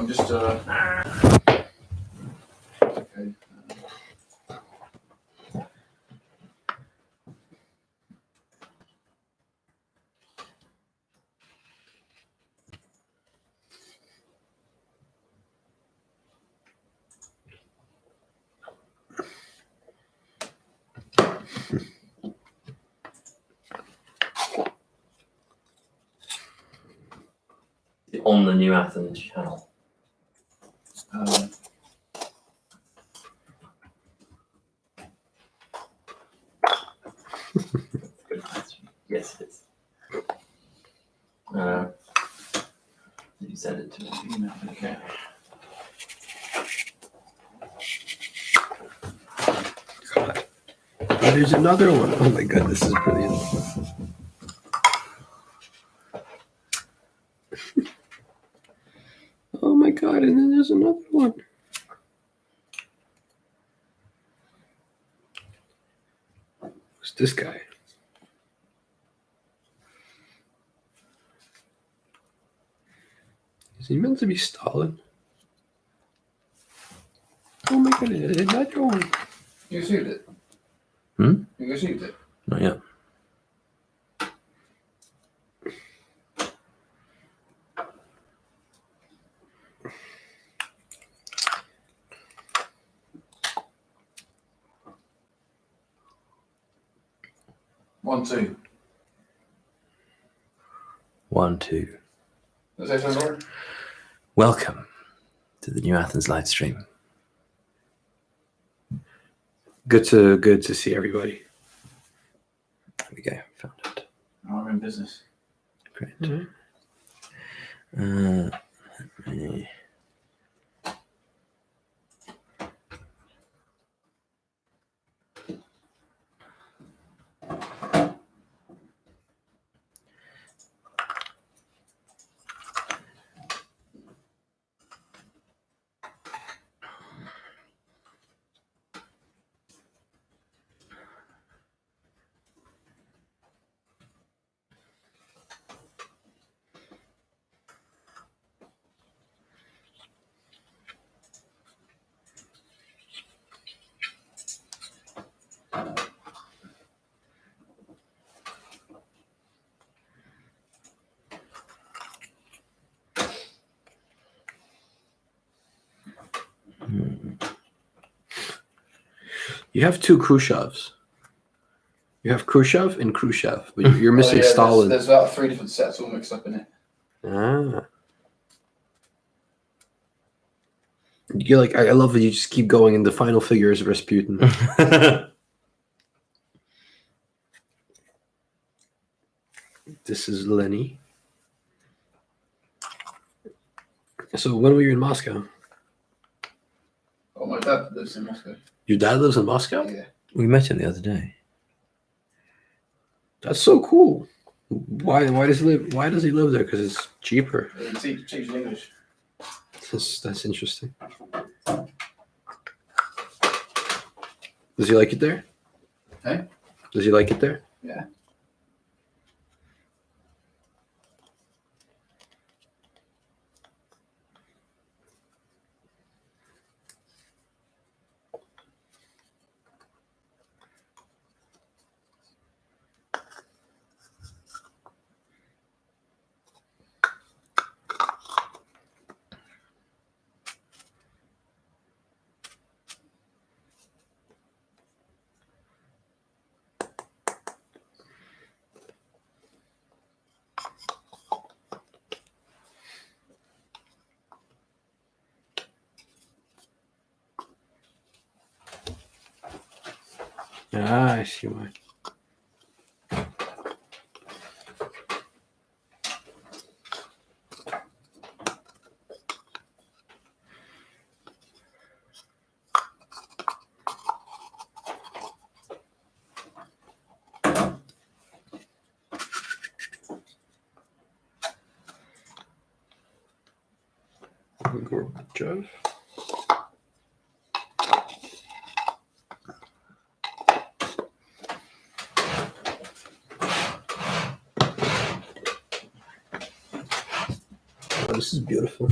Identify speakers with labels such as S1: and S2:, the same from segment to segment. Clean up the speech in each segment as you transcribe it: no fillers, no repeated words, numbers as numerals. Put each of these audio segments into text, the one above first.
S1: just okay.
S2: On the New Athens channel. Good question. Yes, it is. You send it to me.
S1: Okay.
S3: God. Oh, there's another one. Oh my god, this is brilliant. Oh my god, and then there's another one. Who's this guy? Is he meant to be Stalin? Oh my god, another one.
S1: You received it?
S2: Hmm?
S1: You received it?
S2: Not yet.
S1: One, two.
S2: 1, 2.
S1: Is that something?
S2: Welcome to the New Athens live stream.
S3: Good to see everybody.
S2: There we go. Found it.
S1: Oh, I'm in business.
S2: Great.
S3: Mhm.
S2: Let me...
S3: You have two Khrushchevs. You have Khrushchev and Khrushchev, but you're missing Stalin.
S1: There's about 3 different sets all mixed up in it.
S3: Ah. You're like, I love that you just keep going, and the final figure is Rasputin. This is Lenny. So when were you in Moscow?
S1: Oh, my dad lives in Moscow.
S3: Your dad lives in Moscow?
S1: Yeah.
S2: We met him the other day.
S3: That's so cool. Why does he live there? Because it's cheaper.
S1: He teaches English.
S3: That's interesting. Does he like it there?
S1: Hey?
S3: Does he like it there?
S1: Yeah.
S3: Ah, I see why. Gorbachev. Oh, this is beautiful.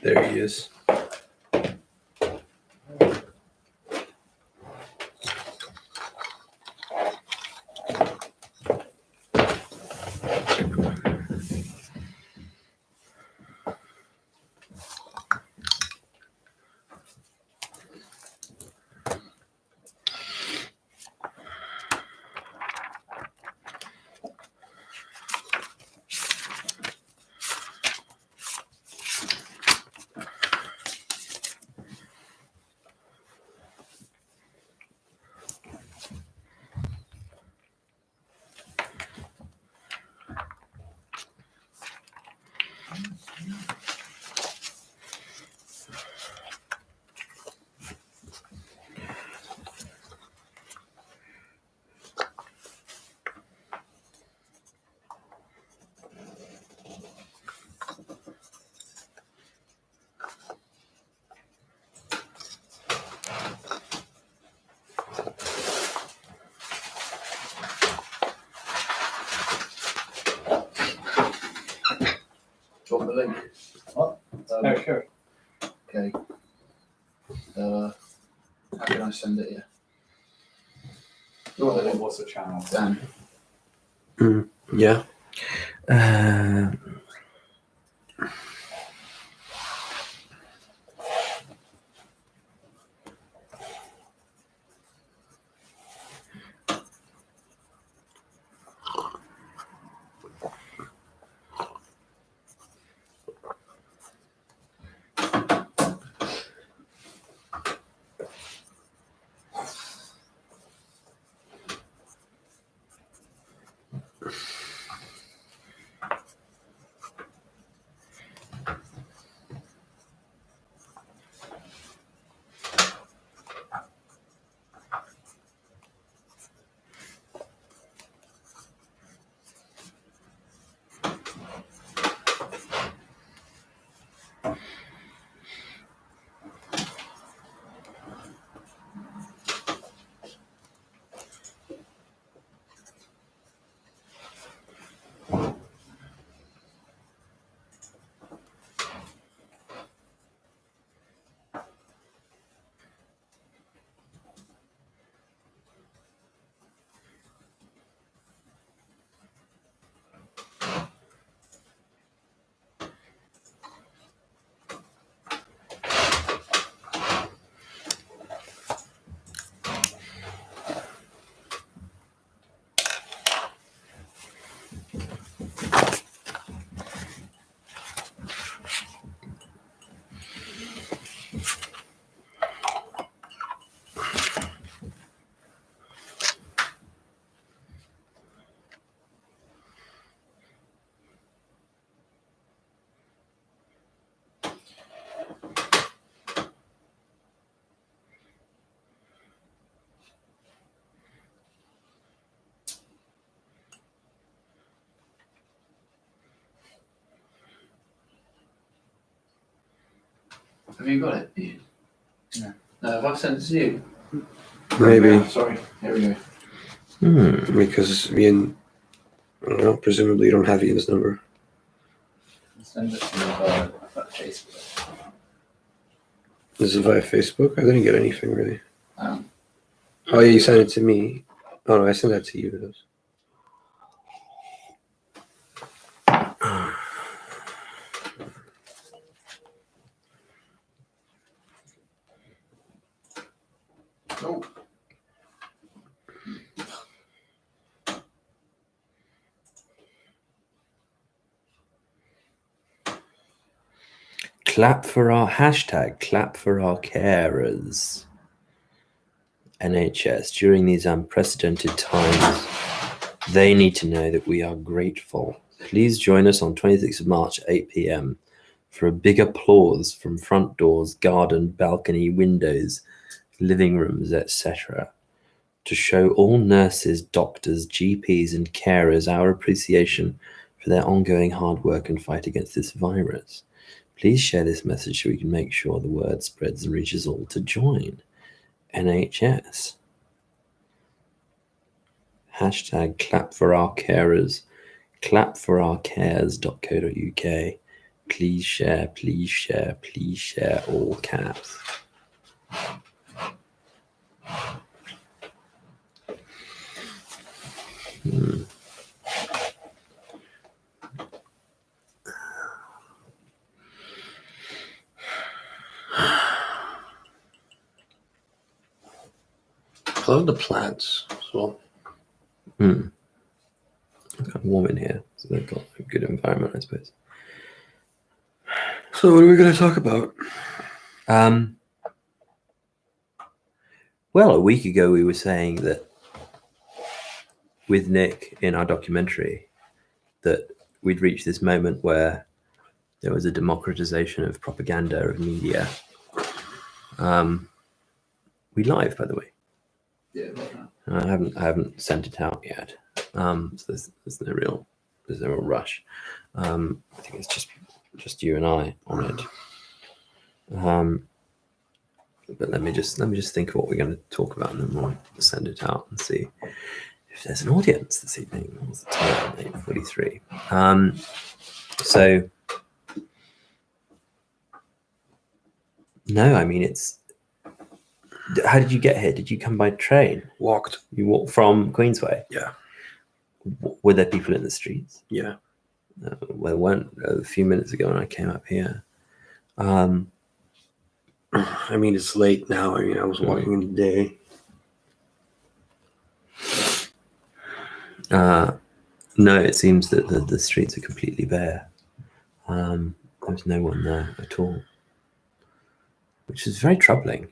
S3: There he is.
S1: Do you want the link?
S4: What? Sure.
S1: Okay. How can I send it here? You want the link?
S4: What's the channel?
S1: Dan.
S3: Yeah.
S1: Have you got it, Ian?
S4: No.
S1: No, have I sent it to you?
S3: Maybe.
S1: Yeah, sorry. Here we go.
S3: Because Ian, I don't know, presumably you don't have Ian's number.
S4: Send it to me by Facebook.
S3: This is via Facebook? I didn't get anything really. Oh,
S1: Oh,
S3: yeah, you sent it to me. Oh, no, I sent that to you. Those.
S1: Oh.
S2: Clap for our carers. NHS, during these unprecedented times, they need to know that we are grateful. Please join us on 26th of March, 8 p.m. for a big applause from front doors, garden, balcony, windows, living rooms, etc. to show all nurses, doctors, GPs and carers our appreciation for their ongoing hard work and fight against this virus. Please share this message so we can make sure the word spreads and reaches all to join NHS. Hashtag clap for our carers, clapforourcares.co.uk, Please share, please share, please share, all caps.
S3: I love the plants as well.
S2: It's kind of warm in here, so they've got a good environment, I suppose.
S3: So what are we going to talk about?
S2: Well, a week ago we were saying that with Nick in our documentary that we'd reached this moment where there was a democratization of propaganda, of media. We live, by the way.
S1: Yeah, right now.
S2: I haven't sent it out yet. So there's no real rush. I think it's just you and I on it. But let me just think of what we're going to talk about, and then we'll send it out and see if there's an audience this evening. What's the time? 8:43. So no, I mean it's. How did you get here? Did you come by train?
S3: Walked.
S2: You walked from Queensway?
S3: Yeah.
S2: Were there people in the streets?
S3: Yeah.
S2: Well, there weren't a few minutes ago when I came up here.
S3: I mean, it's late now. I mean, I was walking in the day.
S2: No, it seems that the streets are completely bare. There's no one there at all, which is very troubling.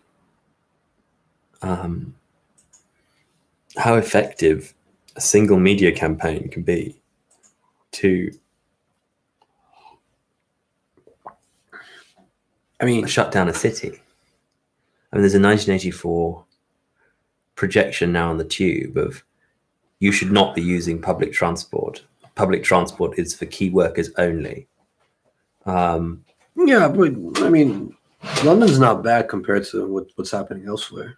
S2: How effective a single media campaign can be to shut down a city. I mean, there's a 1984 projection now on the tube of you should not be using public transport. Public transport is for key workers only.
S3: Yeah, but I mean, London's not bad compared to what's happening elsewhere.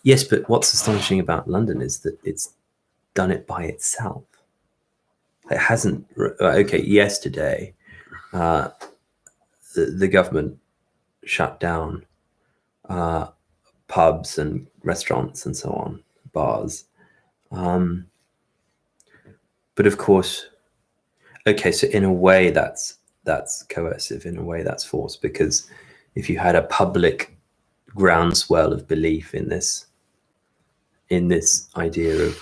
S2: Yes, but what's astonishing about London is that it's done it by itself. It hasn't. Okay, yesterday, the government shut down pubs and restaurants and so on, bars. But of course, okay, so in a way that's coercive, in a way that's forced, because if you had a public groundswell of belief in this idea of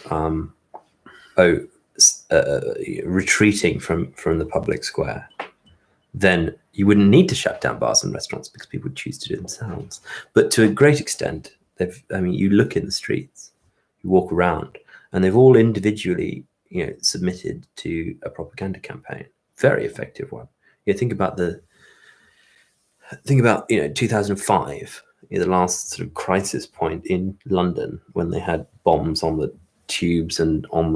S2: retreating from the public square, then you wouldn't need to shut down bars and restaurants because people would choose to do it themselves. But to a great extent, you look in the streets, you walk around, and they've all individually, submitted to a propaganda campaign. Very effective one. Think about 2005, the last sort of crisis point in London when they had bombs on the tubes and on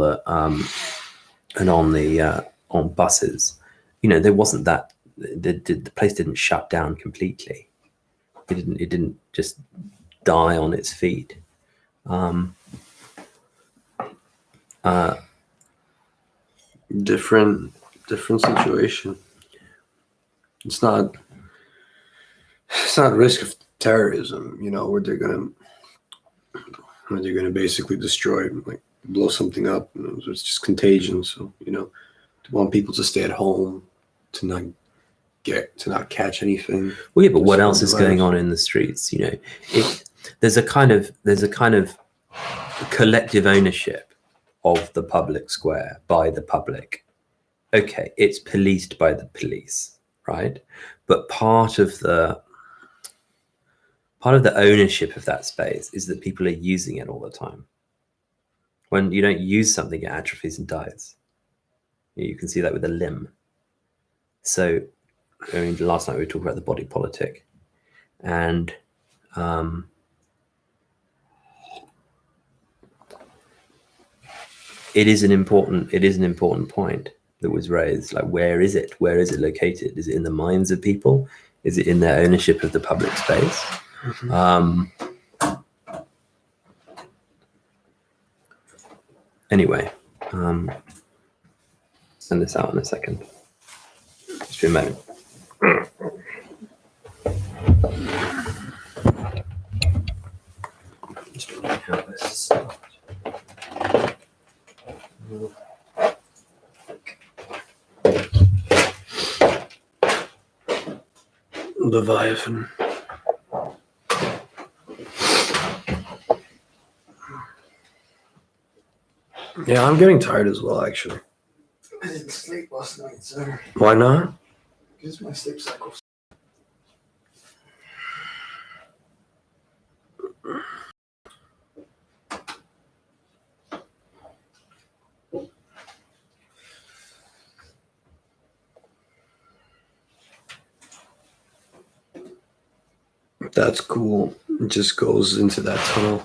S2: buses. There wasn't that. The place didn't shut down completely. It didn't just die on its feet.
S3: Different situation. It's not risk of terrorism, where they're gonna basically destroy, like blow something up. It's just contagion. So to want people to stay at home, to not catch anything.
S2: Well, yeah, but what else is going on in the streets? There's a kind of collective ownership of the public square by the public. Okay, it's policed by the police, right? But part of the ownership of that space is that people are using it all the time. When you don't use something, it atrophies and dies. You can see that with a limb. So, last night we were talking about the body politic, and it is an important point that was raised. Like, where is it? Where is it located? Is it in the minds of people? Is it in their ownership of the public space? Anyway, send this out in a second. Just be a moment. Just wondering how this is start.
S3: Leviathan. Yeah, I'm getting tired as well, actually.
S1: I didn't sleep last night, so
S3: Why not?
S1: because my sleep cycle.
S3: That's cool. It just goes into that tunnel.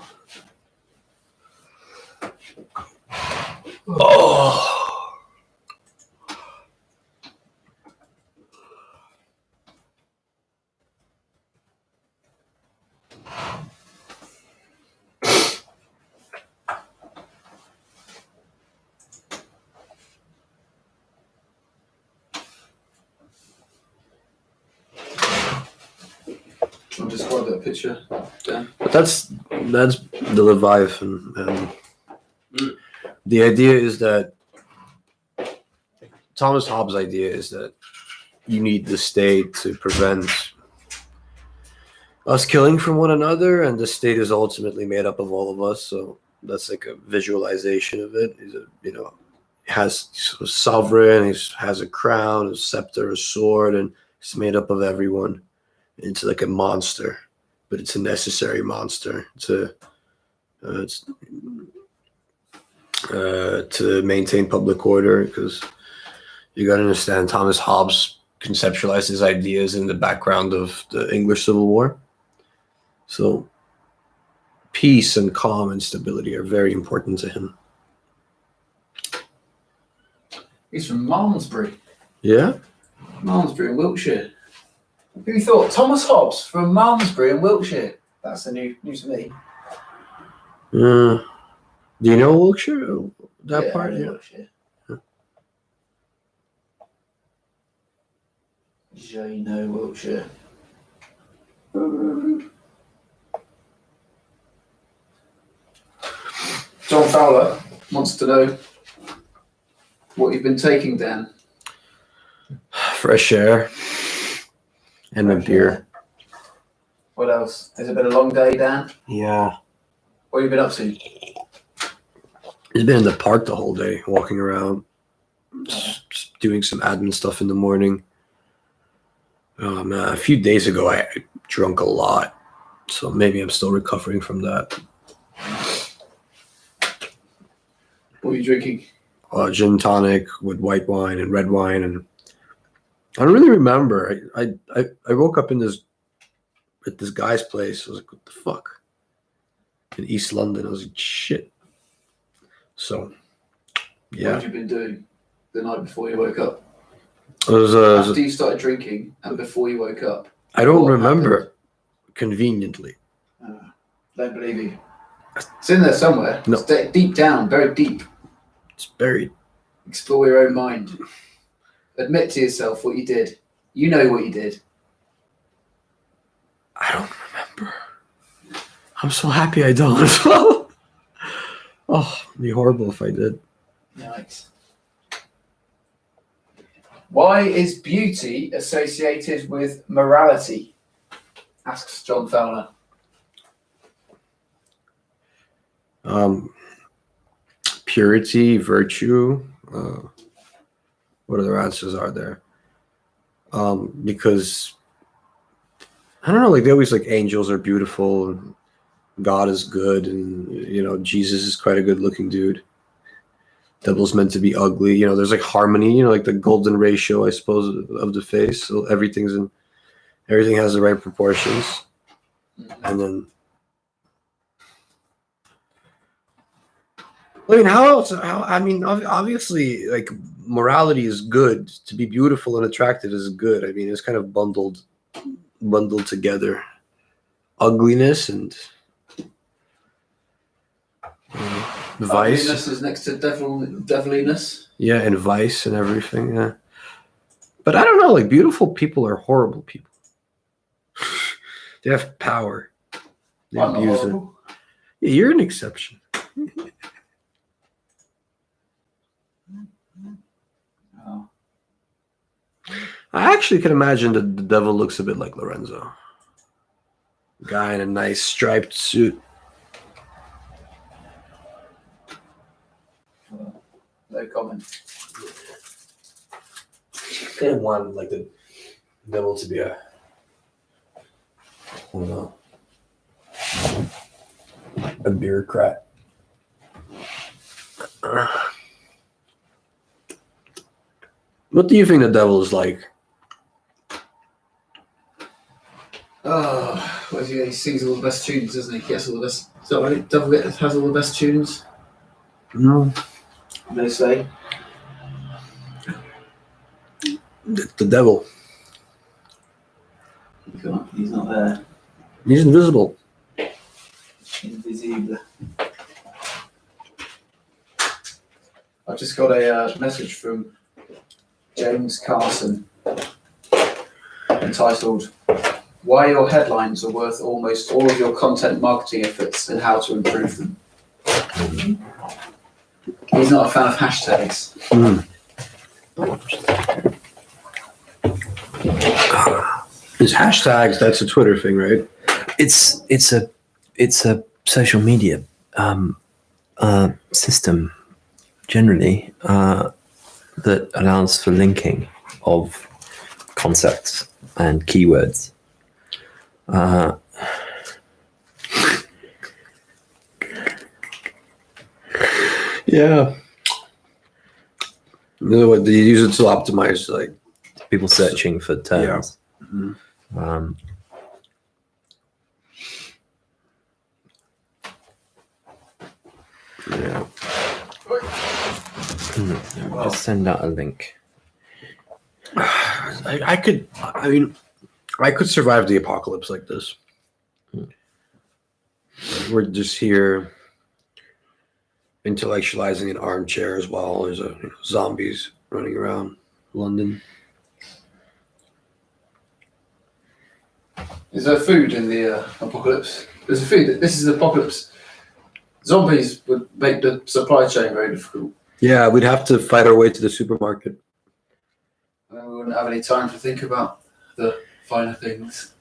S3: Oh.
S1: I'll describe that picture, Dan.
S3: But that's the Leviathan. And the idea is that Thomas Hobbes' idea is that you need the state to prevent us killing from one another, and the state is ultimately made up of all of us. So that's like a visualization of it. He's has a sovereign, he has a crown, a scepter, a sword, and it's made up of everyone. It's like a monster, but it's a necessary monster to maintain public order, because you got to understand Thomas Hobbes conceptualized his ideas in the background of the English Civil War. So peace and calm and stability are very important to him.
S1: He's from Malmesbury.
S3: Yeah?
S1: Malmesbury in Wiltshire. Who thought? Thomas Hobbes from Malmesbury in Wiltshire. That's the news to me.
S3: Do you know Wiltshire? That
S1: Yeah,
S3: part?
S1: I know
S3: Yeah.
S1: Wiltshire. Jano, Wiltshire. John Fowler wants to know what you've been taking, Dan.
S3: Fresh air and a
S1: Fresh
S3: beer.
S1: air. What else? Has it been a long day, Dan?
S3: Yeah.
S1: What have you been up to?
S3: He's been in the park the whole day, walking around, just doing some admin stuff in the morning. Man, a few days ago, I drunk a lot, so maybe I'm still recovering from that.
S1: What are you drinking?
S3: Gin tonic with white wine and red wine, and I don't really remember. I woke up at this guy's place. I was like, what the fuck? In East London, I was like, shit. So,
S1: What
S3: yeah.
S1: have you been doing the night before you woke up?
S3: It was,
S1: After you started drinking and before you woke up?
S3: I don't
S1: What
S3: remember
S1: happened?
S3: conveniently.
S1: Don't believe you. It's in there somewhere.
S3: No.
S1: It's deep down, very deep.
S3: It's buried.
S1: Explore your own mind. Admit to yourself what you did. You know what you did.
S3: I don't remember. I'm so happy I don't as well. Oh, it'd be horrible if I did.
S1: Nice. Why is beauty associated with morality? Asks John Fowler.
S3: Purity, virtue. What other answers are there? Because I don't know, like they always like angels are beautiful and God is good, and Jesus is quite a good looking dude. Devil's meant to be ugly. There's like harmony, like the golden ratio, I suppose, of the face. So everything has the right proportions. And then I mean, how else? Obviously, like morality is good. To be beautiful and attractive is good. I mean, it's kind of bundled together. Ugliness and vice.
S1: Ugliness is next to deviliness.
S3: Yeah, and vice and everything. Yeah, but I don't know. Like beautiful people are horrible people. They have power. They
S1: I'm not
S3: abuse it.
S1: horrible.
S3: You're an exception.
S1: Oh.
S3: I actually can imagine that the devil looks a bit like Lorenzo. Guy in a nice striped suit.
S1: No comment.
S3: I kind of wanted like the devil to be a, I don't know, a bureaucrat. What do you think the devil is like?
S1: Oh, what is he sings all the best tunes, doesn't he? He gets all the best. Is that right? Devil has all the best tunes,
S3: No,
S1: they say.
S3: the devil.
S1: He's not there.
S3: He's invisible.
S1: Invisible. I just got a message from James Carson entitled "Why Your Headlines Are Worth Almost All of Your Content Marketing Efforts and How to Improve Them." He's not a fan of hashtags.
S3: His hashtags, that's a Twitter thing, right?
S2: It's a social media system generally that allows for linking of concepts and keywords.
S3: Yeah. You know what? They use it to optimize, like,
S2: People searching for terms.
S3: Mhm.
S2: Yeah. Just send out a link.
S3: I could survive the apocalypse like this. We're just here intellectualizing in armchairs while there's zombies running around London.
S1: Is there food in the apocalypse? There's a food. This is the apocalypse. Zombies would make the supply chain very difficult.
S3: Yeah, we'd have to fight our way to the supermarket.
S1: And we wouldn't have any time to think about the finer things.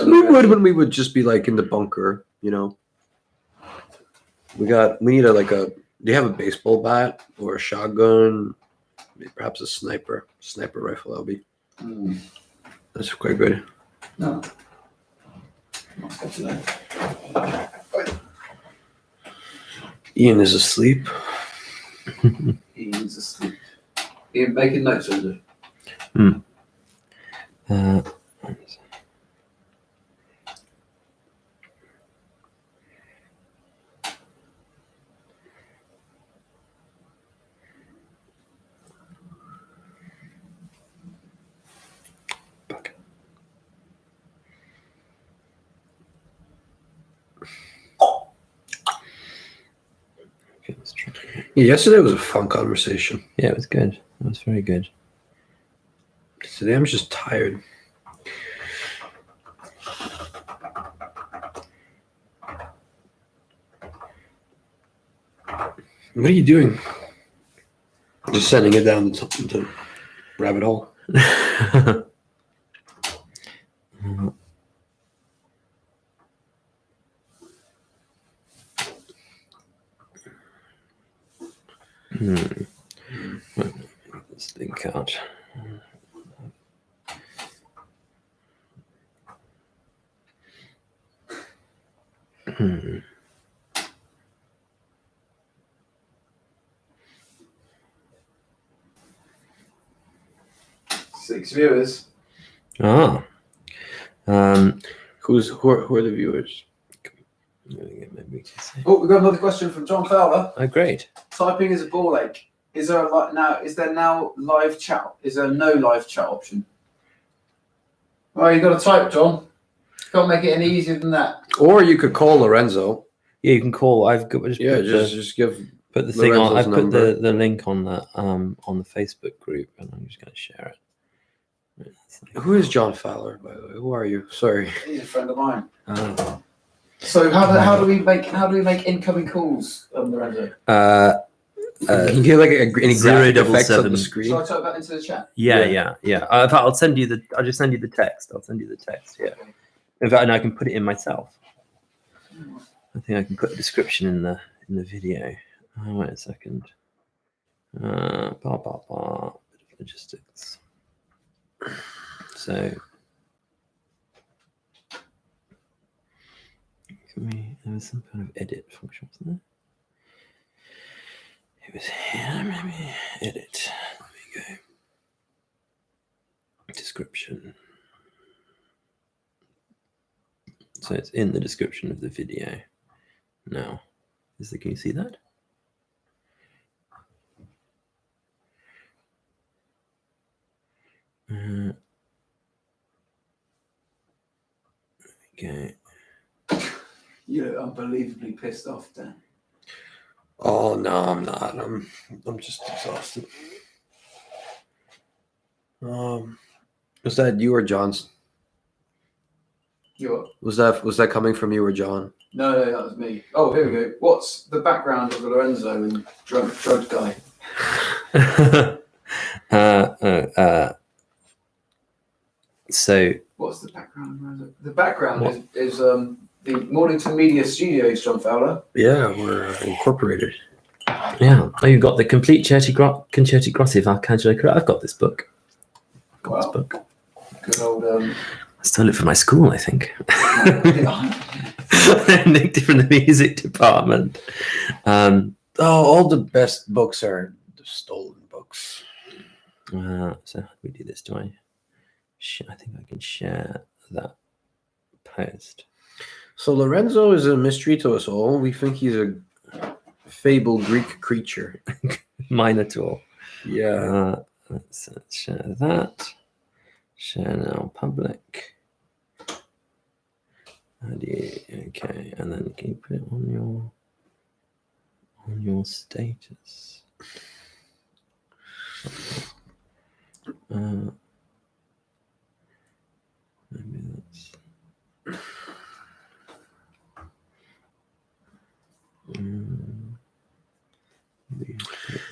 S3: We would when we would just be like in the bunker, you know. We need do you have a baseball bat or a shotgun? Maybe perhaps a sniper rifle, that'll be. That's quite good.
S1: No. Not good to know.
S3: Ian is asleep.
S1: He's asleep. Ian making notes of it.
S2: Okay, let's try.
S3: Yeah, yesterday was a fun conversation.
S2: Yeah, it was good. It was very good.
S3: Today I'm just tired. What are you doing? Just sending it down the rabbit hole.
S2: Let's think out.
S1: 6 viewers.
S3: Who are the viewers?
S2: Maybe we can say.
S1: Oh, we've got another question from John Fowler.
S2: Oh, great.
S1: Typing is a ball ache. Is there now live chat? Is there no live chat option? Well, you got to type, John. Can't make it any easier than that.
S3: Or you could call Lorenzo.
S2: Yeah, you can call. I've got just
S3: Just give.
S2: put the thing on.
S3: Lorenzo's
S2: I put
S3: number.
S2: the link on the Facebook group, and I'm just going to share it.
S3: Who is John Fowler, by the way? Who are you? Sorry.
S1: He's a friend of mine. So how do we make incoming calls, Lorenzo?
S3: You get like any graphic effects on
S2: 077.
S3: the screen.
S1: Shall I type that into the chat?
S2: Yeah. In fact, I'll send you the. I'll just send you the text. I'll send you the text. Yeah.
S1: Okay.
S2: In fact, and I can put it in myself. I think I can put a description in the video. Oh, wait a second. Logistics. So, there was some kind of edit function, wasn't there? It was here, maybe. Edit. There we go. Description. So it's in the description of the video. Now, can you see that? Okay.
S1: You look unbelievably pissed off, Dan.
S3: Oh no, I'm not. I'm just exhausted. Was that you or John's?
S1: You what?
S3: Was that coming from you or John?
S1: No, that was me. Oh, here we go. What's the background of Lorenzo and drug guy?
S2: So
S1: what's the background of Lorenzo? The background is the Mornington Media Studios, John Fowler.
S3: Yeah, we're incorporated.
S2: yeah, you got the complete Concerti Grossi of Arcangelo. I've got this book.
S1: Wow.
S2: This book.
S1: Good old.
S2: I stole it from my school, I think. Nicked it from the music department.
S3: All the best books are the stolen books.
S2: So how do we do this? Do I think I can share that post.
S3: So Lorenzo is a mystery to us all. We think he's a fabled Greek creature.
S2: Minotaur.
S3: Yeah.
S2: Let's share that. Share now public. Okay, and then can you put it on your status? Maybe that's.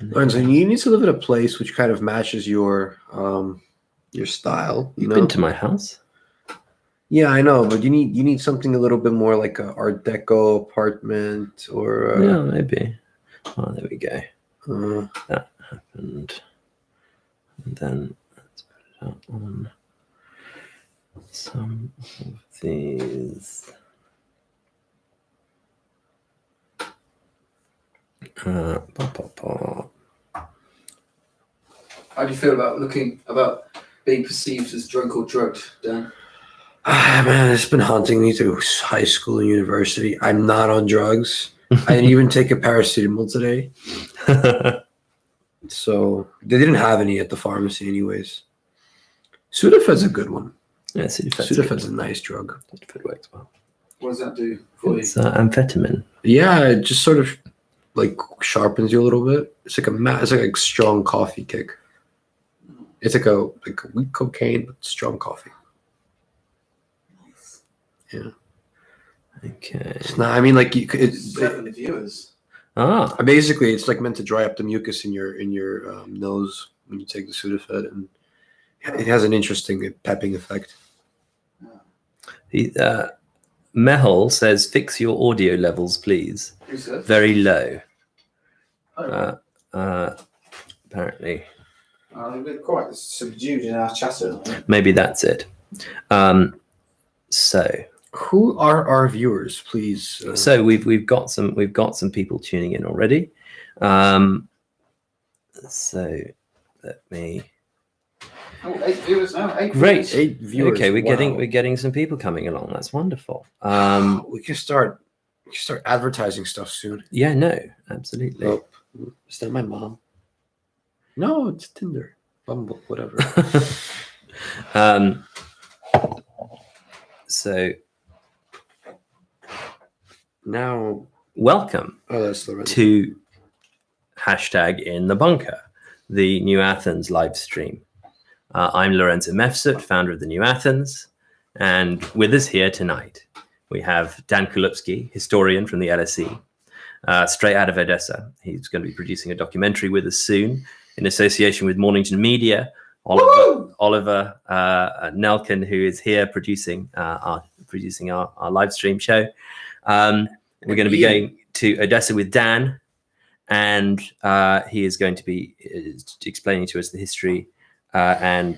S3: Lorenzo, you need to live in a place which kind of matches your style.
S2: You've been to my house.
S3: Yeah, I know, but you need something a little bit more like an Art Deco apartment or.
S2: Yeah, maybe. Oh, there we go. That happened, and then let's put it out on some of these.
S1: How do you feel about being perceived as drunk or drugged, Dan?
S3: Man, it's been haunting me through high school and university. I'm not on drugs. I didn't even take a paracetamol today. So they didn't have any at the pharmacy anyways. Sudafed's a good one.
S2: Yeah,
S3: Sudafed's a nice drug.
S2: Sudafed works well.
S1: What does that do for you?
S2: It's amphetamine.
S3: Yeah, it just sort of like sharpens you a little bit. It's like a strong coffee kick. It's like a weak cocaine, but strong coffee. Yeah.
S2: Okay.
S3: It's not. I mean, like
S1: 7 viewers.
S3: Basically, it's like meant to dry up the mucus in your nose when you take the Sudafed, and it has an interesting pepping effect.
S2: Mehul says, "Fix your audio levels, please.
S1: Who says?
S2: Very low."
S1: Oh,
S2: Apparently.
S1: we're quite subdued in our chatter.
S2: Maybe that's it. So
S3: who are our viewers, please?
S2: So we've got some people tuning in already. So let me.
S1: Oh, 8 viewers now. 8
S2: Great.
S1: viewers.
S3: 8 viewers.
S2: Okay,
S3: Wow.
S2: we're getting some people coming along. That's wonderful.
S3: We can start advertising stuff soon.
S2: Yeah, no, absolutely.
S3: Oh, is that my mom? No, it's Tinder, Bumble, whatever.
S2: So
S3: Now,
S2: welcome
S3: that's the
S2: to #InTheBunker, the New Athens live stream. I'm Lorenzo Mefsut, founder of the New Athens, and with us here tonight, we have Dan Kulupski, historian from the LSE, straight out of Odessa. He's going to be producing a documentary with us soon in association with Mornington Media. Oliver Nelkin, who is here producing our live stream show. We're going to be going to Odessa with Dan, and he is going to be explaining to us the history and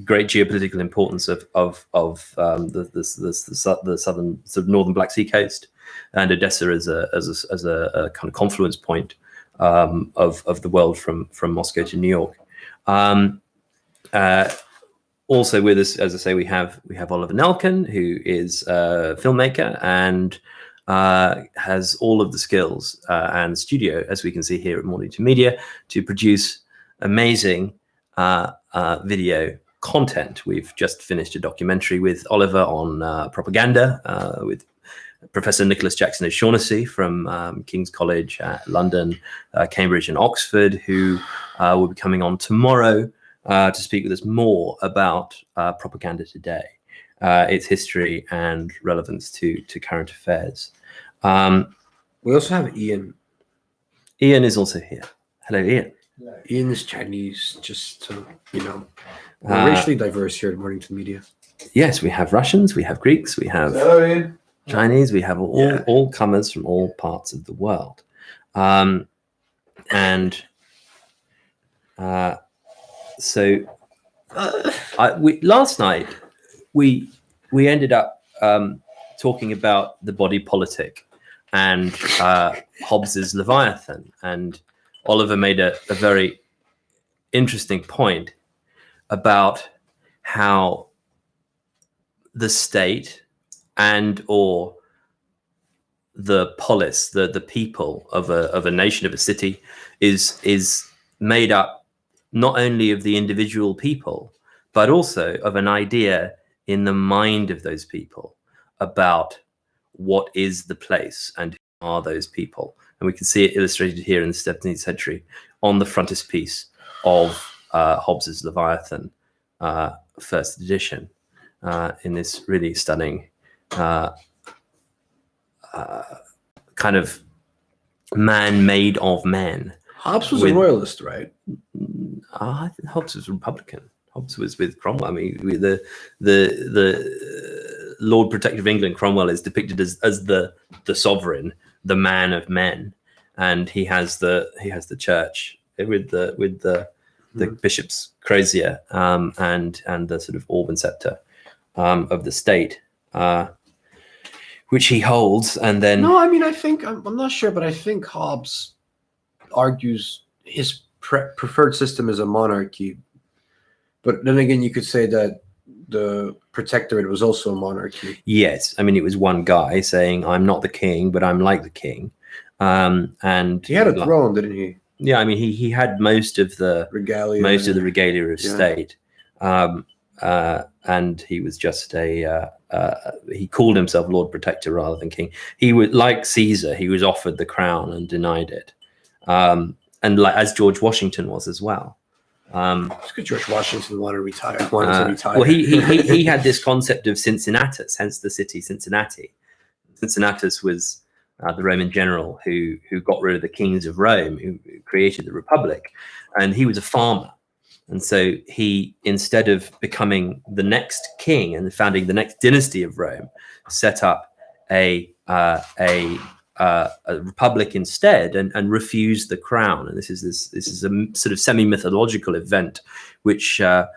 S2: great geopolitical importance of the southern sort of northern Black Sea coast, and Odessa as a kind of confluence point of the world from Moscow to New York. Also with us, as I say, we have Oliver Nelkin, who is a filmmaker and has all of the skills and studio, as we can see here at Mornington Media, to produce amazing video content. We've just finished a documentary with Oliver on propaganda with Professor Nicholas Jackson O'Shaughnessy from King's College, London, Cambridge and Oxford, who will be coming on tomorrow to speak with us more about propaganda today, its history and relevance to current affairs.
S3: We also have Ian.
S2: Ian is also here. Hello, Ian.
S3: Ian is Chinese, just to, we're racially diverse here at Mornington Media.
S2: Yes, we have Russians, we have Greeks, we have
S1: Hello, Ian.
S2: Chinese, we have all comers from all parts of the world. Last night we ended up talking about the body politic and Hobbes's Leviathan, and Oliver made a very interesting point about how the state and or the polis, the people of a nation, of a city, is made up not only of the individual people, but also of an idea in the mind of those people about what is the place and who are those people. And we can see it illustrated here in the 17th century on the frontispiece of Hobbes's Leviathan, first edition, in this really stunning kind of man made of men.
S3: Hobbes was a royalist, right?
S2: I think Hobbes was Republican. Hobbes was with Cromwell. I mean, the Lord Protector of England, Cromwell, is depicted as the sovereign, the man of men, and he has the church with the bishop's crozier and the sort of orb and scepter of the state, which he holds. And then
S3: no, I mean, I think I'm not sure, but I think Hobbes argues his preferred system is a monarchy. But then again, you could say that the protectorate was also a monarchy.
S2: Yes, I mean, it was one guy saying, "I'm not the king, but I'm like the king," and
S3: he had a throne, didn't he?
S2: Yeah, I mean, he had most of the regalia, of state, and he was just he called himself Lord Protector rather than king. He was like Caesar; he was offered the crown and denied it, and like as George Washington was as well.
S3: It's good George Washington wanted to retire.
S2: Well, he had this concept of Cincinnatus, hence the city Cincinnati. Cincinnatus was the Roman general who got rid of the kings of Rome, who created the Republic, and he was a farmer. And so he, instead of becoming the next king and founding the next dynasty of Rome, set up a republic instead, and refused the crown. And this is a sort of semi-mythological event which echoes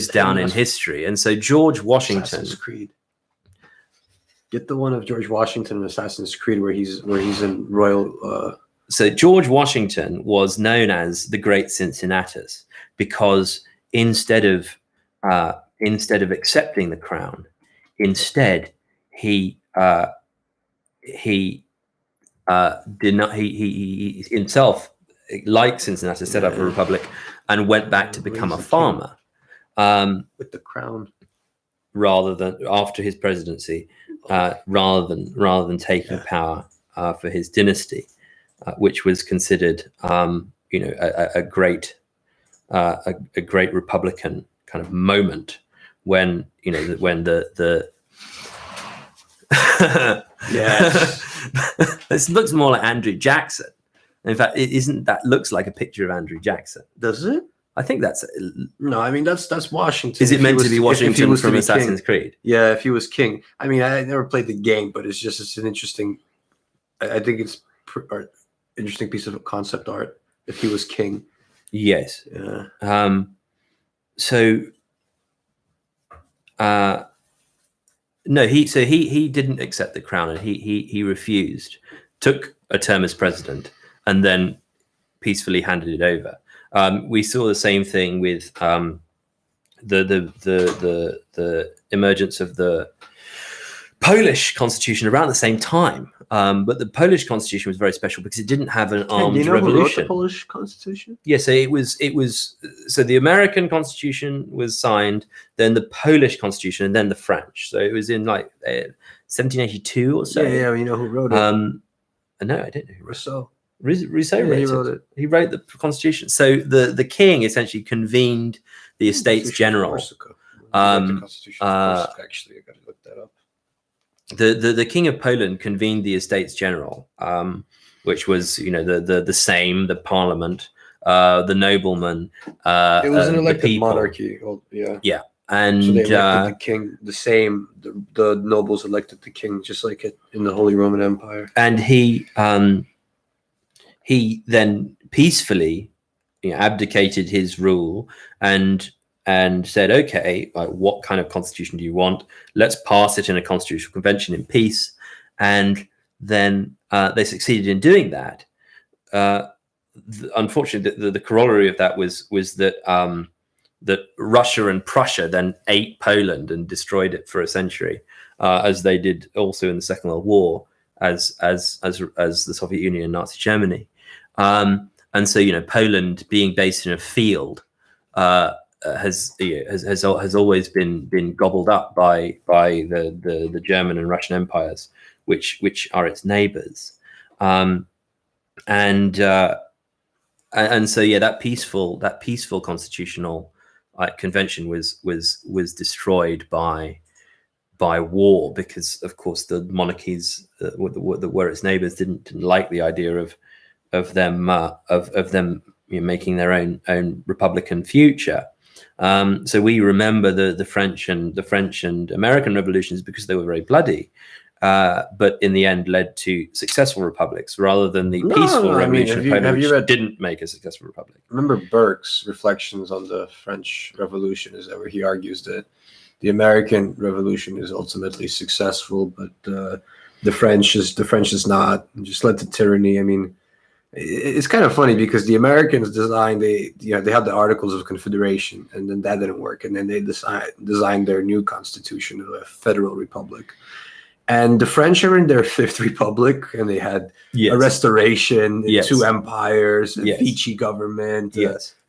S2: down in history. And so George Washington,
S3: Assassin's Creed. Get the one of George Washington in Assassin's Creed where he's in royal.
S2: So George Washington was known as the Great Cincinnatus because instead of accepting the crown, instead he himself, like Cincinnatus, set up a republic and went back to become a farmer
S3: with the crown,
S2: rather than after his presidency, rather than taking power for his dynasty, which was considered a great Republican kind of moment when the
S3: Yes.
S2: This looks more like Andrew Jackson. In fact, it isn't. That looks like a picture of Andrew Jackson.
S3: Does it?
S2: I think that's.
S3: No, I mean that's Washington.
S2: Is it
S3: If he
S2: meant
S3: was-
S2: to be
S3: if he
S2: Washington
S3: was to
S2: from
S3: be
S2: Assassin's
S3: king.
S2: Creed?
S3: Yeah, if he was king. I mean, I never played the game, but it's an interesting. I think it's interesting piece of concept art. If he was king.
S2: Yes.
S3: Yeah.
S2: So. No, he didn't accept the crown, and he refused. Took a term as president, and then peacefully handed it over. We saw the same thing with the emergence of the Polish constitution around the same time. But the Polish constitution was very special because it didn't have an armed
S3: do you know who wrote
S2: revolution.
S3: the Polish constitution?
S2: Yeah, so it was so the American Constitution was signed, then the Polish Constitution, and then the French. So it was in like 1782 or so.
S3: Yeah, you know who wrote it?
S2: No, I didn't know who wrote
S3: Rousseau.
S2: it. Rousseau
S3: Yeah,
S2: wrote
S3: he
S2: it.
S3: wrote it.
S2: He wrote the Constitution. So the king essentially convened the Estates General.
S3: Corsica.
S2: Um,
S3: The Constitution of Corsica, actually, I got to look that up.
S2: The King of Poland convened the Estates General, which was the Sejm, the Parliament, the noblemen.
S3: It was an
S2: the
S3: elected
S2: people.
S3: monarchy. Oh, yeah.
S2: And
S3: So they elected the king, the same. The nobles elected the king, just like it in the Holy Roman Empire.
S2: and he then peacefully abdicated his rule and said, okay, like, what kind of constitution do you want? Let's pass it in a constitutional convention in peace. And then they succeeded in doing that. Unfortunately, the corollary of that was that that Russia and Prussia then ate Poland and destroyed it for a century, as they did also in the Second World War, as the Soviet Union and Nazi Germany. And so, Poland being based in a field has always been gobbled up by the German and Russian empires, which are its neighbors. And so that peaceful constitutional convention was destroyed by war, because of course the monarchies that were its neighbors didn't like the idea of them making their own republican future. So we remember the French and American revolutions because they were very bloody, but in the end led to successful republics rather than the peaceful revolution of Poland, which didn't make a successful republic.
S3: Remember Burke's reflections on the French Revolution is that where he argues that the American Revolution is ultimately successful, but the French is not. Just led to tyranny. I mean, it's kind of funny because the Americans designed they had the Articles of Confederation, and then that didn't work, and then they designed their new constitution, a federal republic. And the French are in their fifth republic, and they had a restoration, two empires, a Vichy government.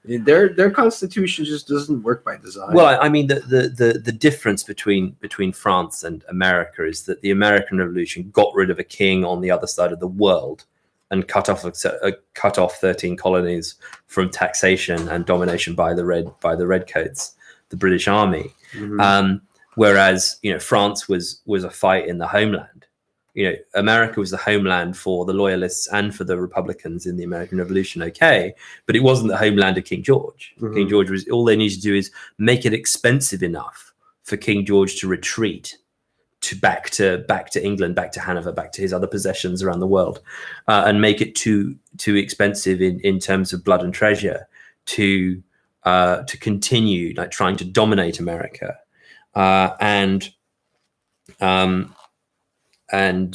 S3: Their constitution just doesn't work by design.
S2: Well, I mean, the difference between France and America is that the American Revolution got rid of a king on the other side of the world and cut off 13 colonies from taxation and domination by the redcoats, the British Army.
S3: Mm-hmm.
S2: Whereas France was a fight in the homeland. America was the homeland for the loyalists and for the Republicans in the American Revolution. Okay, but it wasn't the homeland of King George.
S3: Mm-hmm.
S2: King George was all they needed to do is make it expensive enough for King George to retreat back to England, back to Hanover, back to his other possessions around the world, and make it too expensive in terms of blood and treasure to continue trying to dominate America. And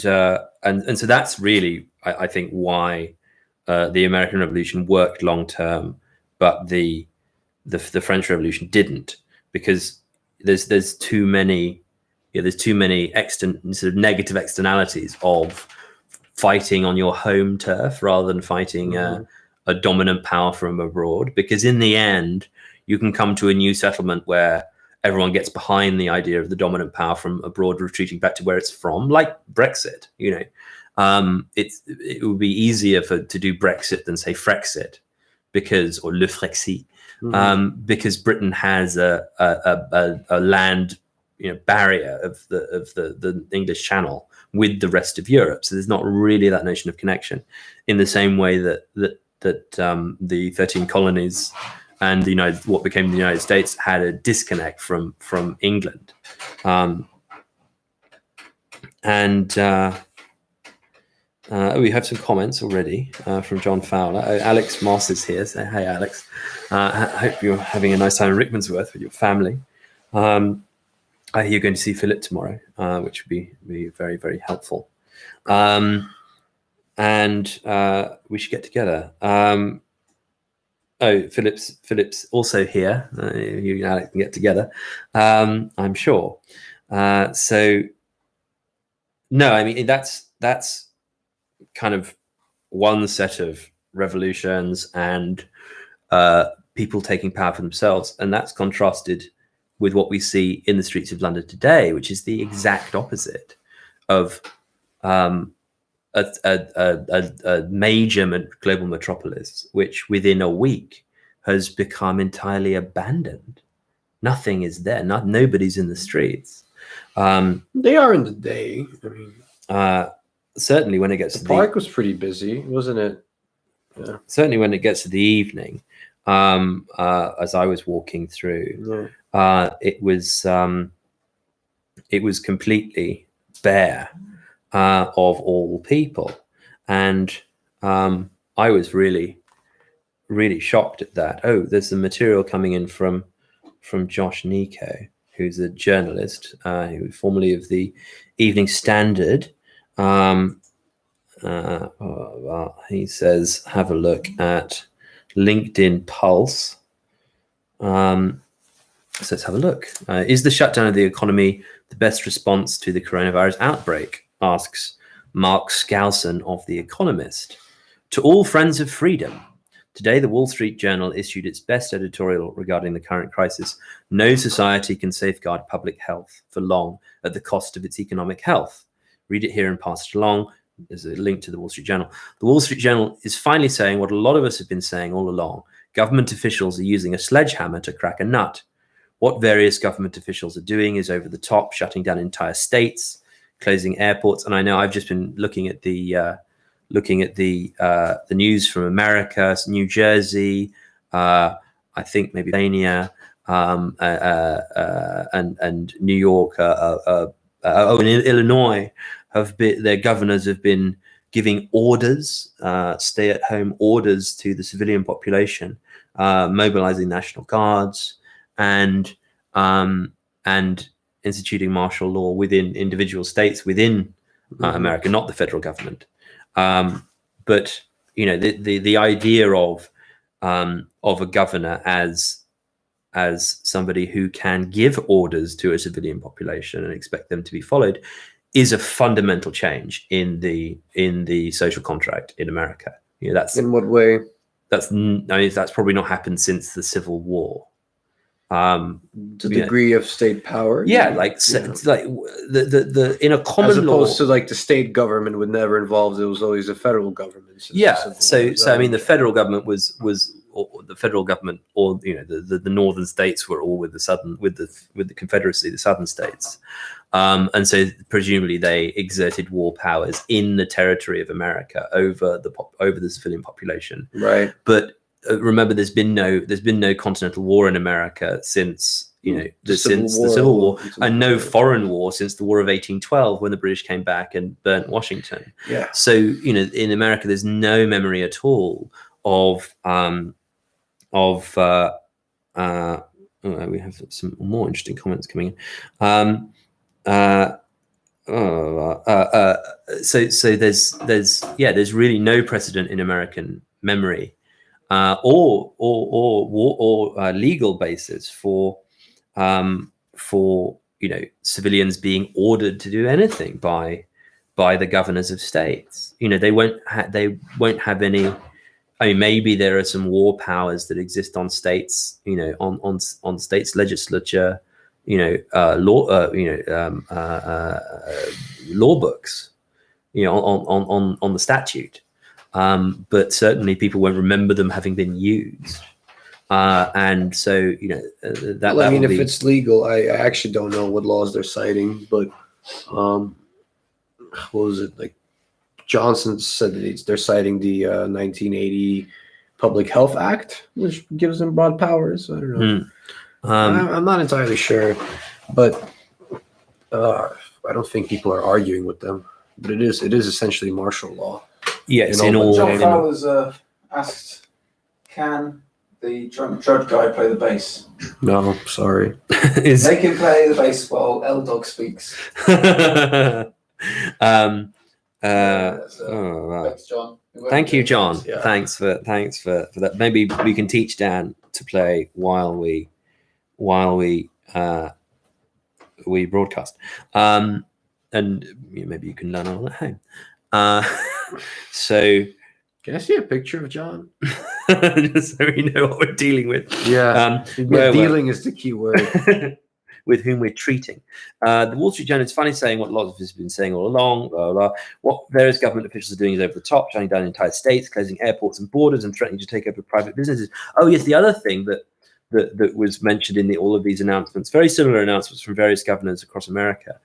S2: so that's really, I think, why the American Revolution worked long term, but the French Revolution didn't, because there's too many sort of negative externalities of fighting on your home turf rather than fighting a dominant power from abroad. Because in the end, you can come to a new settlement where everyone gets behind the idea of the dominant power from abroad retreating back to where it's from, like Brexit. It would be easier to do Brexit than say Frexit, or Le Frexit, because Britain has a land barrier of the English Channel with the rest of Europe. So there's not really that notion of connection, in the same way that the 13 colonies and what became the United States had a disconnect from England. We have some comments already from John Fowler. Alex Moss is here. So, hey, Alex. I hope you're having a nice time in Rickmansworth with your family. I hear you're going to see Philip tomorrow, which would be very, very helpful. And we should get together. Philip's also here. You and Alex can get together, I'm sure. So, no, I mean, that's kind of one set of revolutions and people taking power for themselves, and that's contrasted with what we see in the streets of London today, which is the exact opposite of a major global metropolis, which within a week has become entirely abandoned. Nothing is there. Nobody's in the streets.
S3: They are in the day. I mean,
S2: certainly when it gets
S3: the
S2: to
S3: park was pretty busy, wasn't it?
S2: Yeah. Certainly when it gets to the evening, as I was walking through, it was completely bare of all people, and I was really shocked at that. Oh, there's some material coming in from Josh Nico, who's a journalist, who was formerly of the Evening Standard. He says, have a look at LinkedIn Pulse. So let's have a look. Is the shutdown of the economy the best response to the coronavirus outbreak? Asks Mark Skousen of The Economist. To all friends of freedom, today the Wall Street Journal issued its best editorial regarding the current crisis. No society can safeguard public health for long at the cost of its economic health. Read it here and pass it along. There's a link to the Wall Street Journal. The Wall Street Journal is finally saying what a lot of us have been saying all along. Government officials are using a sledgehammer to crack a nut. What various government officials are doing is over the top, shutting down entire states, closing airports. And I know I've just been looking at the news from America, New Jersey, I think maybe Pennsylvania, and New York, and Illinois. Their governors have been giving orders, stay-at-home orders to the civilian population, mobilizing National Guards, and instituting martial law within individual states within America, not the federal government. But the idea of a governor as somebody who can give orders to a civilian population and expect them to be followed is a fundamental change in the social contract in America. That's
S3: in what way?
S2: That's probably not happened since the Civil War.
S3: The degree of state power.
S2: It's like the in a common
S3: as opposed
S2: law,
S3: to like the state government would never involve. It was always the federal government.
S2: So I mean, the federal government was or the federal government, or the northern states were all with the Confederacy, the southern states, and so presumably they exerted war powers in the territory of America over the civilian population.
S3: Right.
S2: But remember, there's been no continental war in America since the Civil War, and no foreign war since the War of 1812, when the British came back and burnt Washington.
S3: Yeah.
S2: So in America, there's no memory at all of we have some more interesting comments coming in. So there's really no precedent in American memory, or legal basis for civilians being ordered to do anything by the governors of states. They won't have any. I mean, maybe there are some war powers that exist on states, on states' legislature, law books, on the statute. But certainly people won't remember them having been used. And so, you know, that.
S3: Well, I
S2: that
S3: mean,
S2: will
S3: if
S2: be,
S3: it's legal, I actually don't know what laws they're citing, but what was it, like Johnson said that they're citing the 1980 Public Health Act, which gives them broad powers. I don't know. I'm not entirely sure, but I don't think people are arguing with them. But it is essentially martial law.
S2: yes,
S3: in
S2: in
S3: all-
S2: all.
S1: John
S3: in-
S1: Fowler's asked, can the drunk judge guy play the bass?
S3: No, sorry.
S2: is
S1: They can play the bass while L Dog speaks. That's,
S2: oh, wow.
S1: thanks, John. We won't
S2: Thank
S1: do
S2: you,
S1: it.
S2: John.
S3: Yeah.
S2: Thanks for that. Maybe we can teach Dan to play while we broadcast, and maybe you can learn all at home. So
S3: Can I see a picture of John?
S2: just so we know what we're dealing with.
S3: Yeah.
S2: Well,
S3: Dealing is the key word.
S2: with whom we're treating. The Wall Street Journal, it's funny saying what lots of us have been saying all along, blah, blah, blah. What various government officials are doing is over the top, shutting down entire states, closing airports and borders, and threatening to take over private businesses. Oh, yes, the other thing that was mentioned in all of these announcements, very similar announcements from various governors across America,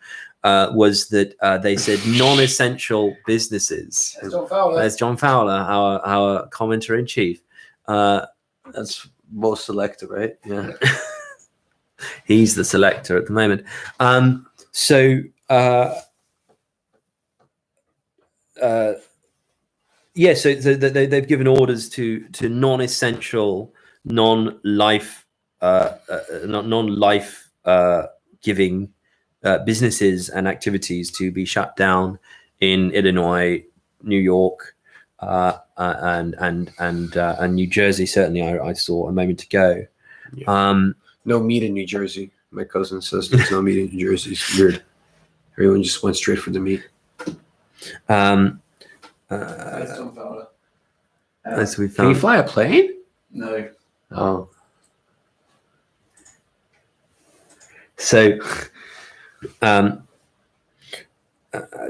S2: was that they said non-essential businesses.
S1: There's John Fowler.
S2: There's John Fowler, our commentator-in-chief.
S3: That's most selected, right? Yeah.
S2: He's the selector at the moment. So they've given orders to non-essential, non-life giving businesses and activities to be shut down in Illinois, New York, and New Jersey. Certainly, I saw a moment ago.
S3: Yeah. No meat in New Jersey. My cousin says there's no meat in New Jersey. It's weird. Everyone just went straight for the meat.
S1: There's John Fowler.
S2: As we
S3: Can you
S2: found,
S3: fly a plane?
S1: No.
S3: Oh.
S2: so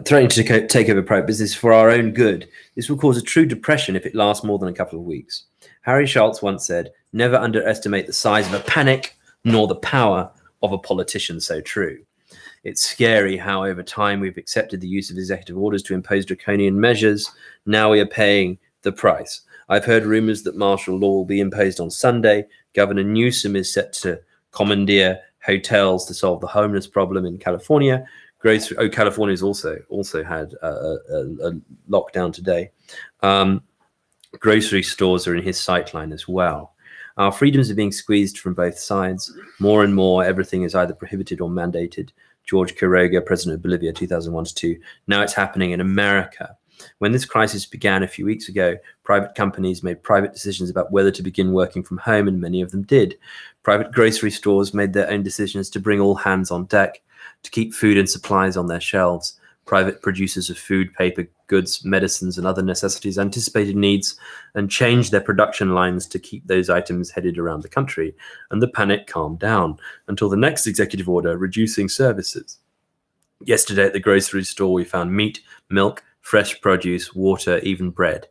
S2: threatening to take over private business for our own good. This will cause a true depression if it lasts more than a couple of weeks. Harry Schultz once said, "Never underestimate the size of a panic, nor the power of a politician so true." It's scary how over time we've accepted the use of executive orders to impose draconian measures. Now we are paying the price. I've heard rumors that martial law will be imposed on Sunday. Governor Newsom is set to commandeer hotels to solve the homeless problem in California. California's also had a lockdown today. Grocery stores are in his sightline as well. Our freedoms are being squeezed from both sides. More and more, everything is either prohibited or mandated. George Quiroga, president of Bolivia, 2001-2. Now it's happening in America. When this crisis began a few weeks ago, private companies made private decisions about whether to begin working from home, and many of them did. Private grocery stores made their own decisions to bring all hands on deck, to keep food and supplies on their shelves. Private producers of food, paper, goods, medicines, and other necessities anticipated needs and changed their production lines to keep those items headed around the country, and the panic calmed down until the next executive order reducing services. Yesterday at the grocery store, we found meat, milk, fresh produce, water, even bread.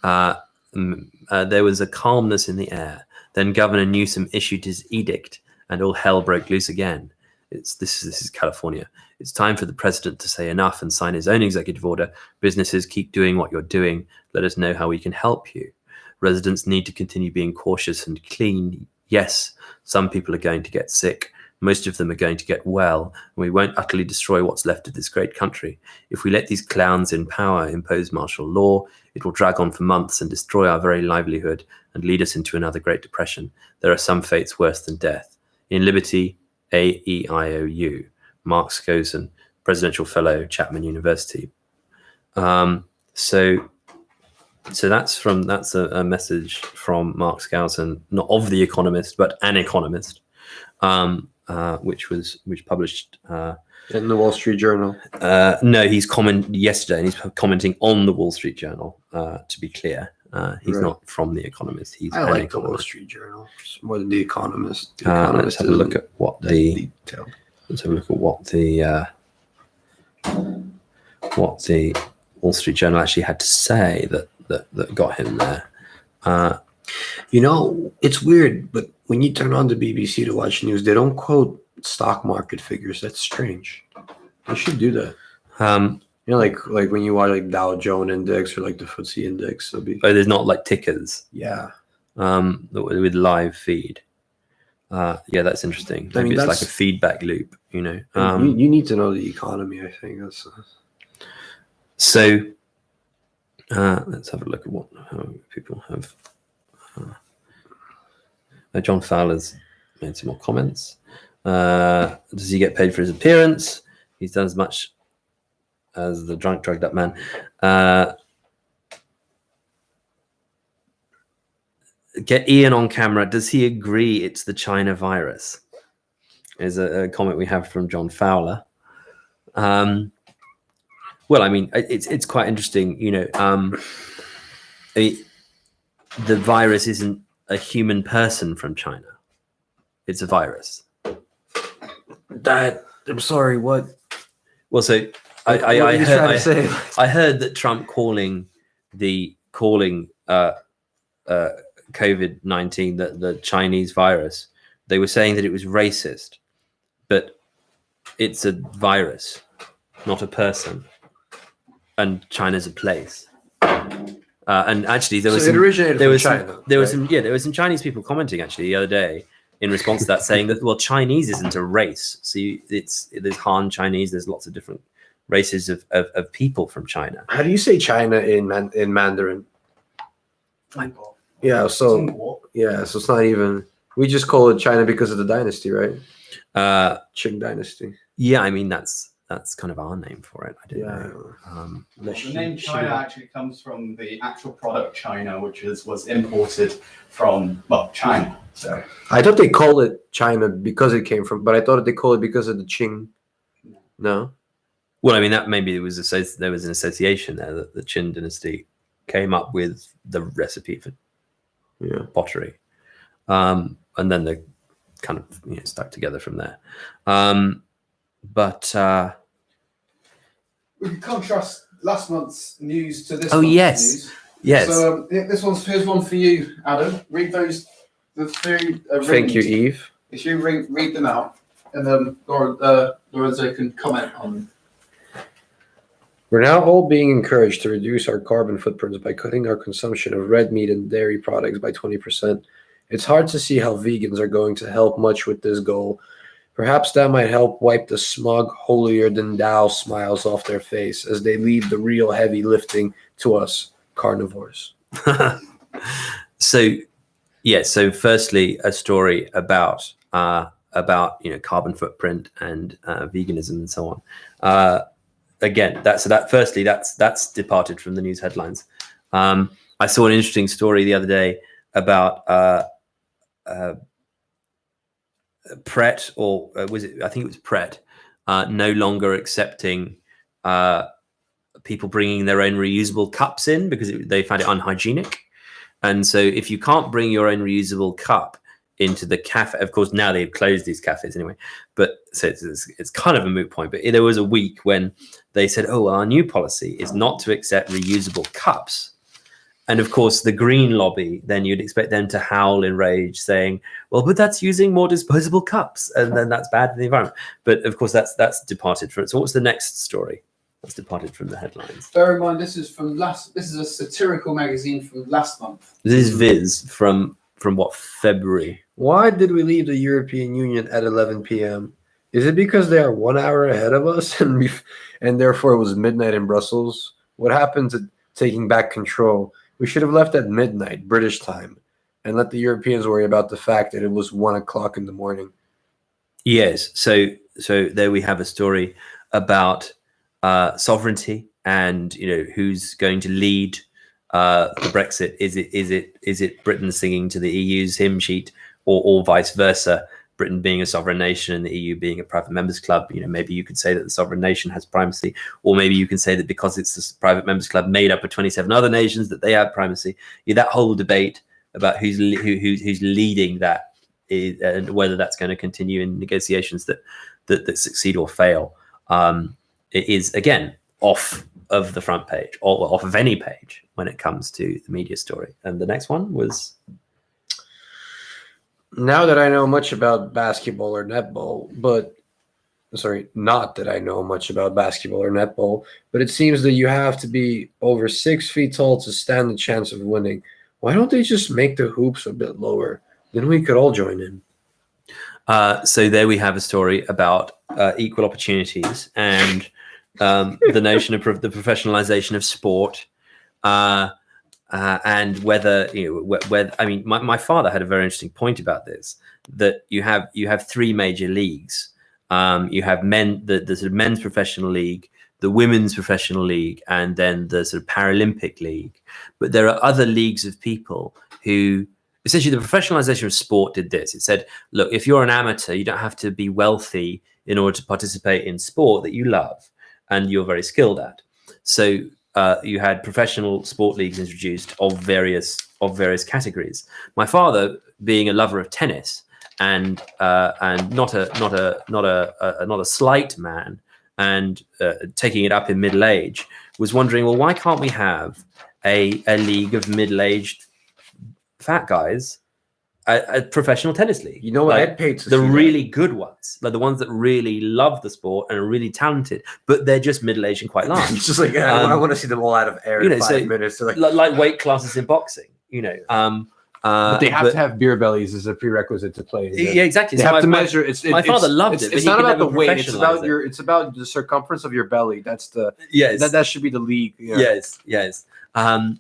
S2: There was a calmness in the air. Then Governor Newsom issued his edict, and all hell broke loose again. This is California. It's time for the president to say enough and sign his own executive order. Businesses, keep doing what you're doing. Let us know how we can help you. Residents need to continue being cautious and clean. Yes, some people are going to get sick. Most of them are going to get well, and we won't utterly destroy what's left of this great country. If we let these clowns in power impose martial law, it will drag on for months and destroy our very livelihood and lead us into another Great Depression. There are some fates worse than death. In liberty, AEIOU. Mark Scosen, Presidential Fellow, Chapman University. So that's a message from Mark Skousen, not of The Economist, but an economist, which published
S3: In the Wall Street Journal.
S2: no, he's commented yesterday, and he's commenting on the Wall Street Journal. To be clear, he's
S3: Right.
S2: not from The Economist. He's
S3: I
S2: an
S3: like the Wall
S2: economist.
S3: Street Journal more than The Economist. The
S2: Let's
S3: Economist
S2: have a look at what the
S3: detailed.
S2: Let's have a look at what the Wall Street Journal actually had to say that got him there.
S3: You know, it's weird, but when you turn on the BBC to watch news, they don't quote stock market figures. That's strange. They should do that. You know, like when you watch like Dow Jones Index or like the FTSE Index, it'll be
S2: there's not like tickers.
S3: yeah.
S2: With live feed. Yeah, that's interesting.
S3: I mean,
S2: Maybe it's like
S3: that's-
S2: a feedback loop, you know.
S3: You need to know the economy. I think that's.
S2: So let's have a look at how people have. John Fowler's made some more comments. Does he get paid for his appearance? He's done as much as the drunk, drugged up man. Get Ian on camera. Does he agree it's the China virus? Is a comment we have from John Fowler. Well, I mean, it's quite interesting, you know. The virus isn't a human person from China; it's a virus.
S3: I'm sorry. What?
S2: Well, so
S3: What are you trying to say?
S2: I heard that Trump calling COVID-19 the Chinese virus. They were saying that it was racist, but it's a virus, not a person. And China's a place. And actually, there was
S3: So it originated from
S2: China. There was some Chinese people commenting actually the other day in response to that, saying that Chinese isn't a race. So there's Han Chinese. There's lots of different races of people from China.
S3: How do you say China in Mandarin? Yeah, so it's not even. We just call it China because of the dynasty, right? Qing dynasty.
S2: Yeah, I mean that's kind of our name for it. I don't know.
S4: The name China actually comes from the actual product China, which was imported from China. So
S3: I thought they called it China because it came from, but I thought they called it because of the Qing. No.
S2: Well, I mean that maybe there was an association there that the Qin dynasty came up with the recipe for pottery, and then they kind of stuck together from there. But
S1: we can contrast last month's news to this.
S2: Oh,
S1: month's
S2: yes.
S1: news.
S2: yes,
S1: So here's one for you, Adam. Read the three.
S3: Thank you, Eve.
S1: If you read them out, and then Lorenzo can comment on them.
S3: We're now all being encouraged to reduce our carbon footprints by cutting our consumption of red meat and dairy products by 20%. It's hard to see how vegans are going to help much with this goal. Perhaps that might help wipe the smug, holier-than-thou smiles off their face as they leave the real heavy lifting to us, carnivores.
S2: So firstly, a story about carbon footprint and veganism and so on. Again, that's departed from the news headlines. I saw an interesting story the other day about Pret, or was it? I think it was Pret, no longer accepting people bringing their own reusable cups in because they found it unhygienic. And so, if you can't bring your own reusable cup into the cafe, of course, now they've closed these cafes anyway. But so it's kind of a moot point. But there was a week when they said, "Oh, well, our new policy is not to accept reusable cups." And of course, the green lobby, then you'd expect them to howl in rage saying, well, but that's using more disposable cups. And then that's bad for the environment. But of course, that's departed from it. So what's the next story? That's departed from the headlines.
S1: Bear in mind, this is a satirical magazine from last month.
S2: This is Viz from what, February?
S3: Why did we leave the European Union at 11 p.m.? Is it because they are 1 hour ahead of us and therefore it was midnight in Brussels? What happened to taking back control? We should have left at midnight, British time, and let the Europeans worry about the fact that it was 1 o'clock in the morning.
S2: Yes. So there we have a story about sovereignty and who's going to lead the Brexit. Is it Britain singing to the EU's hymn sheet, or vice versa? Britain being a sovereign nation and the EU being a private members club. Maybe you could say that the sovereign nation has primacy, or maybe you can say that because it's a private members club made up of 27 other nations that they have primacy. That whole debate about who's leading that and whether that's going to continue in negotiations that succeed or fail. It is again off of the front page or off of any page when it comes to the media story. And the next one was
S3: Now that I know much about basketball or netball, but sorry, not that I know much about basketball or netball, but it seems that you have to be over 6 feet tall to stand a chance of winning. Why don't they just make the hoops a bit lower? Then we could all join in.
S2: So there we have a story about equal opportunities and the notion of the professionalization of sport, and whether whether I mean, my father had a very interesting point about this. That you have three major leagues. You have the sort of men's professional league, the women's professional league, and then the sort of Paralympic league. But there are other leagues of people who essentially the professionalization of sport did this. It said, look, if you're an amateur, you don't have to be wealthy in order to participate in sport that you love and you're very skilled at. So you had professional sport leagues introduced of various categories. My father, being a lover of tennis and not a slight man, and taking it up in middle age, was wondering, well, why can't we have a league of middle-aged fat guys, a professional tennis league?
S3: You know what?
S2: Like,
S3: I'd pay to
S2: the
S3: see
S2: really good ones, like the ones that really love the sport and are really talented, but they're just middle-aged and quite large.
S3: It's just like I want to see them all out of air in 5 minutes.
S2: So like weight classes in boxing,
S3: but they have to have beer bellies as a prerequisite to play.
S2: Yeah, exactly.
S3: They have to measure.
S2: My father loved it.
S3: It's not about the weight. It's about the circumference of your belly. That's the that should be the league. Yeah.
S2: Yes.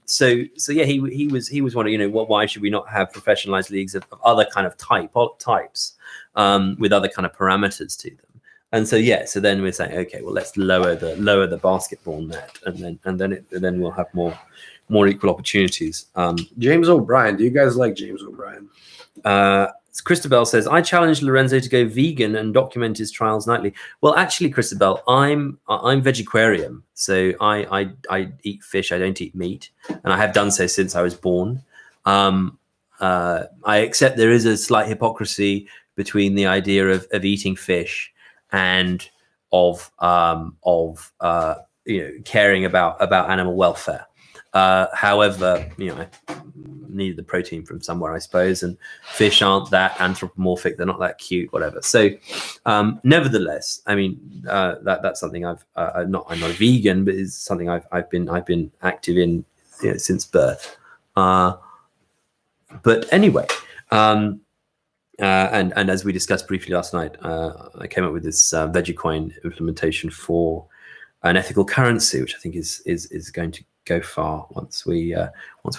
S2: So yeah, he was wondering, why should we not have professionalized leagues of other kind of types, with other kind of parameters to them? And so then we're saying, okay, well, let's lower the basketball net, and then we'll have more equal opportunities.
S3: James O'Brien. Do you guys like James O'Brien?
S2: Christabel says, I challenged Lorenzo to go vegan and document his trials nightly. Well, actually, Christabel, I'm vegetarian, so I eat fish. I don't eat meat, and I have done so since I was born. I accept there is a slight hypocrisy between the idea of eating fish and of caring about animal welfare. However, I need the protein from somewhere, I suppose, and fish aren't that anthropomorphic. They're not that cute, whatever. So, nevertheless, I mean, that's something I'm not a vegan, but it's something I've been active in since birth. But anyway, and as we discussed briefly last night, I came up with this VeggieCoin implementation for an ethical currency, which I think is going to go far once we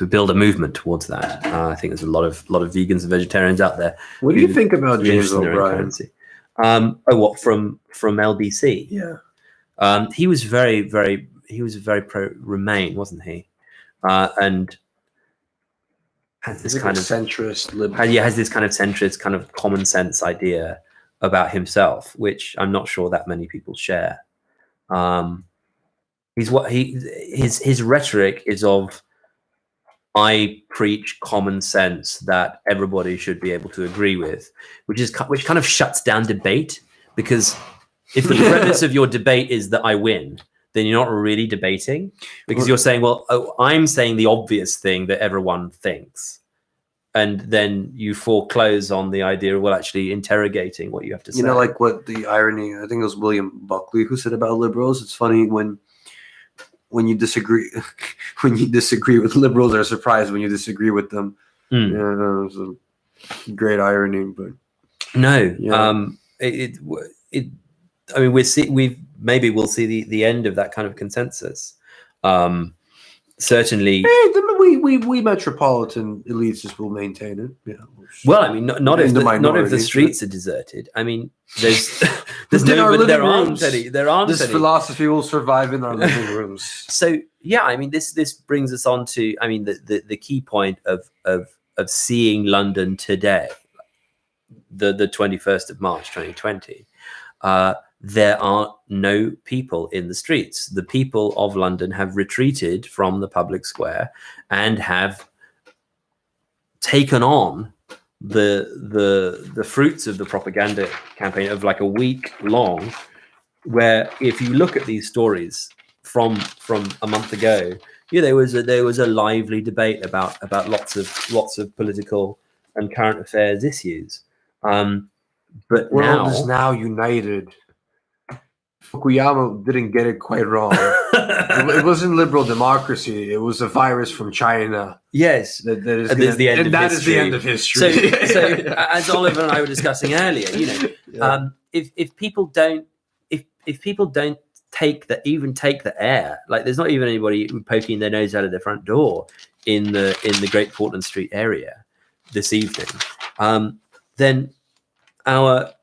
S2: build a movement towards that. I think there's a lot of vegans and vegetarians out there.
S3: What do you think about James O'Brien?
S2: What from LBC?
S3: Yeah,
S2: he was very pro Remain, wasn't he? And has this kind of
S3: centrist liberal.
S2: Has this kind of centrist, kind of common sense idea about himself, which I'm not sure that many people share. His rhetoric is of, I preach common sense that everybody should be able to agree with, which kind of shuts down debate, because if the premise of your debate is that I win, then you're not really debating, because you're saying, well, I'm saying the obvious thing that everyone thinks, and then you foreclose on the idea of, well, actually interrogating what you have to say.
S3: Like what the irony, I think it was William Buckley who said about liberals. It's funny when you disagree with liberals, they're surprised when you disagree with them. Yeah, it's a great irony, but
S2: no,
S3: yeah.
S2: I mean, we'll see the end of that kind of consensus. Certainly,
S3: we metropolitan elites just will maintain it. Yeah.
S2: Well, I mean, not if the streets are deserted. I mean, there aren't any.
S3: This philosophy will survive in our living rooms.
S2: So yeah, I mean, this brings us on to, I mean, the key point of seeing London today, the 21st of March 2020. There are no people in the streets. The people of London have retreated from the public square and have taken on the fruits of the propaganda campaign of like a week long, where if you look at these stories from a month ago, there was a lively debate about lots of political and current affairs issues. But
S3: World is now united. Fukuyama didn't get it quite wrong. It wasn't liberal democracy. It was a virus from China.
S2: Yes,
S3: That is
S2: and there's the end of
S3: that is
S2: history.
S3: the end of history.
S2: So as Oliver and I were discussing earlier, if people don't take the air, like there's not even anybody poking their nose out of their front door in the Great Portland Street area this evening, then our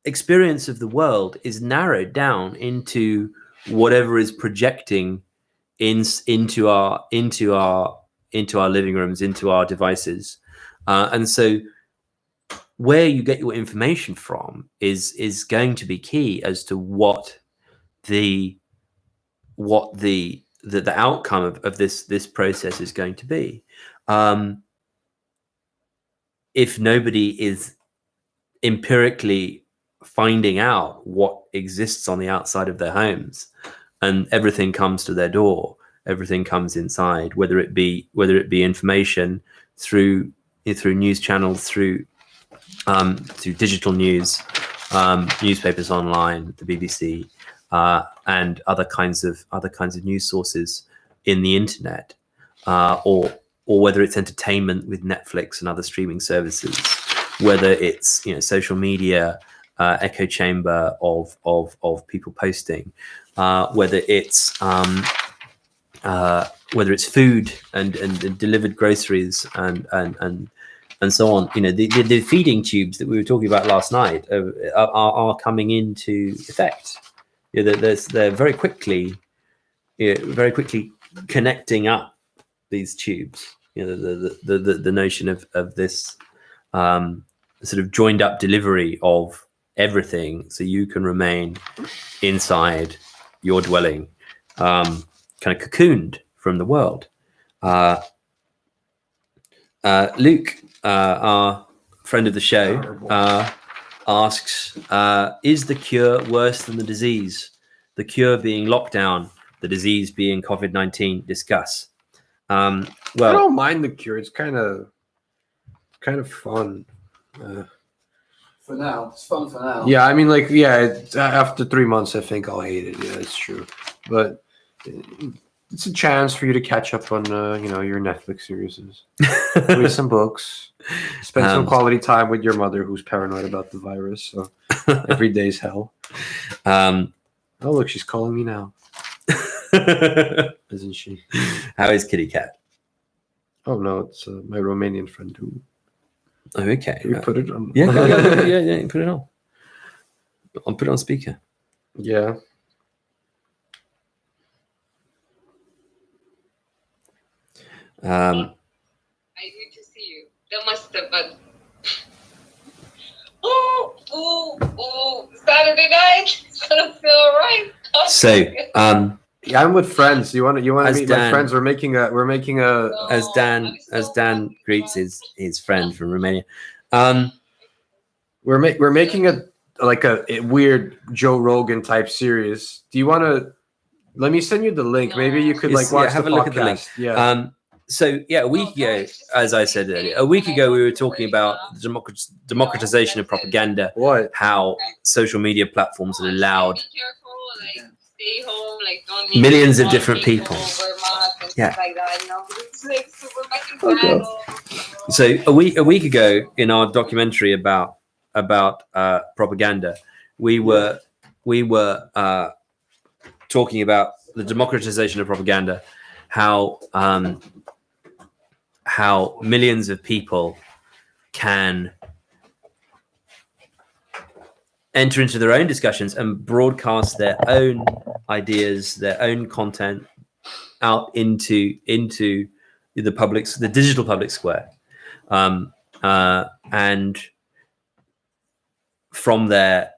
S2: experience of the world is narrowed down into whatever is projecting into our living rooms, into our devices, and so where you get your information from is going to be key as to what the outcome of this process is going to be. If nobody is empirically finding out what exists on the outside of their homes, and everything comes to their door, everything comes inside, whether it be information through news channels, through digital news, newspapers online, the BBC, and other kinds of news sources in the internet, or whether it's entertainment with Netflix and other streaming services, whether it's social media, echo chamber of people posting, whether it's food and delivered groceries and so on. The feeding tubes that we were talking about last night are coming into effect. They're very quickly connecting up these tubes. The notion of this sort of joined up delivery of everything, so you can remain inside your dwelling, kind of cocooned from the world. Luke, our friend of the show, asks, is the cure worse than the disease? The cure being lockdown, the disease being COVID-19. Discuss. Well,
S3: I don't mind the cure. It's kind of fun.
S1: For now, it's fun for now.
S3: Yeah, I mean, after 3 months, I think I'll hate it. Yeah, it's true. But it's a chance for you to catch up on, your Netflix series, read some books, spend some quality time with your mother, who's paranoid about the virus. So every day's hell. Oh, look, she's calling me now. Isn't she?
S2: How is Kitty Cat?
S3: Oh no, it's my Romanian friend who.
S2: Oh, okay.
S3: Can we put it on?
S2: Yeah, put it on. I'll put it on speaker.
S3: Yeah.
S5: I need to see you. That must have been. Saturday night. It's gonna feel right.
S2: So,
S3: Yeah, I'm with friends. You want to meet
S2: Dan,
S3: my friends? We're making a.
S2: as Dan greets his friend from Romania.
S3: We're making a weird Joe Rogan type series. Do you want to? Let me send you the link. Maybe you could watch
S2: have
S3: the
S2: a look at the link.
S3: podcast. Yeah.
S2: So yeah, a week ago, as I said earlier, we were talking about the democratization of propaganda.
S3: What?
S2: How social media platforms have allowed
S5: Be careful, stay home, don't
S2: millions of different people. Yeah.
S5: Like that, It's super fucking
S3: Okay.
S5: bad.
S2: So a week ago, in our documentary about propaganda, we were talking about the democratization of propaganda, how millions of people can enter into their own discussions and broadcast their own ideas, their own content out into the digital public square, and from there,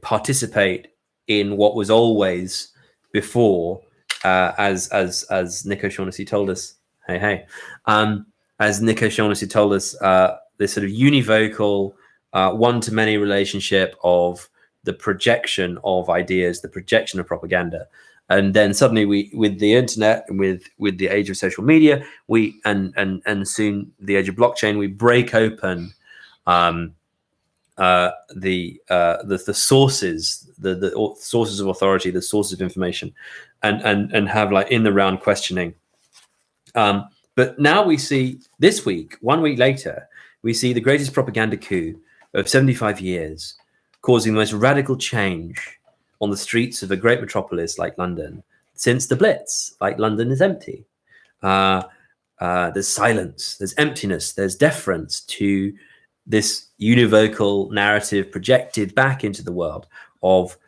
S2: participate in what was always before, as Nick O'Shaughnessy told us. As Nick O'Shaughnessy told us, this sort of univocal one-to-many relationship of the projection of ideas, the projection of propaganda, And then suddenly with the internet and with the age of social media, and soon the age of blockchain, we break open the sources, the sources of authority, the sources of information, and have like in the round questioning. But now we see this week, 1 week later, we see the greatest propaganda coup of 75 years, causing the most radical change on the streets of a great metropolis like London since the Blitz. Like London is empty. There's silence, there's emptiness, there's deference to this univocal narrative projected back into the world of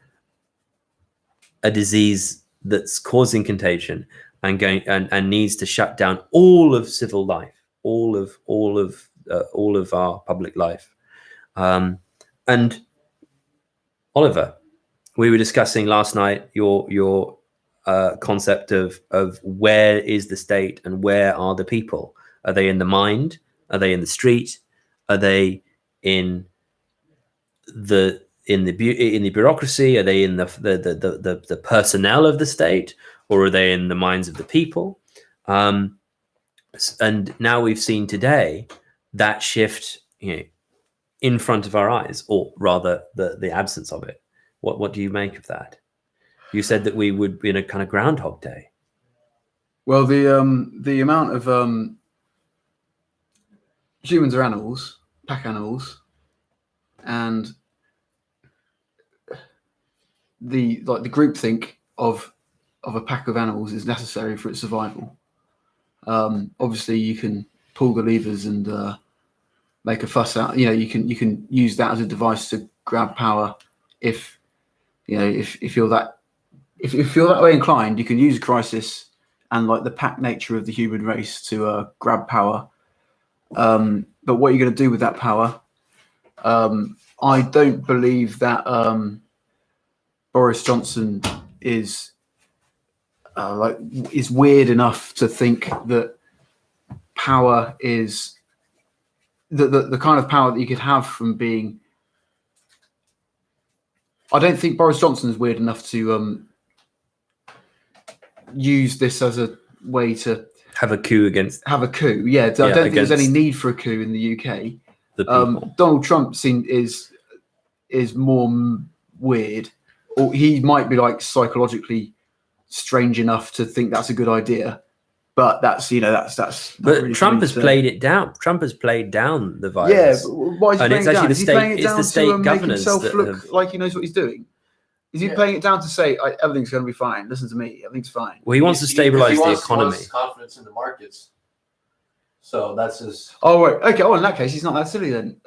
S2: a disease that's causing contagion and going and needs to shut down all of civil life, all of our public life. And Oliver, we were discussing last night your concept of where is the state and where are the people? Are they in the mind? Are they in the street? Are they in the bureaucracy? Are they in the personnel of the state, or are they in the minds of the people? And now we've seen today that shift, in front of our eyes, or rather the absence of it. What do you make of that? You said that we would be in a kind of Groundhog Day.
S1: Well, the amount of humans are animals, pack animals, and the groupthink of a pack of animals is necessary for its survival. Obviously, you can pull the levers and make a fuss out. You can use that as a device to grab power. If you're that way inclined, you can use a crisis and like the pack nature of the human race to grab power. But what are you going to do with that power? I don't believe that Boris Johnson is weird enough to think that power is the kind of power that you could have from being. I don't think Boris Johnson is weird enough to use this as a way to
S2: have a coup.
S1: Yeah, I don't think there's any need for a coup in the UK.
S2: The people.
S1: Donald Trump is more weird, or he might be like psychologically strange enough to think that's a good idea. But that's
S2: But really Trump has played it down. Trump has played down the virus.
S1: Yeah, but why is he playing it down?
S2: Is he playing it down
S1: to
S2: state
S1: make
S2: governors
S1: himself
S2: that
S1: look like he knows what he's doing? Is he playing it down to say everything's going to be fine? Listen to me, everything's fine.
S2: Well, he wants to stabilize the economy.
S6: He wants confidence in the markets. So that's his.
S1: Oh right, okay. Oh, in that case, he's not that silly then.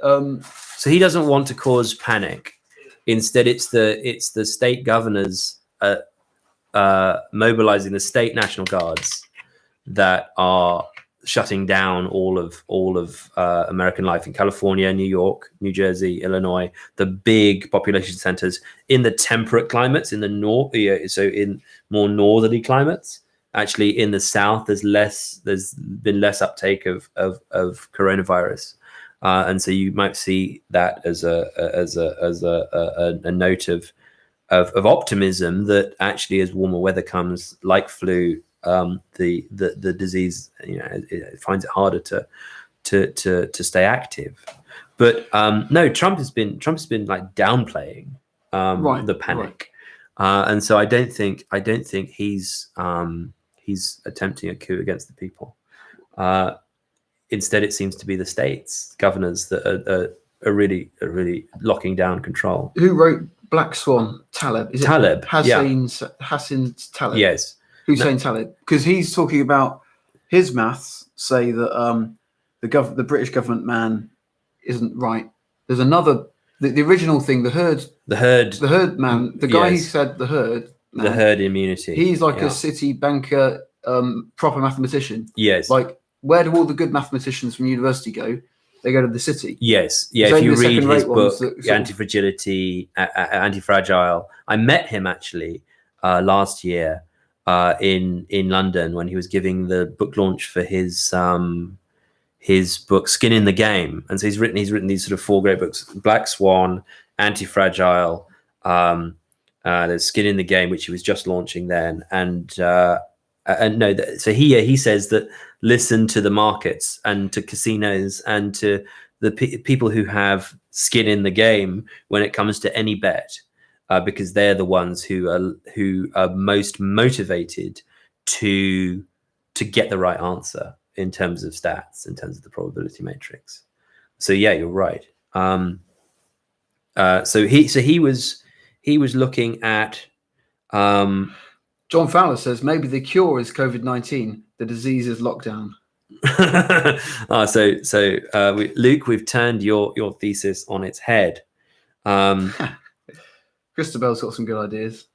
S2: So he doesn't want to cause panic. Instead, it's the state governors mobilizing the state national guards that are shutting down all of American life in California, New York, New Jersey, Illinois, the big population centers in the temperate climates in the north. So in more northerly climates, actually in the south, there's been less uptake of coronavirus, and so you might see that as a note of optimism that actually as warmer weather comes, like flu. The disease, it finds it harder to stay active. But no, Trump has been like downplaying the panic, and so I don't think he's attempting a coup against the people. Instead, it seems to be the states governors that are really locking down control.
S1: Who wrote Black Swan? Taleb. Is it
S2: Taleb?
S1: Hassan Taleb.
S2: Yes.
S1: Hussein Taleb, because he's talking about his maths say that the British government man isn't right. There's another the original thing, the herd man, the guy who said the herd man,
S2: the herd immunity.
S1: He's like a city banker, proper mathematician.
S2: Yes.
S1: Like, where do all the good mathematicians from university go? They go to the city.
S2: Yes. Yeah. If you read his book, Anti-Fragility, Anti-Fragile, I met him actually last year. In London when he was giving the book launch for his book Skin in the Game, and so he's written these sort of 4 great books: Black Swan, Anti-Fragile, There's Skin in the Game, which he was just launching then, and no, so he says that listen to the markets and to casinos and to the people who have skin in the game when it comes to any bet, because they're the ones who are most motivated to get the right answer in terms of stats, in terms of the probability matrix. So yeah, you're right. So he was looking at.
S1: John Fowler says maybe the cure is COVID-19. The disease is lockdown.
S2: Luke, we've turned your thesis on its head.
S1: Christabel's got some good ideas.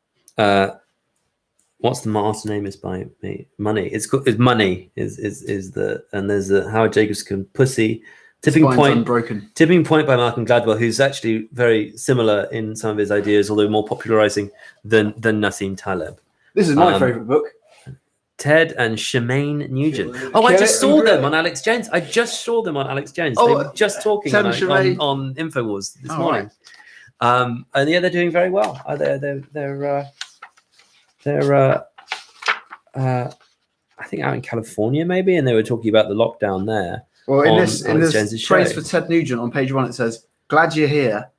S2: What's the master name is by me? Money. It's Money is the, and there's a Howard Jacobson Pussy. Tipping
S1: Spine's
S2: Point.
S1: Unbroken.
S2: Tipping Point by Malcolm Gladwell, who's actually very similar in some of his ideas, although more popularizing than Nassim Taleb.
S1: This is my favorite book.
S2: Ted and Shemaine Nugent. Oh, I just saw them on Alex Jones. I just saw them on Alex Jones. They were just talking on Infowars this morning.
S1: Right.
S2: And yeah, they're doing very well. They're I think out in California maybe, and they were talking about the lockdown there.
S1: Well, in this
S2: Jones's
S1: praise
S2: show.
S1: for Ted Nugent on page 1, it says, "Glad you're here.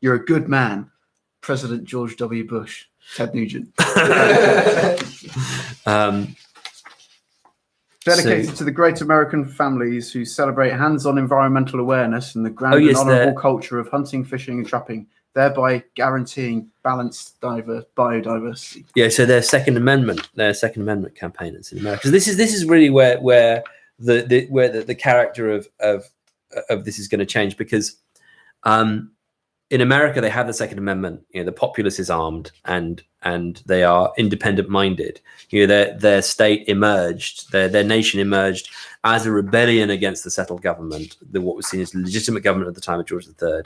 S1: You're a good man, President George W. Bush." Ted Nugent. Dedicated to the great American families who celebrate hands-on environmental awareness and the grand and honourable culture of hunting, fishing, and trapping, thereby guaranteeing balanced biodiversity.
S2: Yeah, so their Second Amendment campaigners in America. So this is really where the character of this is going to change, because in America they have the Second Amendment. You know, the populace is armed and they are independent minded. You know, their state emerged, their nation emerged as a rebellion against the settled government, what was seen as legitimate government at the time of George III.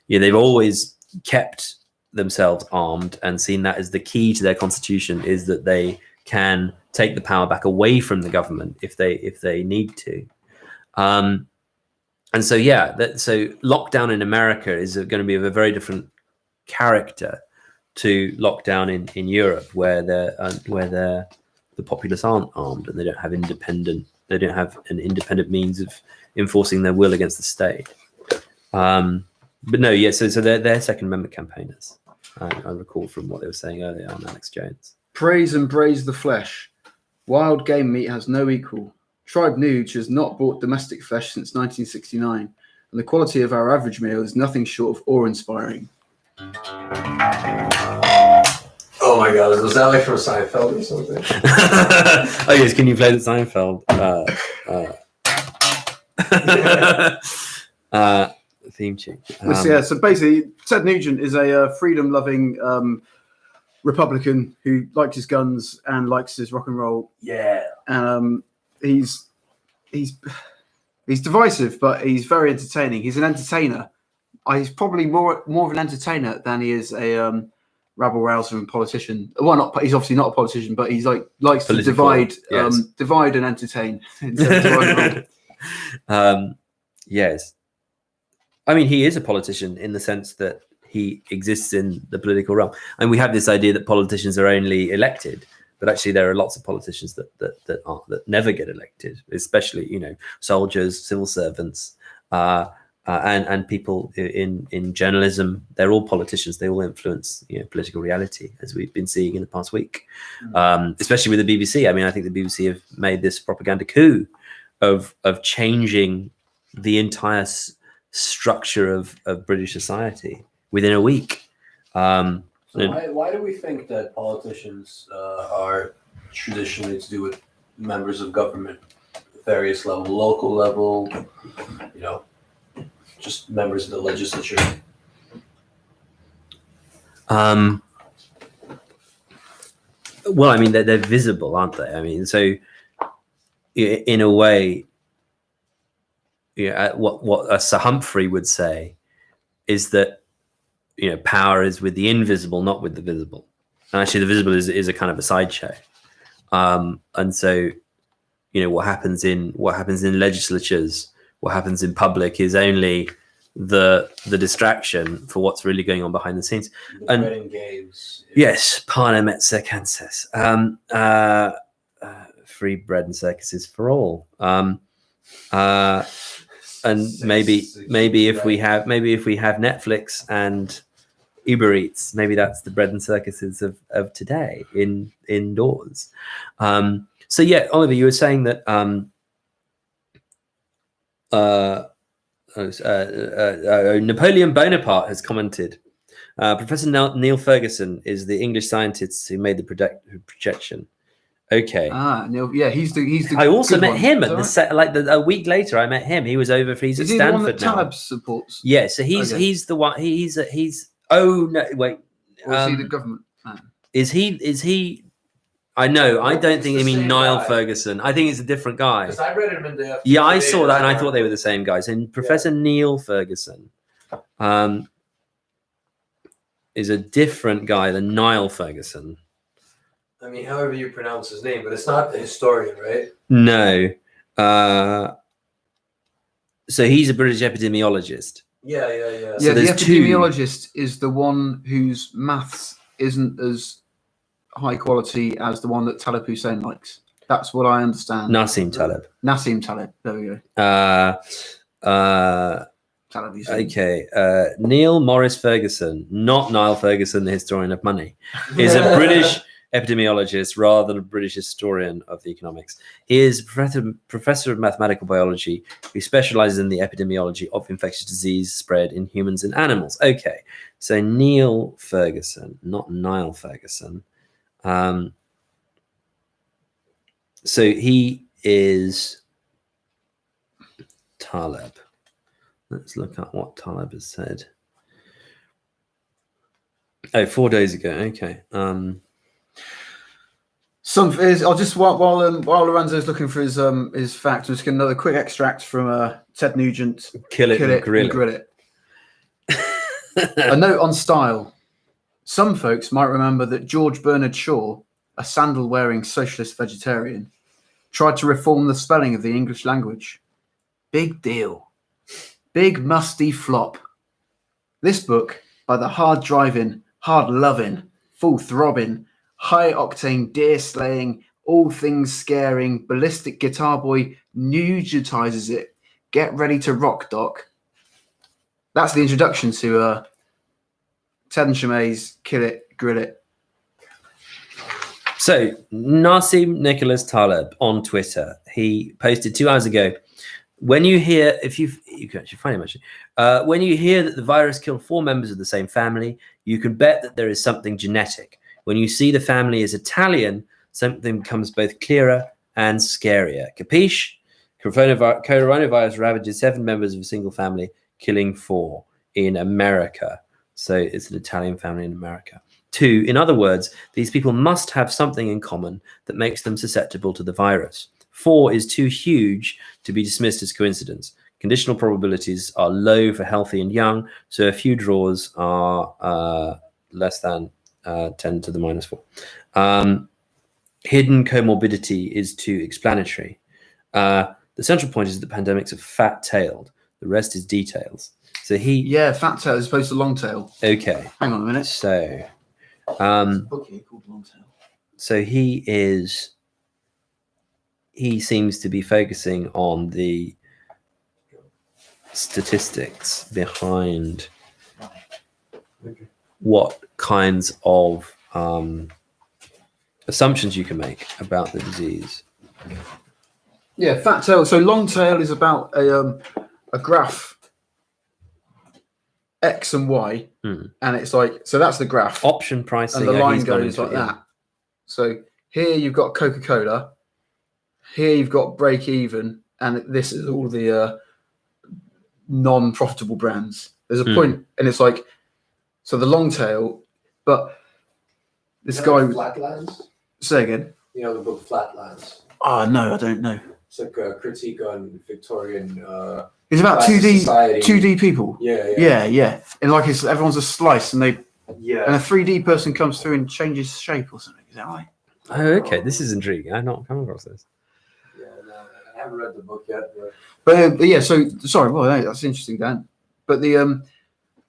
S2: You know, they've always kept themselves armed and seen that as the key to their constitution, is that they can take the power back away from the government if they need to. And so so lockdown in America is going to be of a very different character to lockdown in Europe, where the populace aren't armed and they don't have an independent means of enforcing their will against the state. But no, yeah. So they're Second Amendment campaigners. I recall from what they were saying earlier on Alex Jones.
S1: Praise and braise the flesh. Wild game meat has no equal. Tribe Nuge has not bought domestic flesh since 1969, and the quality of our average meal is nothing short of awe-inspiring.
S3: Oh my God, was that like from Seinfeld or something?
S2: Oh yes, can you play the Seinfeld theme tune?
S1: So basically, Ted Nugent is a freedom-loving Republican who likes his guns and likes his rock and roll.
S3: Yeah.
S1: He's divisive, but he's very entertaining. He's an entertainer. He's probably more of an entertainer than he is a rabble rouser and politician. Well, he's obviously not a politician, but he's likes to divide and entertain.
S2: Yes, I mean, he is a politician in the sense that he exists in the political realm, and we have this idea that politicians are only elected. But actually, there are lots of politicians that never get elected, especially, you know, soldiers, civil servants, and people in journalism. They're all politicians. They all influence, you know, political reality, as we've been seeing in the past week, especially with the BBC. I mean, I think the BBC have made this propaganda coup of changing the entire structure of British society within a week.
S3: So why do we think that politicians are traditionally to do with members of government, various level, local level, you know, just members of the legislature?
S2: Well, I mean, they're visible, aren't they? I mean, so in a way, what Sir Humphrey would say is that, you know, power is with the invisible, not with the visible. And actually, the visible is a kind of a sideshow. And so, you know, what happens in legislatures, what happens in public is only the distraction for what's really going on behind the scenes.
S3: The
S2: And-
S3: wedding games.
S2: Yes, panem et circenses. Free bread and circuses for all. And maybe if we have Netflix and Uber Eats, maybe that's the bread and circuses of today indoors. So yeah, Oliver, you were saying that Napoleon Bonaparte has commented. Professor Neil Ferguson is the English scientist who made the projection. Okay.
S1: Neil. Yeah, he's the.
S2: I also
S1: good
S2: met
S1: one.
S2: him
S1: Is
S2: at
S1: that
S2: the
S1: right?
S2: set. A week later, I met him. He was over. He's
S1: Is
S2: at
S1: he the one
S2: Stanford
S1: that
S2: now.
S1: Taleb supports?
S2: Yeah, so he's
S1: Okay.
S2: the one. He's. Oh no! Wait.
S1: Or is he the government man?
S2: Is he? I know. I don't think.
S3: the
S2: I mean,
S3: same
S2: Niall
S3: guy.
S2: Ferguson. I think it's a different guy.
S3: Because I read him in the.
S2: Yeah, I saw that, and I thought they were the same guys. And Professor Neil Ferguson, is a different guy than Niall Ferguson.
S3: I mean, however you pronounce his name, but it's not the historian, right?
S2: No. So he's a British epidemiologist.
S3: Yeah.
S1: Yeah,
S2: So
S1: the
S2: there's two.
S1: epidemiologist is the one whose maths isn't as high quality as the one that Taleb Hussein likes. That's what I understand.
S2: Nassim Taleb.
S1: Nassim Taleb. There we go. Taleb Hussein.
S2: Okay. Neil Morris Ferguson, not Niall Ferguson, the historian of money, is a British epidemiologist rather than a British historian of the economics. He is professor of mathematical biology who specializes in the epidemiology of infectious disease spread in humans and animals. Okay. So Neil Ferguson, not Niall Ferguson. So he is Taleb. Let's look at what Taleb has said. Oh, 4 days ago. Okay.
S1: I'll just while Lorenzo's looking for his facts, I'm just get another quick extract from Ted Nugent.
S2: Kill it and grill
S1: it. A note on style. Some folks might remember that George Bernard Shaw, a sandal-wearing socialist vegetarian, tried to reform the spelling of the English language. Big deal. Big musty flop. This book, by the hard-driving, hard-loving, full-throbbing, high-octane, deer-slaying, all-things-scaring, ballistic guitar boy, nugitizes it. Get ready to rock, Doc. That's the introduction to Ted and Shamay's Kill It, Grill It.
S2: So Nassim Nicholas Taleb on Twitter, he posted 2 hours ago. When you hear, you can actually find him actually. When you hear that the virus killed 4 members of the same family, you can bet that there is something genetic. When you see the family is Italian, something becomes both clearer and scarier. Capiche? Coronavirus ravages 7 members of a single family, killing 4 in America. So it's an Italian family in America. 2, in other words, these people must have something in common that makes them susceptible to the virus. 4 is too huge to be dismissed as coincidence. Conditional probabilities are low for healthy and young, so a few draws are less than 10 to the minus 4. Hidden comorbidity is too explanatory. The central point is that pandemics are fat-tailed. The rest is details. So
S1: fat tail as opposed to long tail.
S2: Okay.
S1: Hang on a minute.
S2: So,
S1: There's a book here called Long Tail.
S2: so he seems to be focusing on the statistics behind what kinds of assumptions you can make about the disease.
S1: Yeah, fat tail. So long tail is about a graph X and Y, and it's like, so that's the graph.
S2: Option pricing.
S1: And the
S2: yeah,
S1: line
S2: he's gone
S1: goes
S2: into
S1: like
S2: it,
S1: that. So here you've got Coca-Cola. Here you've got break even, and this is all the non-profitable brands. There's a point, and it's like, so the long tail, but this guy.
S3: Flatlands?
S1: Say again.
S3: You know the book Flatlands?
S1: Oh no, I don't know.
S3: It's like a critique on Victorian.
S1: It's about
S3: class
S1: 2D
S3: society.
S1: 2D people.
S3: Yeah.
S1: And like everyone's a slice, and and
S3: Yeah.
S1: a 3D person comes through and changes shape or something. Is that right?
S2: Oh, okay. This is intriguing. I've not come across this.
S3: Yeah, no, I haven't read the book yet.
S1: But yeah, so sorry. Well, that's interesting, Dan. But the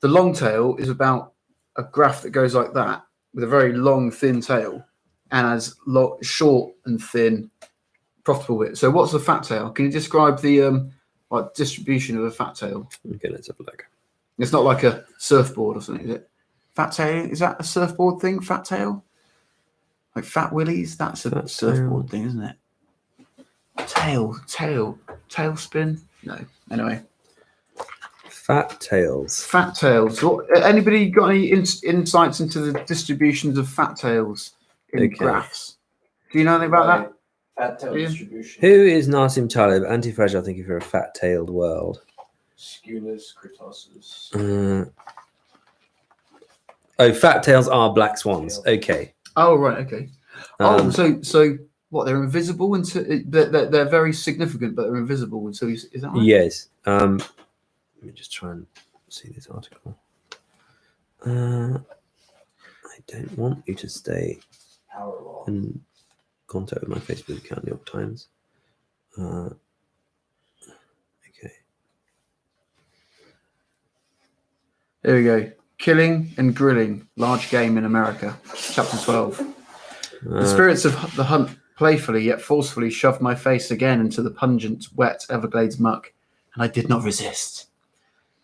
S1: long tail is about a graph that goes like that with a very long, thin tail, and has short and thin profitable bit. So what's the fat tail? Can you describe the like distribution of a fat tail?
S2: Okay, let's have a look.
S1: It's not like a surfboard or something, is it? Fat tail, is that a surfboard thing? Fat tail? Like Fat Willies? That's a
S2: Fat
S1: surfboard thing, isn't it? Tailspin? No. Anyway.
S2: Fat tails.
S1: Fat tails. Anybody got any insights into the distributions of fat tails in graphs? Do you know anything about that?
S3: Fat tail
S1: Yeah.
S3: distribution.
S2: Who is Nassim Taleb? Anti-fragile thinking for a fat-tailed world.
S3: Skewness, kurtosis.
S2: Fat tails are black swans. Okay.
S1: Oh, right. Okay. So what? They're invisible until they're very significant, but they're invisible until is that right?
S2: Yes. Let me just try and see this article. I don't want you to stay in contact with my Facebook account, New York Times. Okay.
S1: There we go. Killing and grilling large game in America. Chapter 12. The spirits of the hunt playfully yet forcefully shoved my face again into the pungent, wet Everglades muck, and I did not resist.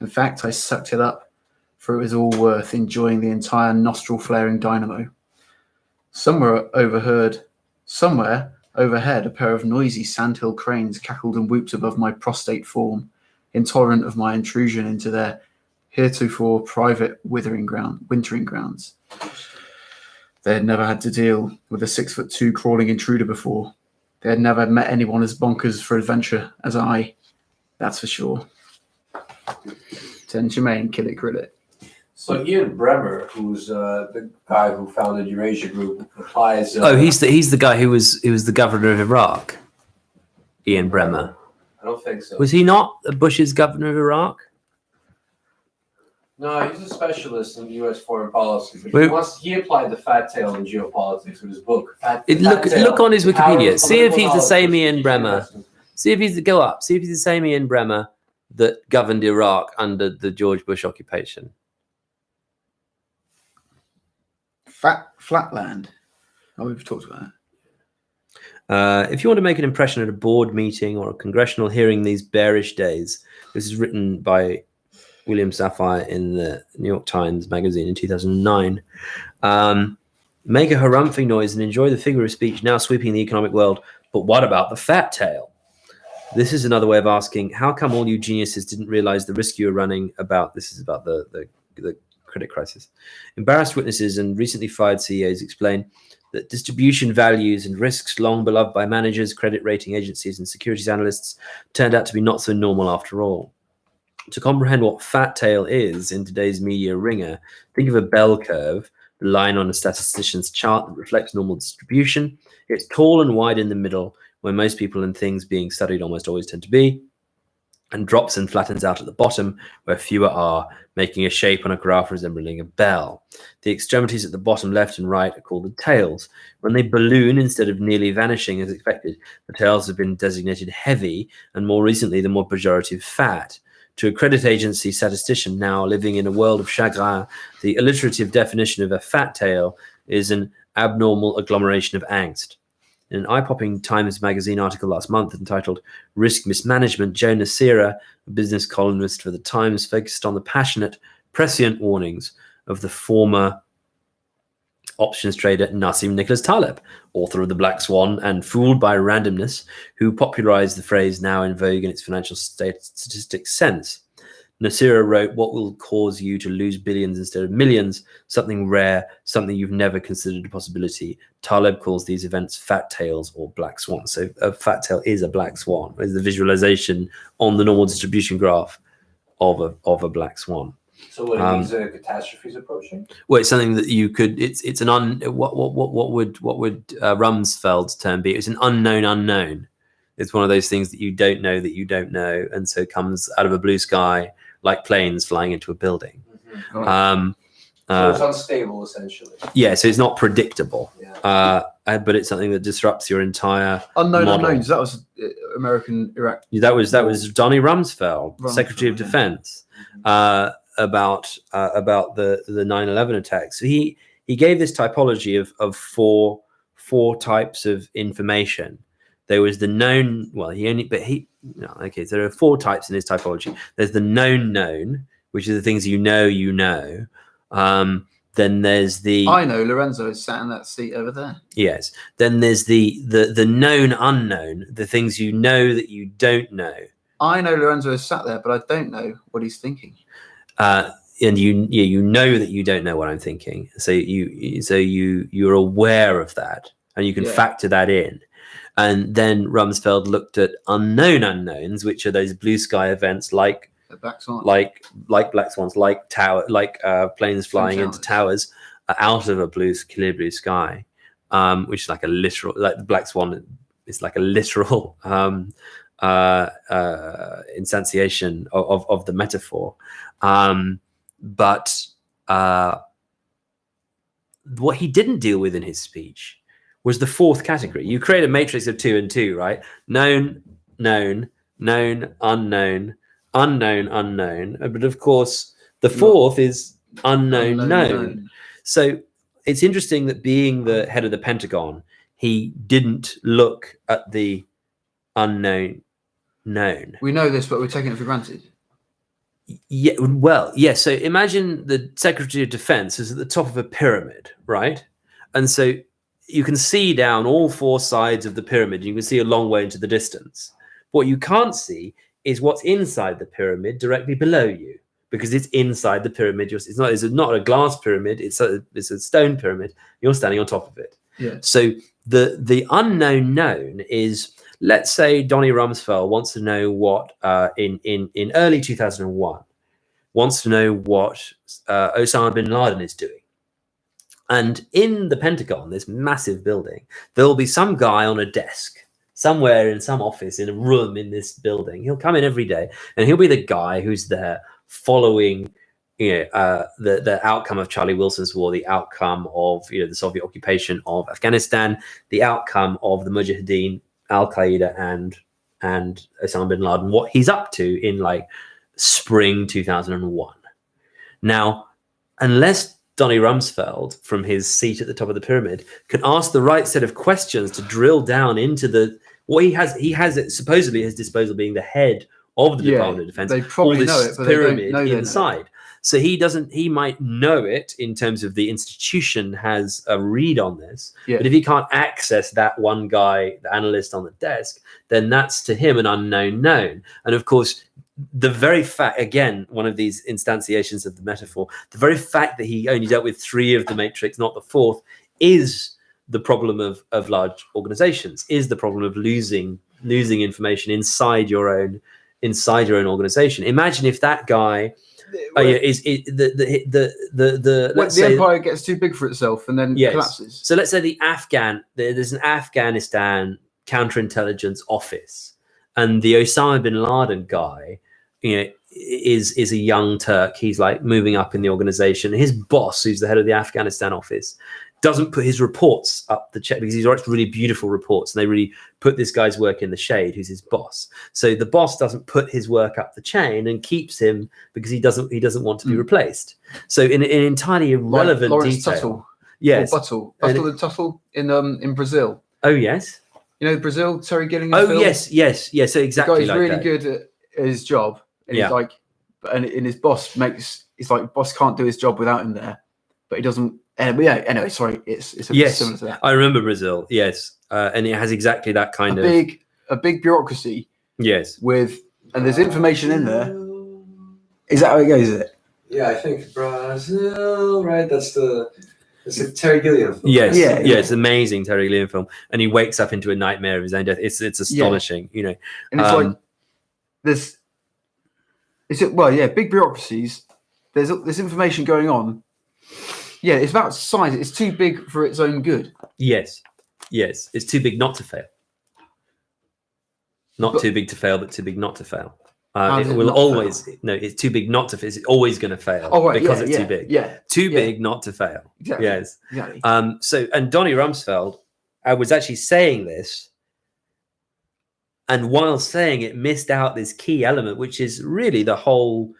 S1: In fact, I sucked it up, for it was all worth enjoying the entire nostril-flaring dynamo. Somewhere overhead, a pair of noisy sandhill cranes cackled and whooped above my prostrate form, intolerant of my intrusion into their heretofore private wintering grounds. They had never had to deal with a 6'2" crawling intruder before. They had never met anyone as bonkers for adventure as I. That's for sure. Ten Shemaine, kill it, grill it.
S3: So Ian Bremmer, who's the guy who founded Eurasia Group, applies.
S2: He's the guy who was the governor of Iraq. Ian Bremmer.
S3: I don't think so.
S2: Was he not Bush's governor of Iraq?
S3: No, he's a specialist in U.S. foreign policy, but he applied the fat tail in geopolitics with his book.
S2: Look on his Wikipedia. See if he's the same Ian Bremmer. See if he's the same Ian Bremmer that governed Iraq under the George Bush occupation.
S1: Flatland. Oh, we've talked about that.
S2: If you want to make an impression at a board meeting or a congressional hearing these bearish days, this is written by William Safire in the New York Times magazine in 2009. Make a harumphy noise and enjoy the figure of speech now sweeping the economic world. But what about the fat tail? This is another way of asking, how come all you geniuses didn't realize the risk you were running about? This is about the credit crisis. Embarrassed witnesses and recently fired CEOs explain that distribution values and risks long beloved by managers, credit rating agencies, and securities analysts turned out to be not so normal after all. To comprehend what fat tail is in today's media ringer, think of a bell curve, the line on a statistician's chart that reflects normal distribution. It's tall and wide in the middle, where most people and things being studied almost always tend to be, and drops and flattens out at the bottom, where fewer are, making a shape on a graph resembling a bell. The extremities at the bottom left and right are called the tails. When they balloon instead of nearly vanishing as expected, the tails have been designated heavy, and more recently the more pejorative fat. To a credit agency statistician now living in a world of chagrin, the alliterative definition of a fat tail is an abnormal agglomeration of angst. In an eye-popping Times Magazine article last month entitled Risk Mismanagement, Joe Nasira, a business columnist for the Times, focused on the passionate, prescient warnings of the former options trader Nassim Nicholas Taleb, author of The Black Swan and Fooled by Randomness, who popularized the phrase now in vogue in its financial statistics sense. Nasira wrote, "What will cause you to lose billions instead of millions? Something rare, something you've never considered a possibility." Taleb calls these events fat tails or black swans. So a fat tail is a black swan. It's the visualization on the normal distribution graph of a black swan.
S3: So what it means, a catastrophe is approaching?
S2: Well, it's something that you could. It's an what would Rumsfeld's term be? It's an unknown unknown. It's one of those things that you don't know, and so it comes out of a blue sky like planes flying into a building.
S3: Mm-hmm. So it's unstable, essentially.
S2: Yeah, so it's not predictable.
S3: Yeah.
S2: but it's something that disrupts your entire
S1: Unknown
S2: model.
S1: unknowns. That was American Iraq.
S2: That was Donny Rumsfeld, Secretary of
S1: yeah.
S2: Defense, about the 9/11 attacks. So he gave this typology of four types of information. There was the known. Well, so there are 4 types in his typology. There's the known, which are the things you know. Then there's the
S1: I know Lorenzo is sat in that seat over there.
S2: yes. Then there's the known unknown, the things you know that you don't know.
S1: I know Lorenzo is sat there, but I don't know what he's thinking.
S2: And you know that you don't know what I'm thinking. So you're aware of that, and you can factor that in. And then Rumsfeld looked at unknown unknowns, which are those blue sky events like
S1: Black Swan.
S2: like black swans, like planes flying into towers out of a clear blue sky, which is like a literal, like the black swan is like a literal instantiation of the metaphor. But what he didn't deal with in his speech was the 4th category. You create a matrix of 2 and 2, right? Known, unknown, unknown. But of course, the 4th is unknown. So it's interesting that, being the head of the Pentagon, he didn't look at the unknown known.
S1: We know this, but we're taking it for granted.
S2: Yeah, well, yeah. So imagine the Secretary of Defense is at the top of a pyramid, right? And so you can see down all 4 sides of the pyramid. You can see a long way into the distance. What you can't see is what's inside the pyramid directly below you, because it's inside the pyramid. It's not a glass pyramid. It's a stone pyramid. You're standing on top of it.
S1: Yeah.
S2: So the unknown known is, let's say Donny Rumsfeld wants to know what in early 2001 wants to know what Osama bin Laden is doing. And in the Pentagon, this massive building, there will be some guy on a desk somewhere in some office in a room in this building. He'll come in every day, and he'll be the guy who's there following the outcome of Charlie Wilson's war, the outcome of the Soviet occupation of Afghanistan, the outcome of the Mujahideen, Al-Qaeda, and Osama bin Laden, what he's up to in like spring 2001. Now, unless Donny Rumsfeld, from his seat at the top of the pyramid, can ask the right set of questions to drill down into what he has at supposedly his disposal, being the head of the Department of Defense.
S1: They probably know it, but
S2: pyramid
S1: they don't know
S2: inside. So he might know it in terms of the institution has a read on this, but if he can't access that one guy, the analyst on the desk, then that's to him an unknown known. And of course, the very fact, again, one of these instantiations of the metaphor, the very fact that he only dealt with 3 of the matrix, not the 4th, is the problem of large organizations, is the problem of losing information inside your own organization. Imagine if that guy
S1: the empire gets too big for itself and then collapses.
S2: So let's say there's an Afghanistan counterintelligence office, and the Osama bin Laden guy, is a young Turk. He's like moving up in the organization. His boss, who's the head of the Afghanistan office, doesn't put his reports up the chain, because he writes really beautiful reports, and they really put this guy's work in the shade, who's his boss. So the boss doesn't put his work up the chain and keeps him because he doesn't want to be replaced. So in an entirely irrelevant detail.
S1: Tuttle.
S2: Yes.
S1: Buttle and Tuttle in Brazil.
S2: Oh yes.
S1: Brazil, Terry Gilliam.
S2: Oh film? yes. So exactly.
S1: The guy's really good at his job, and he's like, and his boss boss can't do his job without him there, but he doesn't. Anyway, sorry, it's a bit similar to that.
S2: I remember Brazil, yes, and it has exactly that kind of
S1: a big bureaucracy.
S2: Yes,
S1: and there's information in there. Is that how it goes? Is it?
S3: Yeah, I think Brazil, right? It's a Terry Gilliam film.
S2: Yes, it's an amazing Terry Gilliam film, and he wakes up into a nightmare of his own death. It's astonishing,
S1: And it's like there's, big bureaucracies. There's information going on. Yeah, it's about size. It's too big for its own good.
S2: Yes, it's too big not to fail. Too big to fail, but too big not to fail. It will always fail? No. It's too big not to fail. It's always going to fail because it's too big. Yeah, too big not to fail.
S1: Exactly.
S2: Yes.
S1: Exactly.
S2: So, and Donny Rumsfeld was actually saying this, and while saying it, missed out this key element, which is really the whole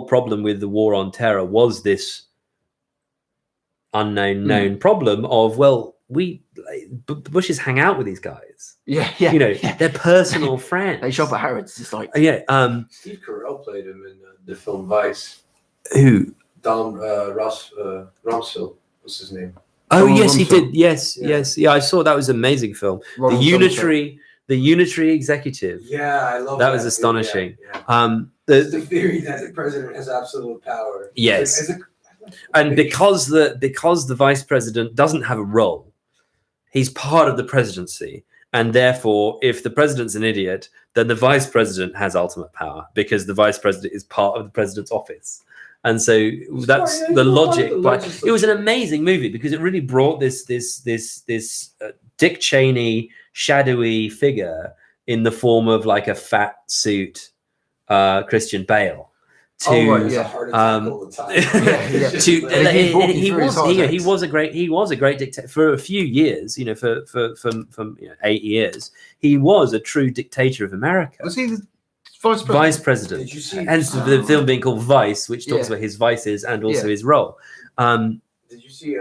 S2: problem with the war on terror was this unknown known problem of, well, Bushes hang out with these guys.
S1: Yeah.
S2: They're personal friends.
S1: They shop at Harrods. It's like
S3: Steve Carell played him in the film Vice.
S2: Who?
S3: Dom Rumsfeld was his name.
S2: Oh,
S1: Donald
S2: yes, he
S1: Rumsfeld.
S2: did. Yes. Yeah, I saw that. Was an amazing film.
S1: Ronald
S2: The unitary executive.
S3: Yeah, I love
S2: That was astonishing.
S3: Yeah. The theory that the president has absolute power.
S2: Yes. And because the vice president doesn't have a role, he's part of the presidency, and therefore, if the president's an idiot, then the vice president has ultimate power because the vice president is part of the president's office. And so that's the logic. But it was an amazing movie because it really brought this Dick Cheney shadowy figure in the form of like a fat suit Christian Bale. He was a great dictator for a few years, for 8 years. He was a true dictator of America.
S1: Was he the
S2: vice president?
S3: Did you see?
S2: Hence the film being called Vice, which talks about his vices and also his role.
S3: Did you see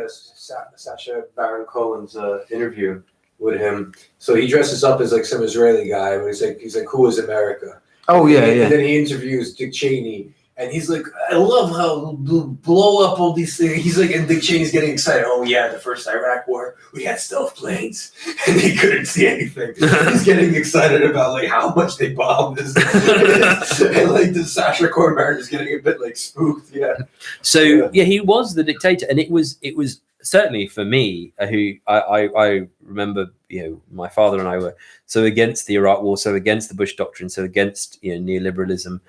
S3: Sacha Baron Cohen's interview with him? So he dresses up as like some Israeli guy, but he's like, who is America?
S1: Oh yeah.
S3: And then he interviews Dick Cheney. And he's like, I love how blow up all these things. He's like, and Dick Cheney's getting excited. Oh yeah, the first Iraq war, we had stealth planes, and he couldn't see anything. He's getting excited about like how much they bombed this, and like the Sacha Baron is getting a bit like spooked. Yeah.
S2: So he was the dictator, and it was certainly for me, who I remember, my father and I were so against the Iraq war, so against the Bush doctrine, so against neoliberalism.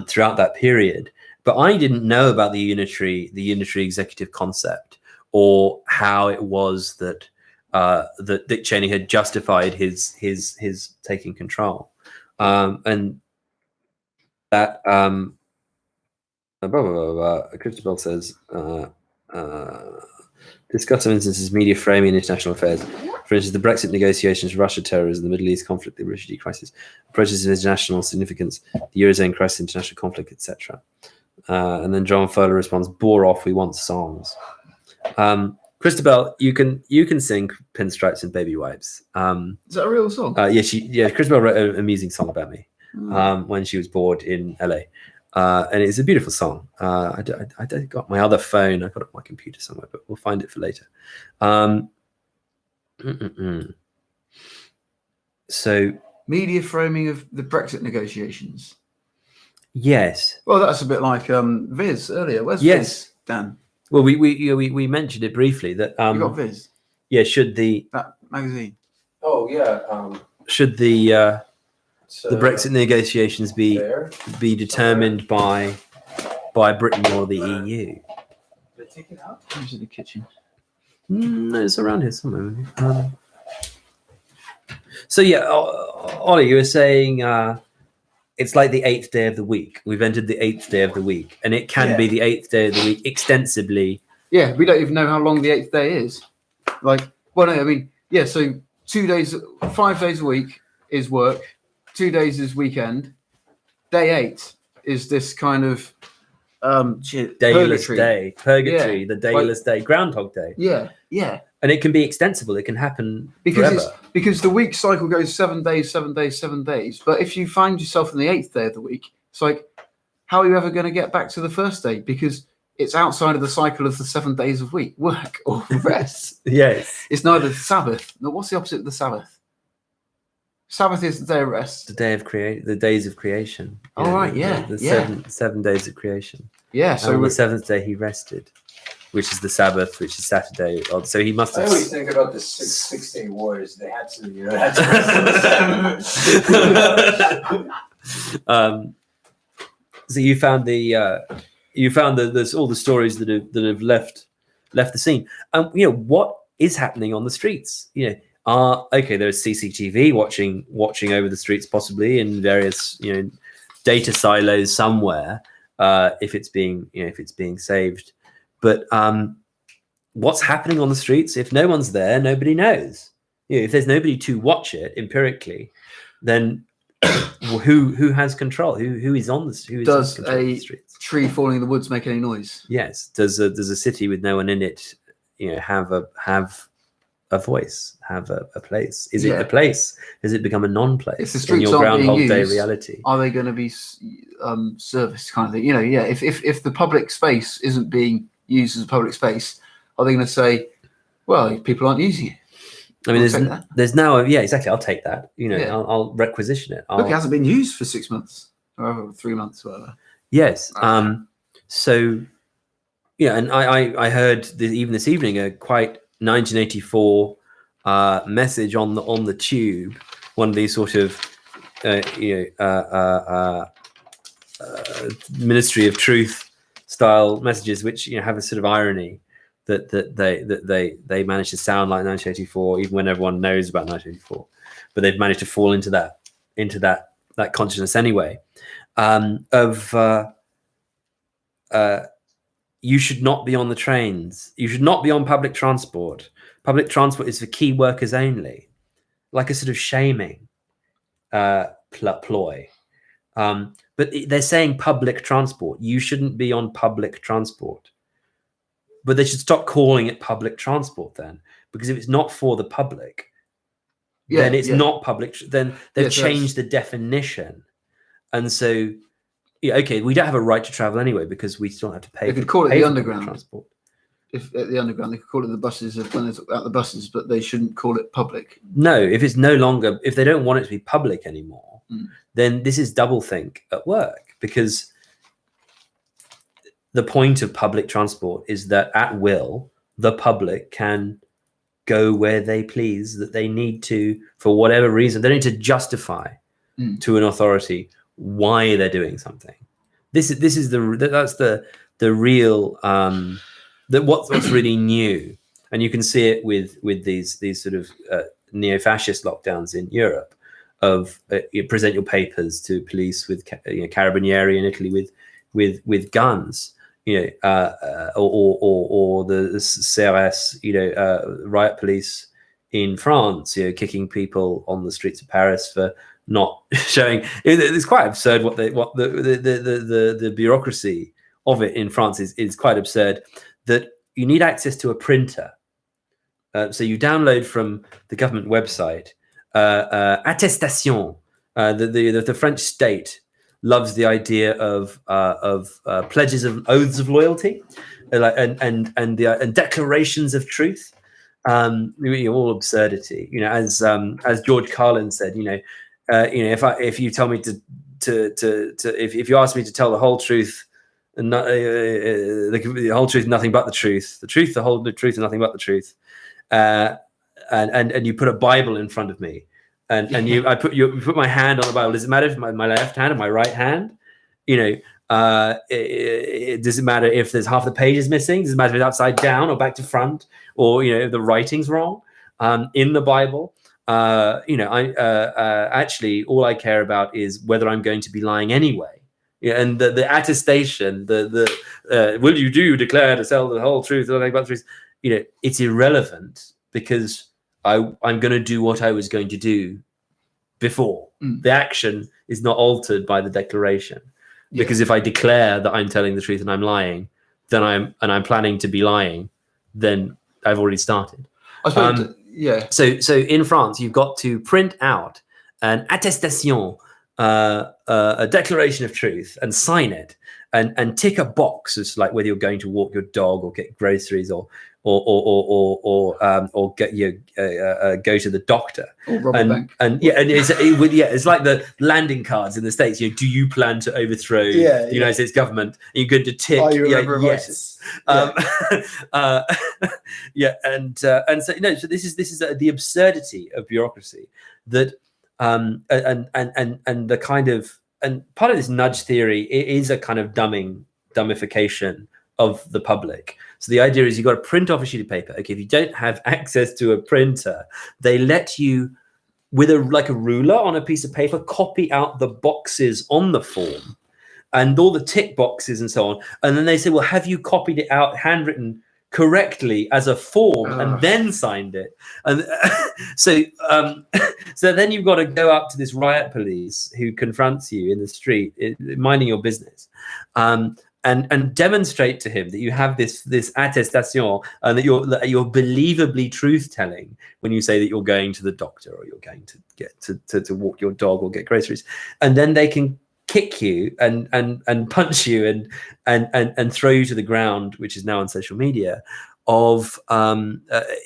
S2: Throughout that period, but I didn't know about the unitary executive concept, or how it was that that Dick Cheney had justified his taking control, and that Christabel says discuss some instances of media framing in international affairs. For instance, the Brexit negotiations, Russia terrorism, the Middle East conflict, the refugee crisis, approaches of international significance, the Eurozone crisis, international conflict, etc. And then John Fowler responds, bore off, we want songs. Christabel, you can sing Pinstripes and Baby Wipes.
S1: Is that a real song?
S2: Christabel wrote an amusing song about me when she was bored in LA. And it's a beautiful song. I got my other phone. I got it on my computer somewhere, but we'll find it for later. So
S1: media framing of the Brexit negotiations.
S2: Yes.
S1: Well, that's a bit like Viz earlier. Where's Viz, Dan?
S2: Well, we mentioned it briefly that
S1: you got Viz.
S2: Yeah. Should that
S1: magazine?
S3: Oh yeah.
S2: Should the Brexit negotiations be determined by Britain or the EU?
S3: They take it out.
S1: Who's in the kitchen?
S2: No, it's around here somewhere. So yeah, Ollie, you were saying it's like the 8th day of the week. We've entered the 8th day of the week, and it can be the 8th day of the week extensively.
S1: Yeah, we don't even know how long the 8th day is. So 2 days, 5 days a week is work. 2 days is weekend. Day 8 is this kind of
S2: dayless purgatory, the dayless day, Groundhog Day.
S1: Yeah.
S2: And it can be extensible. It can happen
S1: because the week cycle goes 7 days, 7 days, 7 days. But if you find yourself in the 8th day of the week, it's like, how are you ever going to get back to the first day? Because it's outside of the cycle of the 7 days of week, work or rest.
S2: Yes.
S1: It's neither the Sabbath. No, what's the opposite of the Sabbath? Sabbath is the day of rest.
S2: The day of the days of creation.
S1: The
S2: 7 days of creation.
S1: Yeah. So
S2: on the 7th day he rested, which is the Sabbath, which is Saturday. So he must have.
S3: I always think about the six-day wars. They had to,
S2: So you found there's all the stories that have left the scene. What is happening on the streets? There's CCTV watching over the streets, possibly in various data silos somewhere, if it's being saved. But what's happening on the streets. If no one's there, nobody knows. If there's nobody to watch it empirically, then who has control? Who is on the
S1: Does
S2: control of the
S1: a
S2: streets?
S1: tree falling in the woods make any noise?
S2: Yes. Does a city with no one in it, have a voice, have a place? Is it a place? Has it become a non-place?
S1: If the
S2: in
S1: streets
S2: your
S1: aren't being
S2: Groundhog Day
S1: used,
S2: reality?
S1: are they going to be serviced kind of thing? If the public space isn't being used as a public space, are they going to say, well, people aren't using it?
S2: I mean,
S1: I'll
S2: there's now exactly. I'll take that.
S1: Yeah.
S2: I'll requisition it.
S1: Look, it hasn't been used for 6 months or 3 months, whatever.
S2: Yes. So, and I heard even this evening a quite 1984 message on the tube, one of these sort of Ministry of Truth style messages, which have a sort of irony that they managed to sound like 1984, even when everyone knows about 1984, but they've managed to fall into that consciousness anyway. You should not be on the trains. You should not be on public transport. Public transport is for key workers only, like a sort of shaming ploy. But they're saying public transport. You shouldn't be on public transport. But they should stop calling it public transport then, because if it's not for the public, then it's not public. Then they've changed the definition, and so okay, we don't have a right to travel anyway because we still have to pay.
S1: They could call it the underground
S2: transport.
S1: If at the underground, they could call it the buses when they talk about the buses, but they shouldn't call it public.
S2: No, if it's no longer, if they don't want it to be public anymore, then this is doublethink at work, because the point of public transport is that at will, the public can go where they please, that they need to, for whatever reason. They don't need to justify to an authority why they're doing something. That's the real what's really new, and you can see it with these sort of neo-fascist lockdowns in Europe. Of you present your papers to police with carabinieri in Italy with guns, or the CRS, riot police in France, kicking people on the streets of Paris for not showing. It's quite absurd what the bureaucracy of it in France is quite absurd. That you need access to a printer, so you download from the government website attestation. The French state loves the idea of pledges of oaths of loyalty, and declarations of truth. All absurdity. As George Carlin said, if you tell me if you ask me to tell the whole truth, and the whole truth, nothing but the truth, the whole truth, and nothing but the truth, and you put a Bible in front of me, and you put my hand on the Bible. Does it matter if my left hand or my right hand? Does it matter if there's half the page is missing? Does it matter if it's upside down or back to front, or if the writing's wrong in the Bible? Actually, all I care about is whether I'm going to be lying anyway. And the attestation, will you declare to tell the whole truth, nothing but the truth? It's irrelevant, because I'm going to do what I was going to do before. The action is not altered by the declaration, because if I declare that I'm telling the truth and I'm lying, then I'm planning to be lying, then I've already started.
S1: I suppose,
S2: So in France, you've got to print out an attestation, a declaration of truth, and sign it, and tick a box as like whether you're going to walk your dog or get groceries or get go to the doctor,
S1: or rob a bank.
S2: It's like the landing cards in the States. Do you plan to overthrow the United States government? And you're going to tick yes. So this is the absurdity of bureaucracy, that and the kind of, and part of this nudge theory is a kind of dumbification of the public. So the idea is you've got to print off a sheet of paper. Okay, if you don't have access to a printer, they let you, with a ruler on a piece of paper, copy out the boxes on the form and all the tick boxes and so on. And then they say, well, have you copied it out handwritten correctly as a form and then signed it. And so then you've got to go up to this riot police who confronts you in the street, minding your business, and demonstrate to him that you have this attestation and that you're believably truth telling when you say that you're going to the doctor or you're going to get to walk your dog or get groceries, and then they can kick you and punch you and throw you to the ground, which is now on social media, of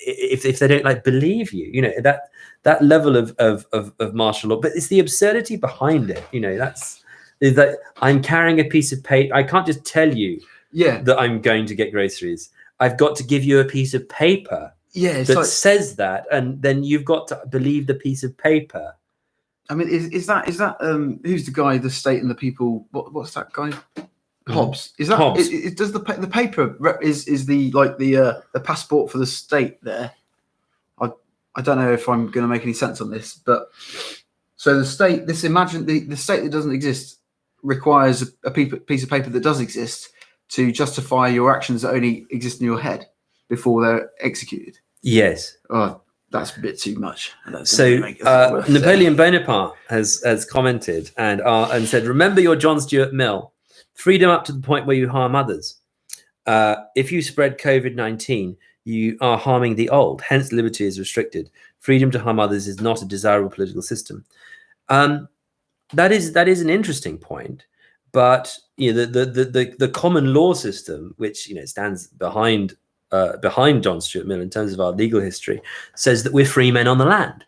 S2: if they don't believe you, that level of martial law. But it's the absurdity behind it, is that I'm carrying a piece of paper. I can't just tell you that I'm going to get groceries. I've got to give you a piece of paper that says that, and then you've got to believe the piece of paper.
S1: I mean, is that who's the guy, the state and the people? What's that guy? Hobbes. Is that
S2: Hobbes.
S1: Does the paper is the passport for the state there? I don't know if I'm going to make any sense on this, but so the state. Imagine the state that doesn't exist requires a piece of paper that does exist to justify your actions that only exist in your head before they're executed.
S2: Yes.
S1: Oh, that's a bit too much.
S2: So Napoleon Bonaparte has commented and said, "Remember your John Stuart Mill, freedom up to the point where you harm others. If you spread COVID-19, you are harming the old. Hence, liberty is restricted. Freedom to harm others is not a desirable political system." That is an interesting point, but the common law system, which stands behind John Stuart Mill in terms of our legal history, says that we're free men on the land,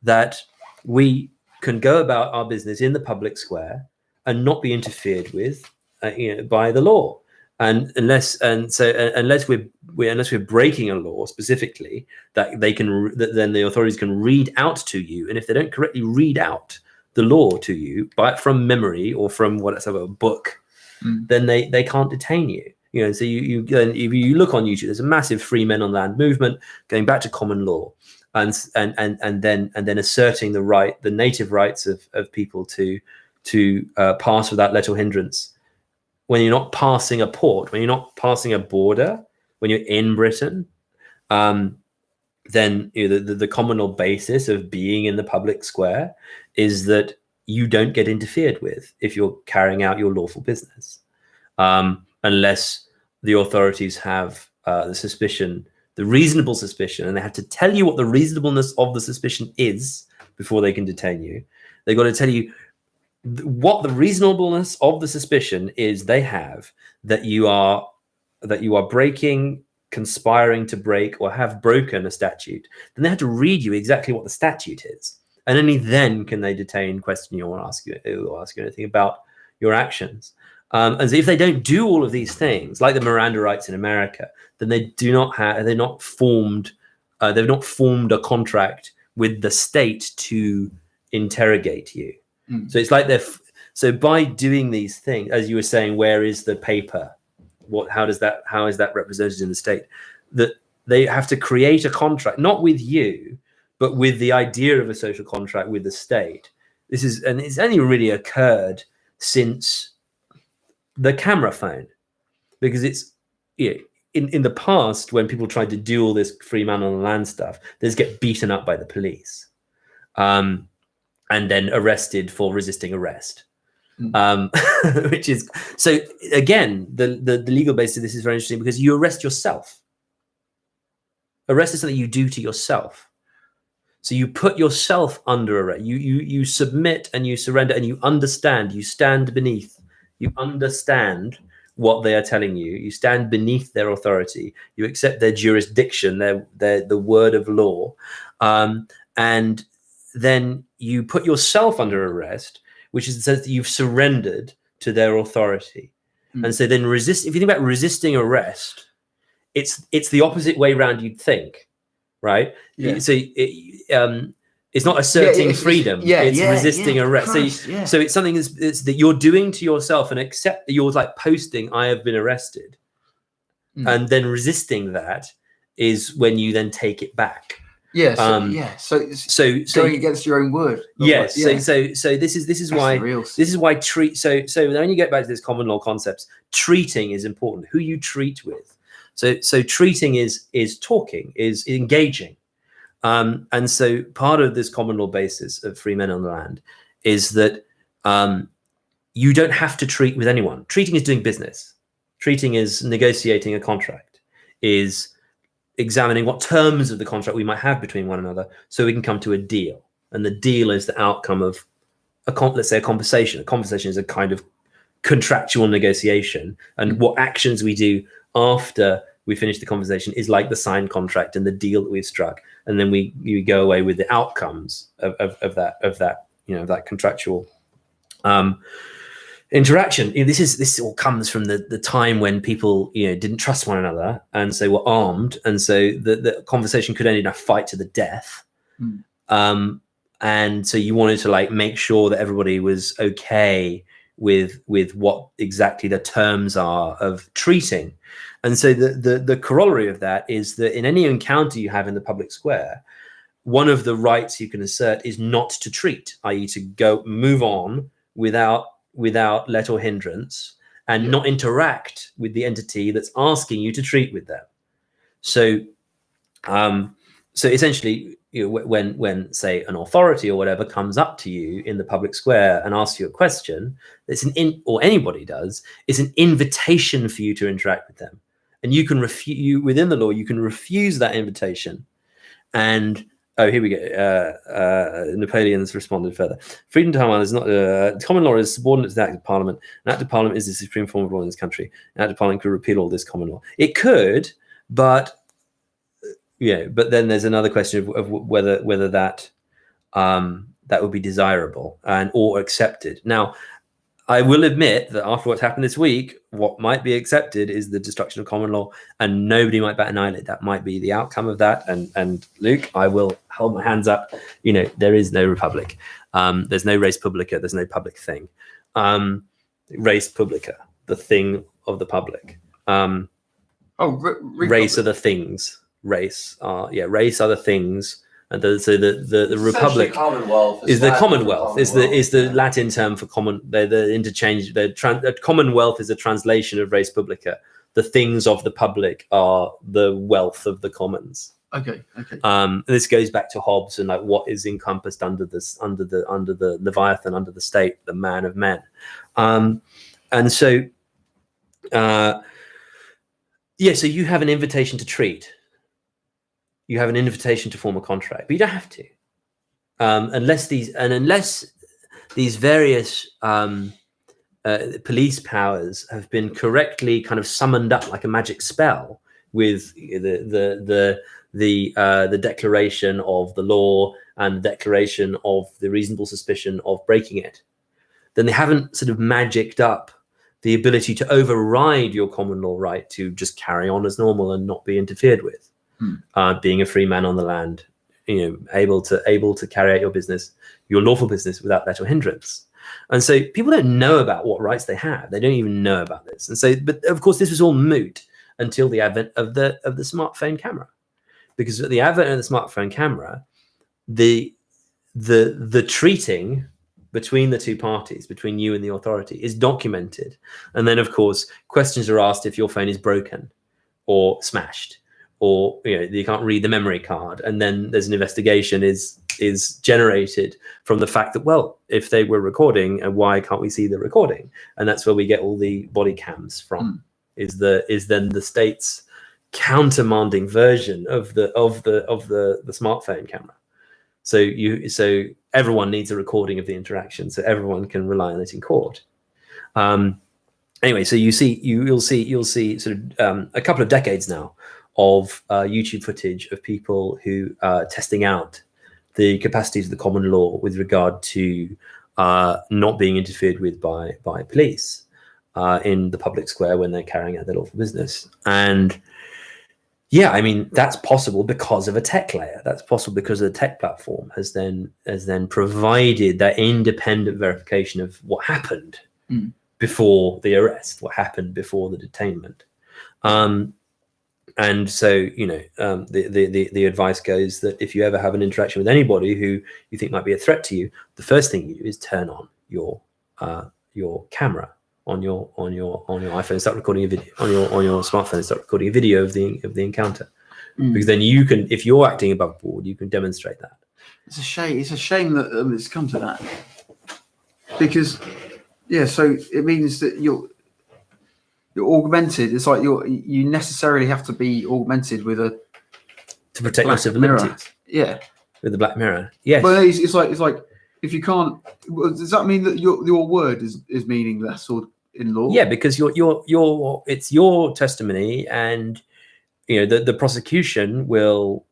S2: that we can go about our business in the public square and not be interfered with by the law, and unless we're breaking a law specifically, that then the authorities can read out to you, and if they don't correctly read out the law to you from memory or from a book, then they can't detain you. So if you look on YouTube, there's a massive free men on land movement going back to common law, and then asserting the native rights of people to pass without let or hindrance. When you're not passing a port, when you're not passing a border, when you're in Britain, then the common law basis of being in the public square is that you don't get interfered with if you're carrying out your lawful business, unless the authorities have the reasonable suspicion, and they have to tell you what the reasonableness of the suspicion is before they can detain you. They've got to tell you what the reasonableness of the suspicion is they have that you are breaking, conspiring to break, or have broken a statute. Then they have to read you exactly what the statute is, and only then can they detain, question you, or ask you anything about your actions. And so if they don't do all of these things, like the Miranda rights in America, then they've not formed a contract with the state to interrogate you. So it's like so by doing these things, as you were saying, where is the paper? How is that represented in the state? That they have to create a contract, not with you, but with the idea of a social contract with the state. And it's only really occurred since the camera phone, because it's in the past, when people tried to do all this free man on the land stuff, they just get beaten up by the police, and then arrested for resisting arrest. Which is, so again, the legal basis of this is very interesting, because you arrest yourself. Arrest is something you do to yourself. So you put yourself under arrest. You submit and you surrender and you understand. You stand beneath. You understand what they are telling you. You stand beneath their authority. You accept their jurisdiction, the word of law, and then you put yourself under arrest, which is the sense that you've surrendered to their authority. And so then if you think about resisting arrest, it's the opposite way around, you'd think, right? Yeah. So it's not asserting freedom, it's resisting arrest. So it's something that you're doing to yourself, and accept that you're like posting, I have been arrested. And then resisting that is when you then take it back.
S1: Yeah. So going against your own word.
S2: Yes. So this is why when you get back to this common law concepts, treating is important. Who you treat with. So treating is talking, is engaging. And so part of this common law basis of free men on the land is that you don't have to treat with anyone. Treating is doing business. Treating is negotiating a contract, is examining what terms of the contract we might have between one another so we can come to a deal. And the deal is the outcome of let's say a conversation. A conversation is a kind of contractual negotiation, and what actions we do after we finish the conversation is like the signed contract and the deal that we've struck, and then we go away with the outcomes of that contractual interaction. This all comes from the time when people didn't trust one another, and so were armed, and so the conversation could end in a fight to the death. And so you wanted to like make sure that everybody was okay with what exactly the terms are of treating. And so the corollary of that is that in any encounter you have in the public square, one of the rights you can assert is not to treat, i.e. to move on without let or hindrance, and not interact with the entity that's asking you to treat with them. So essentially, when say an authority or whatever comes up to you in the public square and asks you a question, or anybody does, it's an invitation for you to interact with them, and you can refuse. Within the law, you can refuse that invitation. And here we go. Napoleon's responded further. Freedom to harm is not common law is subordinate to the Act of Parliament. An Act of Parliament is the supreme form of law in this country. An Act of Parliament could repeal all this common law. It could, but but then there's another question of whether that that would be desirable or accepted. Now, I will admit that after what's happened this week, what might be accepted is the destruction of common law, and nobody might bat an eyelid. That might be the outcome of that. And Luke, I will hold my hands up. There is no republic. There's no res publica. There's no public thing. Res publica, the thing of the public. Race are the things. Race are the things. And the republic is the commonwealth. Is the Latin term for common. The interchange. Commonwealth is a translation of res publica. The things of the public are the wealth of the commons.
S1: Okay.
S2: This goes back to Hobbes and like what is encompassed under the Leviathan, under the state, the man of men. And so, so you have an invitation to treat. You have an invitation to form a contract, but you don't have to, unless these various police powers have been correctly kind of summoned up like a magic spell with the declaration of the law and the declaration of the reasonable suspicion of breaking it. Then they haven't sort of magicked up the ability to override your common law right to just carry on as normal and not be interfered with. Being a free man on the land, able to carry out your lawful business without let or hindrance. And so people don't know about what rights they have. They don't even know about this. And so, but of course, this was all moot until the advent of the smartphone camera, because at the advent of the smartphone camera, the treating between the two parties, between you and the authority, is documented. And then, of course, questions are asked if your phone is broken or smashed, or you can't read the memory card, and then there's an investigation is generated from the fact that, well, if they were recording, and why can't we see the recording? And that's where we get all the body cams from. Is then the state's countermanding version of the smartphone camera. So everyone needs a recording of the interaction, so everyone can rely on it in court. Anyway, so you'll see sort of a couple of decades now of YouTube footage of people who are testing out the capacities of the common law with regard to not being interfered with by police in the public square when they're carrying out their lawful business. And yeah, I mean, that's possible because of a tech layer. That's possible because the tech platform has then provided that independent verification of what happened before the arrest, what happened before the detainment. And so, the advice goes that if you ever have an interaction with anybody who you think might be a threat to you, the first thing you do is turn on your camera. on your iPhone and start recording a video on your smartphone and start recording a video of the encounter. Because then you can, if you're acting above board, you can demonstrate that.
S1: It's a shame. It's a shame that it's come to that. Because, yeah, so it means that you're augmented. It's like you necessarily have to be augmented with a
S2: To protect your
S1: black
S2: civil
S1: mirror.
S2: liberties
S1: Yeah.
S2: with the black mirror. Yes.
S1: But it's like if you can't, does that mean that your word is meaningless or in law?
S2: Yeah, because it's your testimony, and the prosecution will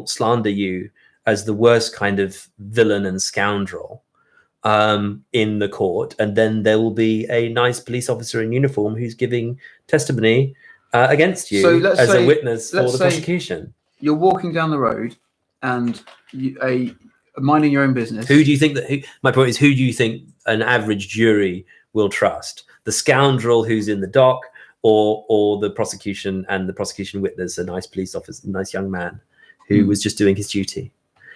S2: slander you as the worst kind of villain and scoundrel in the court, and then there will be a nice police officer in uniform who's giving testimony against you as a witness for the prosecution.
S1: You're walking down the road and minding your own business.
S2: My point is, who do you think an average jury will trust? The scoundrel who's in the dock, or the prosecution and the prosecution witness, a nice police officer, a nice young man who was just doing his duty?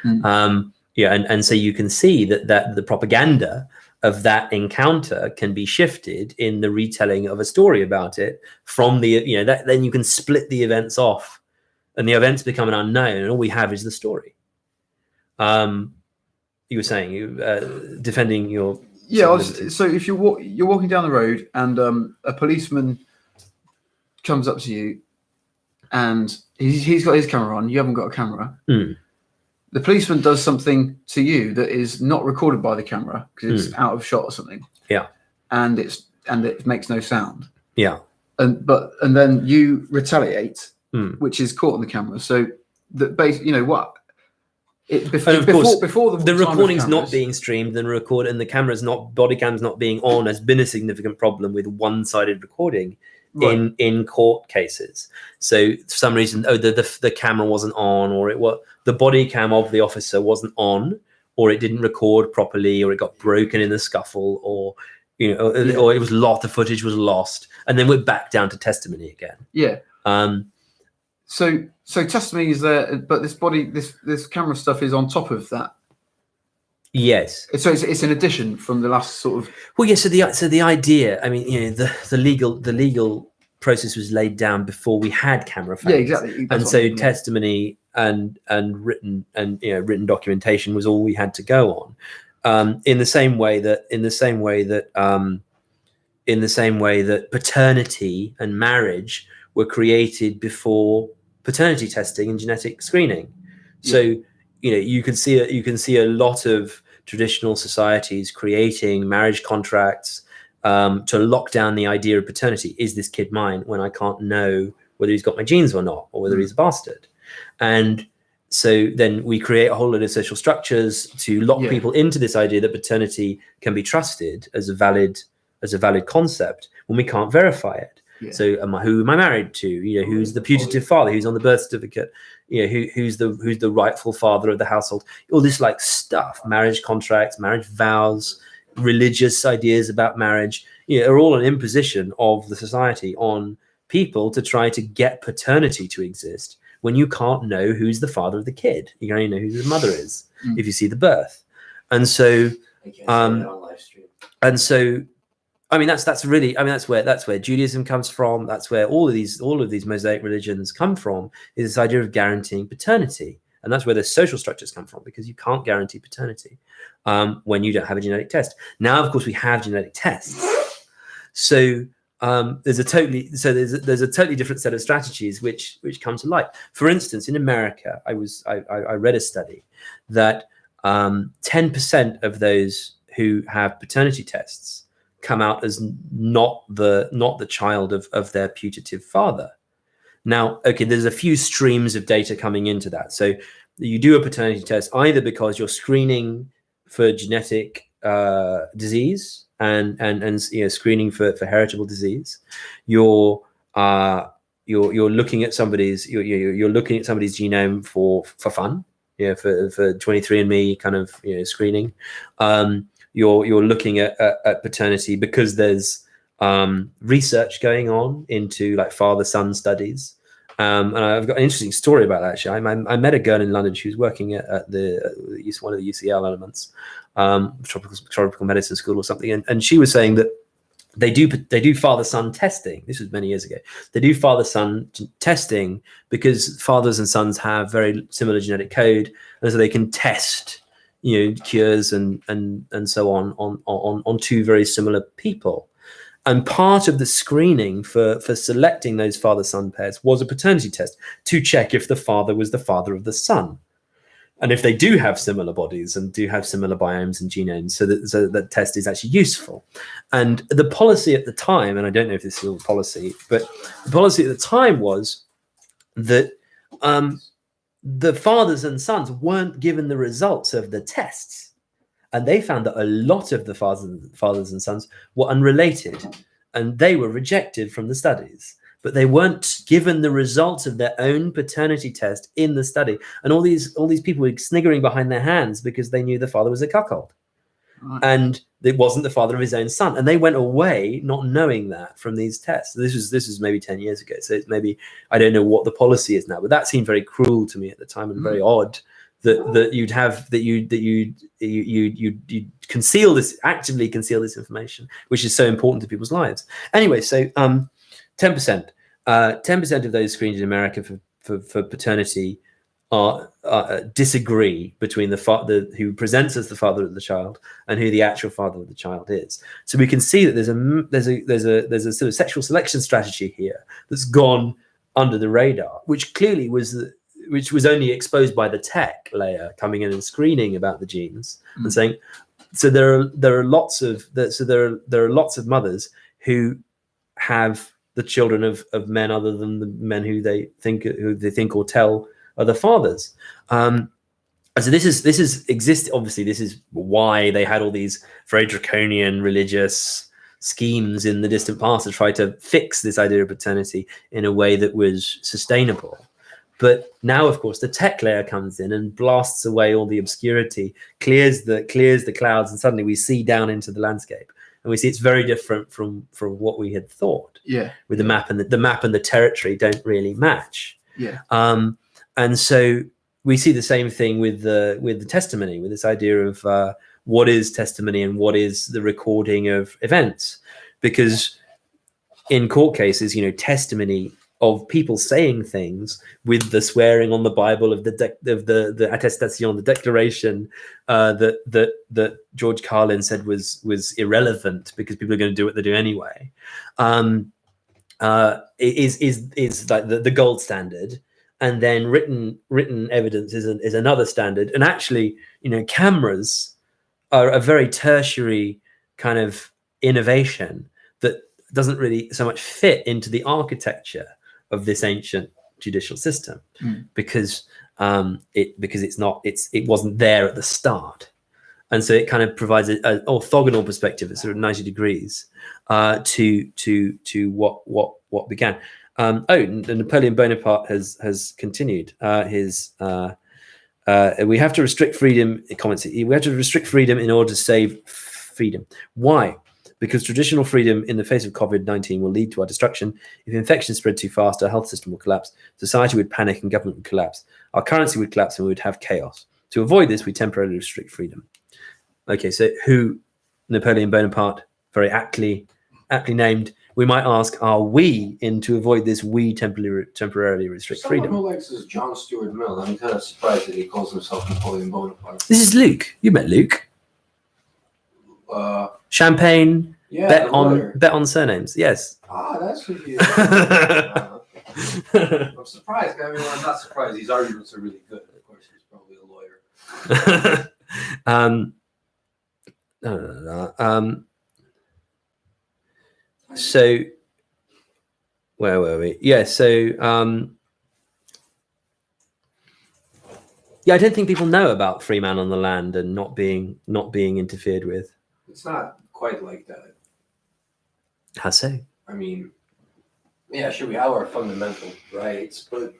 S2: And so you can see that the propaganda of that encounter can be shifted in the retelling of a story about it from then you can split the events off, and the events become an unknown, and all we have is the story. You were saying defending your
S1: so if you're walking down the road and a policeman comes up to you and he's got his camera on, you haven't got a camera. The policeman does something to you that is not recorded by the camera because it's out of shot or something. Yeah. And it makes no sound. Yeah. And then you retaliate, which is caught on the camera. So that what? Before the
S2: recording's not being streamed and and the camera's body cam's not being on has been a significant problem with one-sided recording in court cases. So for some reason, the camera wasn't on, or the body cam of the officer wasn't on, or it didn't record properly, or it got broken in the scuffle, or or it was lost. The footage was lost, and then we're back down to testimony again.
S1: Yeah. So testimony is there, but this camera stuff is on top of that.
S2: Yes.
S1: So it's an addition from the last sort of.
S2: Well, yeah. So the idea, I mean, the legal process was laid down before we had camera phones.
S1: Yeah, exactly.
S2: And so testimony and written documentation was all we had to go on. In the same way that paternity and marriage were created before paternity testing and genetic screening. So you can see a lot of traditional societies creating marriage contracts to lock down the idea of paternity. Is this kid mine, when I can't know whether he's got my genes or not, or whether he's a bastard? And so then we create a whole lot of social structures to lock people into this idea that paternity can be trusted as a valid concept when we can't verify it. So who am I married to? Who's the putative father? Who's on the birth certificate? Who's the rightful father of the household? All this stuff, marriage contracts, marriage vows, religious ideas about marriage, are all an imposition of the society on people to try to get paternity to exist when you can't know who's the father of the kid. You can only know who the mother is if you see the birth. And so, I mean, that's where Judaism comes from. That's where all of these Mosaic religions come from, is this idea of guaranteeing paternity. And that's where the social structures come from, because you can't guarantee paternity when you don't have a genetic test. Now, of course, we have genetic tests. So there's a totally different set of strategies which come to light. For instance, in America, I read a study that 10% of those who have paternity tests come out as not the child of their putative father. Now, okay, there's a few streams of data coming into that. So you do a paternity test either because you're screening for genetic disease and screening for heritable disease. You're looking at somebody's genome for fun, for 23andMe kind of screening. You're looking at paternity because there's research going on into father-son studies. And I've got an interesting story about that, actually. I met a girl in London. She was working at one of the UCL elements, tropical medicine school or something. And she was saying that they do father-son testing. This was many years ago. They do father-son testing because fathers and sons have very similar genetic code, and so they can test, cures and so on two very similar people. And part of the screening for selecting those father-son pairs was a paternity test to check if the father was the father of the son. And if they do have similar bodies and do have similar biomes and genomes, so that test is actually useful. And the policy at the time, and I don't know if this is still the policy, but the policy at the time was that the fathers and sons weren't given the results of the tests. And they found that a lot of the fathers and sons were unrelated, and they were rejected from the studies. But they weren't given the results of their own paternity test in the study. And all these people were sniggering behind their hands because they knew the father was a cuckold. Right. And it wasn't the father of his own son. And they went away not knowing that from these tests. This was maybe 10 years ago. So it's maybe, I don't know what the policy is now, but that seemed very cruel to me at the time and very odd that you'd conceal this, actively conceal this information, which is so important to people's lives. Anyway, so 10%. 10% of those screened in America for paternity disagree between the father who presents as the father of the child and who the actual father of the child is. So we can see that there's a sort of sexual selection strategy here that's gone under the radar, which clearly was only exposed by the tech layer coming in and screening about the genes and saying. So there are lots of mothers who have the children of men other than the men who they think or tell are the fathers. So this is exist. Obviously, this is why they had all these very draconian religious schemes in the distant past to try to fix this idea of paternity in a way that was sustainable. But now, of course, the tech layer comes in and blasts away all the obscurity, clears the clouds, and suddenly we see down into the landscape. And we see it's very different from what we had thought. Yeah. With the map and the map and the territory don't really match. Yeah. And so we see the same thing with the testimony, with this idea of what is testimony and what is the recording of events, because in court cases, testimony of people saying things with the swearing on the Bible of the attestation, the declaration that George Carlin said was irrelevant because people are going to do what they do anyway, is like the gold standard, and then written evidence is another standard. And actually, cameras are a very tertiary kind of innovation that doesn't really so much fit into the architecture of this ancient judicial system, because it wasn't there at the start, and so it kind of provides an orthogonal perspective at sort of 90 degrees to what began. Napoleon Bonaparte has continued his. We have to restrict freedom. Comments. We have to restrict freedom in order to save freedom. Why? Because traditional freedom in the face of COVID-19 will lead to our destruction. If infections spread too fast, our health system will collapse, society would panic and government would collapse, our currency would collapse and we would have chaos. To avoid this, we temporarily restrict freedom. Okay, so who Napoleon Bonaparte, very aptly named, we might ask, are we in to avoid this, we temporarily restrict freedom?
S3: Someone who likes is John Stuart Mill. I'm kind of surprised that he calls himself Napoleon Bonaparte.
S2: This is Luke. You met Luke. Champagne.
S3: Yeah,
S2: bet on surnames. Yes.
S3: That's who he is. I'm surprised. I mean, I'm not surprised. These arguments are really good. Of course, he's probably a lawyer.
S2: So where were we? Yeah. So I don't think people know about free man on the land and not being interfered with.
S3: It's not quite like that.
S2: How so?
S3: I mean, yeah, sure, we have our fundamental rights, but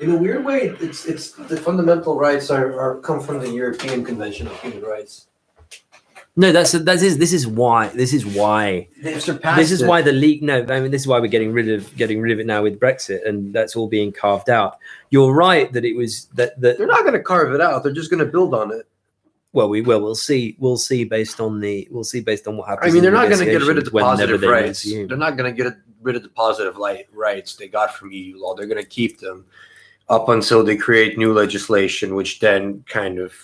S3: in a weird way, it's the fundamental rights are come from the European Convention of Human Rights.
S2: No, this is why
S1: they've surpassed.
S2: This is why the league. No, I mean this is why we're getting rid of it now with Brexit, and that's all being carved out. You're right that it was that
S3: they're not going to carve it out. They're just going to build on it.
S2: Well, we'll see. We'll see based on what happens.
S3: I mean,
S2: in
S3: they're
S2: the
S3: not going to get rid of
S2: negotiations
S3: the
S2: whenever
S3: positive
S2: they
S3: rights.
S2: resume.
S3: They're not going to get rid of the positive rights they got from EU law. They're going to keep them up until they create new legislation, which then kind of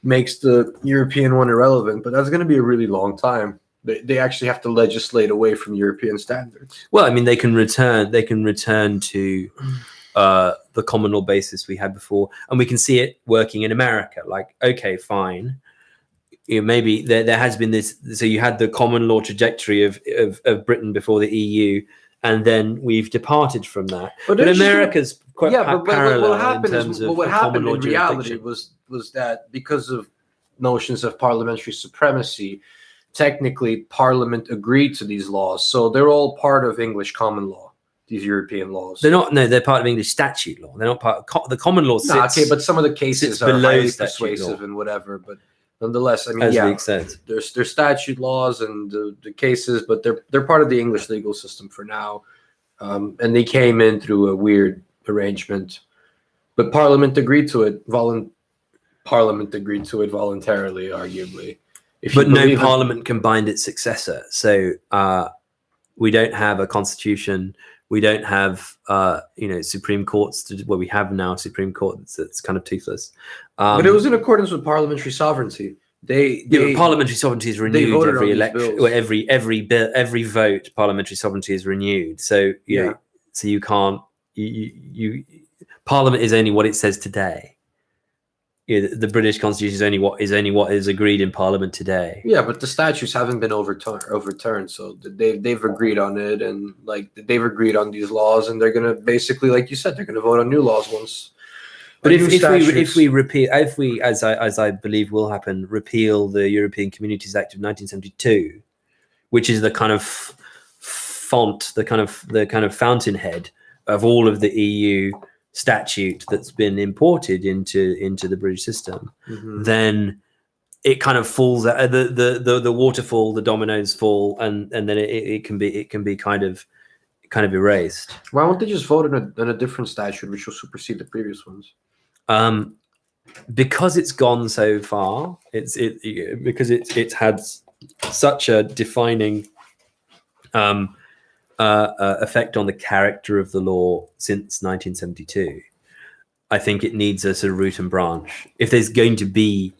S3: makes the European one irrelevant. But that's going to be a really long time. They actually have to legislate away from European standards.
S2: Well, I mean, they can return to the common law basis we had before, and we can see it working in America. Like, okay, fine. Maybe there has been this. So you had the common law trajectory of Britain before the EU, and then we've departed from that. But America's quite parallel
S3: what happened
S2: in terms
S3: is,
S2: of
S3: what happened
S2: common law
S3: in reality
S2: jurisdiction.
S3: was that because of notions of parliamentary supremacy, technically Parliament agreed to these laws, so they're all part of English common law. These European laws.
S2: They're not. No, they're part of English statute law. They're not part of the common law.
S3: Okay, but some of the cases are
S2: below
S3: highly
S2: statute
S3: persuasive
S2: law.
S3: and whatever. But nonetheless, I mean,
S2: As
S3: yeah,
S2: Luke said.
S3: there's statute laws and the cases, but they're part of the English legal system for now, and they came in through a weird arrangement. But Parliament agreed to it. Parliament agreed to it voluntarily, arguably.
S2: But no Parliament can bind its successor. So we don't have a constitution. We don't have, Supreme Courts. We have now a Supreme Court that's kind of toothless.
S3: But it was in accordance with parliamentary sovereignty.
S2: Parliamentary sovereignty is renewed every election, or every vote. Parliamentary sovereignty is renewed. So so you can't. Parliament is only what it says today. The British Constitution is only what is agreed in Parliament today.
S3: Yeah, but the statutes haven't been overturned, so they've agreed on it, and like they've agreed on these laws, and they're gonna basically, like you said, they're gonna vote on new laws once.
S2: But if we repeal, as I believe will happen, repeal the European Communities Act of 1972, which is the kind of font, the kind of fountainhead of all of the EU statute that's been imported into the British system, then it kind of falls out. The waterfall, the dominoes fall, and then it can be kind of erased.
S3: Why won't they just vote on a different statute which will supersede the previous ones?
S2: Because it's gone so far. Because it's had such a defining effect on the character of the law since 1972. I think it needs a sort of root and branch. If there's going to be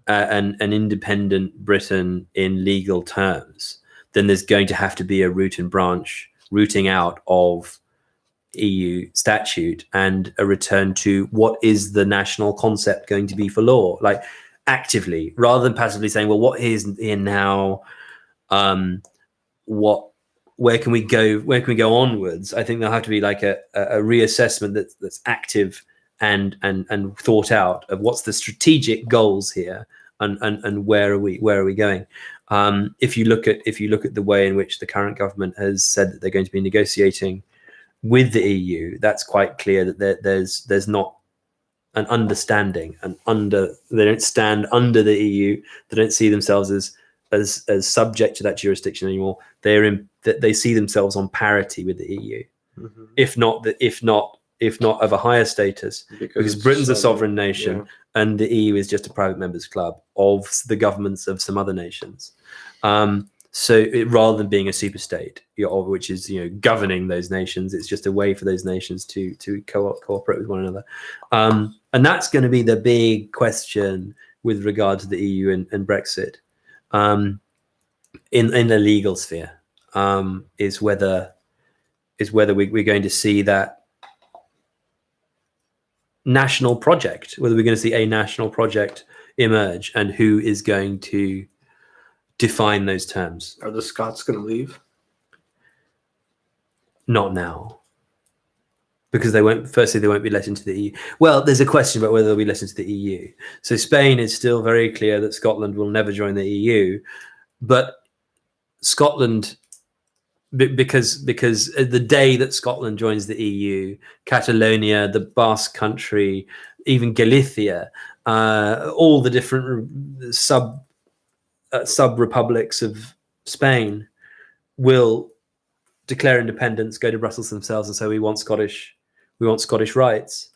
S2: an independent Britain in legal terms, then there's going to have to be a root and branch rooting out of EU statute and a return to what is the national concept going to be for law, like actively, rather than passively saying, well, what is in now? Where can we go onwards? I think there'll have to be like a reassessment that's active and thought out of what's the strategic goals here and where are we going. If you look at the way in which the current government has said that they're going to be negotiating with the EU, that's quite clear that there's not an understanding, they don't stand under the EU. They don't see themselves as subject to that jurisdiction anymore. They see themselves on parity with the EU, if not of a higher status, because Britain's a sovereign nation and the EU is just a private members club of the governments of some other nations. So rather than being a super state, which is governing those nations, it's just a way for those nations to cooperate with one another. And that's going to be the big question with regard to the EU and Brexit. In the legal sphere, is whether we're going to see that national project, whether we're going to see a national project emerge, and who is going to define those terms.
S3: Are the Scots going to leave?
S2: Not now, because they won't be let into the EU. Well, there's a question about whether they'll be let into the EU. So Spain is still very clear that Scotland will never join the EU, but Scotland, because the day that Scotland joins the EU, Catalonia, the Basque Country, even Galicia, all the different sub republics of Spain will declare independence, go to Brussels themselves, and say we want Scottish rights.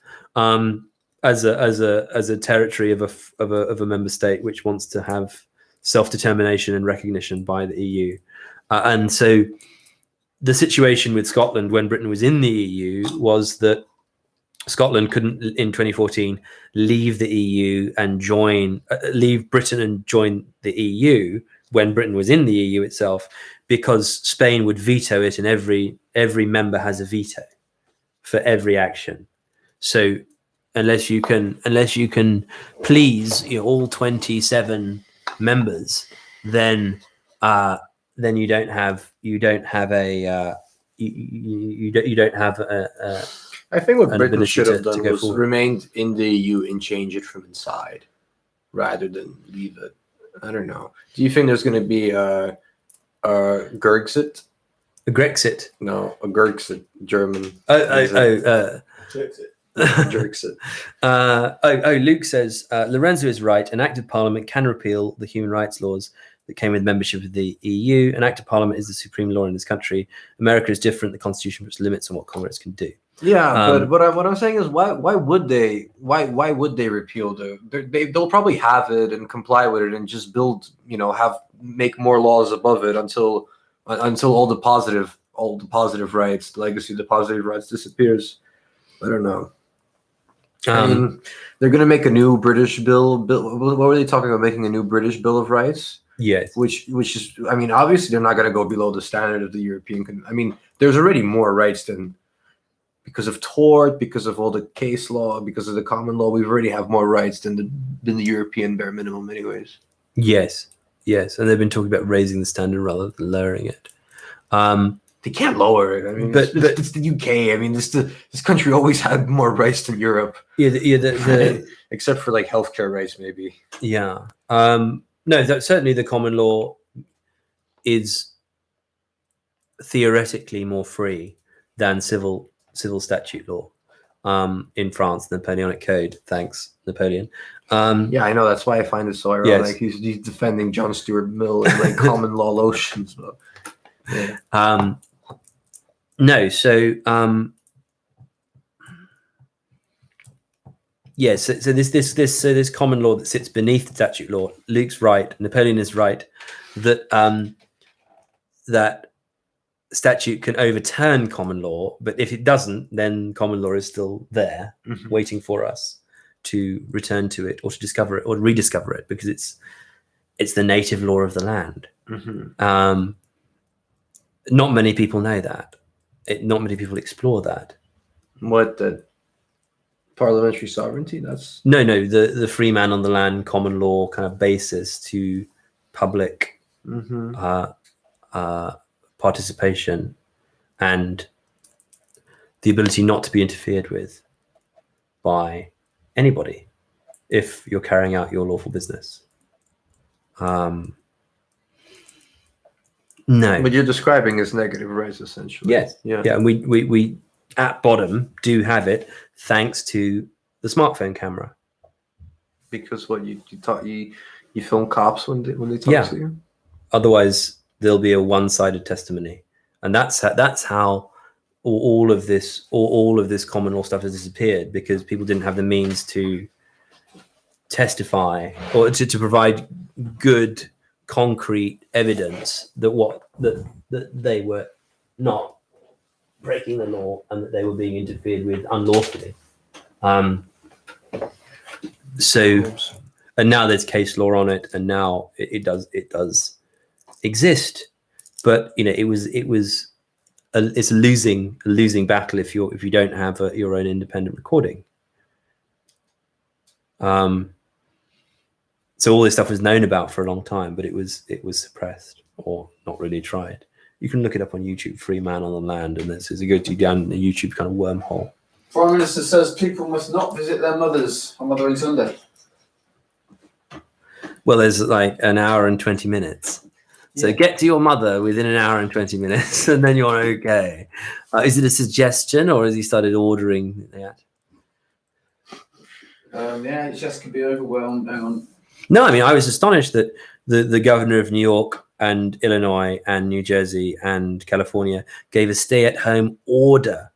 S2: as a territory of a member state which wants to have self-determination and recognition by the EU. And so the situation with Scotland when Britain was in the EU was that Scotland couldn't, in 2014, leave the EU and leave Britain and join the EU when Britain was in the EU itself, because Spain would veto it, and every member has a veto for every action. So unless you can please all 27 members, then you don't have a
S3: I think what
S2: an
S3: Britain
S2: ability
S3: should have
S2: to
S3: done
S2: go
S3: was
S2: forward.
S3: remained in the EU and change it from inside, rather than leave it. I don't know. Do you think there's going to be a Gerxit?
S2: A Grexit.
S3: No, a Gerxit, German. Gerxit.
S2: Luke says Lorenzo is right. An act of parliament can repeal the human rights laws that came with membership of the EU. An act of parliament is the supreme law in this country. America is different. The constitution puts limits on what Congress can do.
S3: Yeah, but what I'm saying is, why would they repeal they'll probably have it and comply with it and just build, make more laws above it until all the positive rights, the legacy of the positive rights disappears. I don't know. I mean, they're going to make a new British bill. What were they talking about? Making a new British Bill of Rights?
S2: Yes.
S3: Which is, I mean, obviously they're not going to go below the standard of the European. I mean, there's already more rights than, because of tort, because of all the case law, because of the common law. We already have more rights than the European bare minimum, anyways.
S2: Yes, and they've been talking about raising the standard rather than lowering it.
S3: They can't lower it. I mean, but it's the UK. I mean, this country always had more rights than Europe.
S2: Yeah,
S3: except for like healthcare rights, maybe.
S2: Yeah. No, certainly the common law is theoretically more free than civil statute law in France, the Napoleonic Code. Thanks, Napoleon.
S3: Yeah, I know. That's why I find it so ironic.
S2: Yes.
S3: He's defending John Stuart Mill and like common law lotions. But, yeah.
S2: No, so yes, so this common law that sits beneath the statute law. Luke's right, Napoleon is right, that that statute can overturn common law, but if it doesn't, then common law is still there, waiting for us to return to it or to discover it or rediscover it, because it's the native law of the land. Not many people know that. Not many people explore that.
S3: What, the parliamentary sovereignty? That's
S2: no the free man on the land common law kind of basis to public participation and the ability not to be interfered with by anybody if you're carrying out your lawful business. No,
S3: what you're describing is negative rights, essentially.
S2: Yes.
S3: Yeah.
S2: And we at bottom do have it thanks to the smartphone camera.
S3: Because what you film cops when they talk to you.
S2: Otherwise, there'll be a one-sided testimony, and that's how all of this common law stuff has disappeared, because people didn't have the means to testify or to provide good concrete evidence that they were not breaking the law and that they were being interfered with unlawfully. And now there's case law on it, and now it does exist, but it's a losing battle if you don't have your own independent recording. So all this stuff was known about for a long time, but it was suppressed or not really tried. You can look it up on YouTube, Free Man on the Land, and there's a go-to down the YouTube kind of wormhole.
S1: Prime Minister says people must not visit their mothers on Mothering Sunday.
S2: Well, there's like an hour and 20 minutes. So get to your mother within an hour and 20 minutes, and then you're okay. Is it a suggestion, or has he started ordering that?
S1: The NHS can be overwhelmed. Hang on.
S2: No, I mean, I was astonished that the governor of New York and Illinois and New Jersey and California gave a stay-at-home order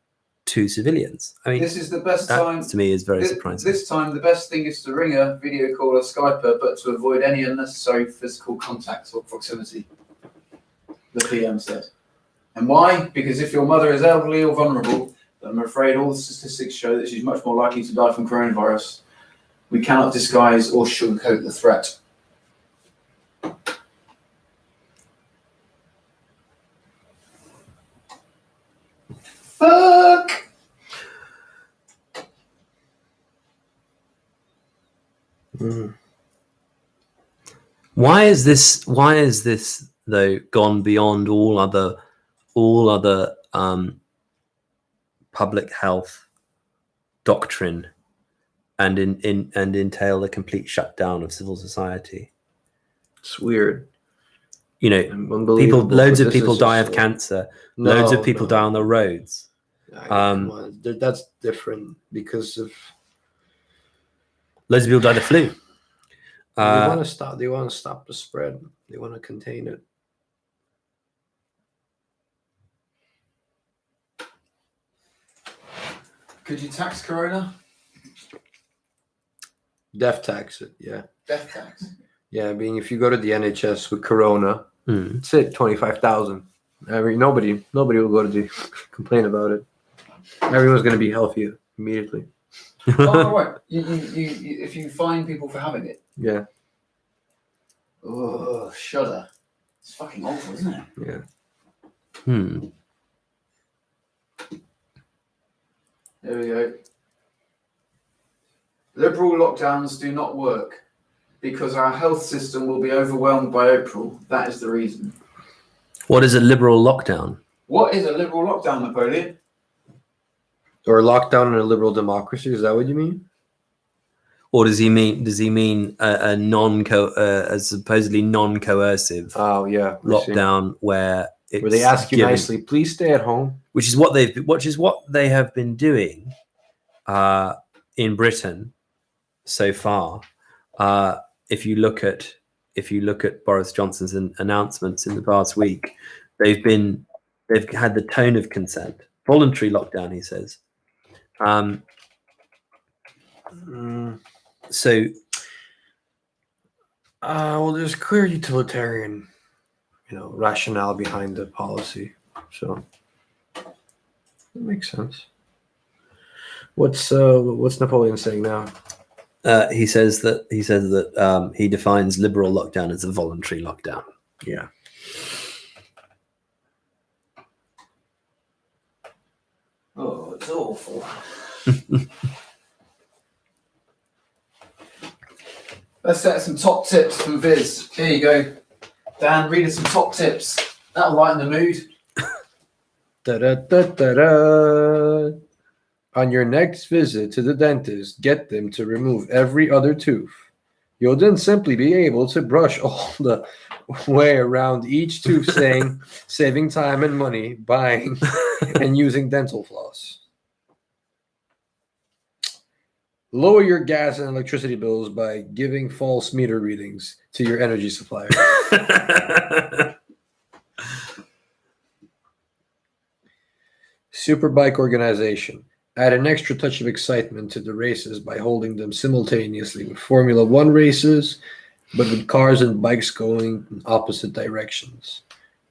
S2: to civilians. I mean,
S1: This is the best
S2: that
S1: time.
S2: to me is very surprising.
S1: This time, the best thing is to ring her, video call her, Skype her, but to avoid any unnecessary physical contact or proximity, the PM said. And why? Because if your mother is elderly or vulnerable, I'm afraid all the statistics show that she's much more likely to die from coronavirus. We cannot disguise or sugarcoat the threat. Fuck!
S2: Why is this though gone beyond all other public health doctrine and entail the complete shutdown of civil society?
S3: It's weird.
S2: You know,
S3: Unbelievable,
S2: loads
S3: but
S2: of
S3: this
S2: people
S3: is
S2: die
S3: just
S2: of cancer. Loads of people die on the roads.
S3: Come on. That's different because of
S2: Loads of people die of the flu.
S3: they want to stop. They want to stop the spread. They want to contain it.
S1: Could you tax corona?
S3: Death tax it. Yeah.
S1: Death tax.
S3: Yeah. Being if you go to the NHS with corona,
S2: Mm.
S3: it's it 25,000. I mean, nobody will go to the complain about it. Everyone's going to be healthy immediately.
S1: Oh, right. You, if you fine people for having it.
S3: Yeah.
S1: Oh, shudder. It's fucking awful, isn't it?
S3: Yeah.
S1: There we go. Liberal lockdowns do not work because our health system will be overwhelmed by April. That is the reason.
S2: What is a liberal lockdown?
S1: What is a liberal lockdown, Napoleon?
S3: Or lockdown in a liberal democracy? Is that what you mean?
S2: Or does he mean a supposedly non-coercive
S3: Oh yeah,
S2: lockdown where
S3: they ask you nicely, please stay at home,
S2: which is what they have been doing in Britain so far. If you look at Boris Johnson's announcements in the past week, they've had the tone of consent, voluntary lockdown. He says. So,
S3: well, there's clear utilitarian, rationale behind the policy, so that makes sense. What's Napoleon saying now?
S2: he says that he defines liberal lockdown as a voluntary lockdown.
S3: Yeah.
S1: Oh, it's awful. Let's set some top tips from Viz. Here you go. Dan, read us some top tips. That'll lighten the mood.
S3: Da-da-da-da-da. On your next visit to the dentist, get them to remove every other tooth. You'll then simply be able to brush all the way around each tooth, saving time and money buying and using dental floss. Lower your gas and electricity bills by giving false meter readings to your energy supplier. Superbike organization. Add an extra touch of excitement to the races by holding them simultaneously with Formula One races, but with cars and bikes going in opposite directions.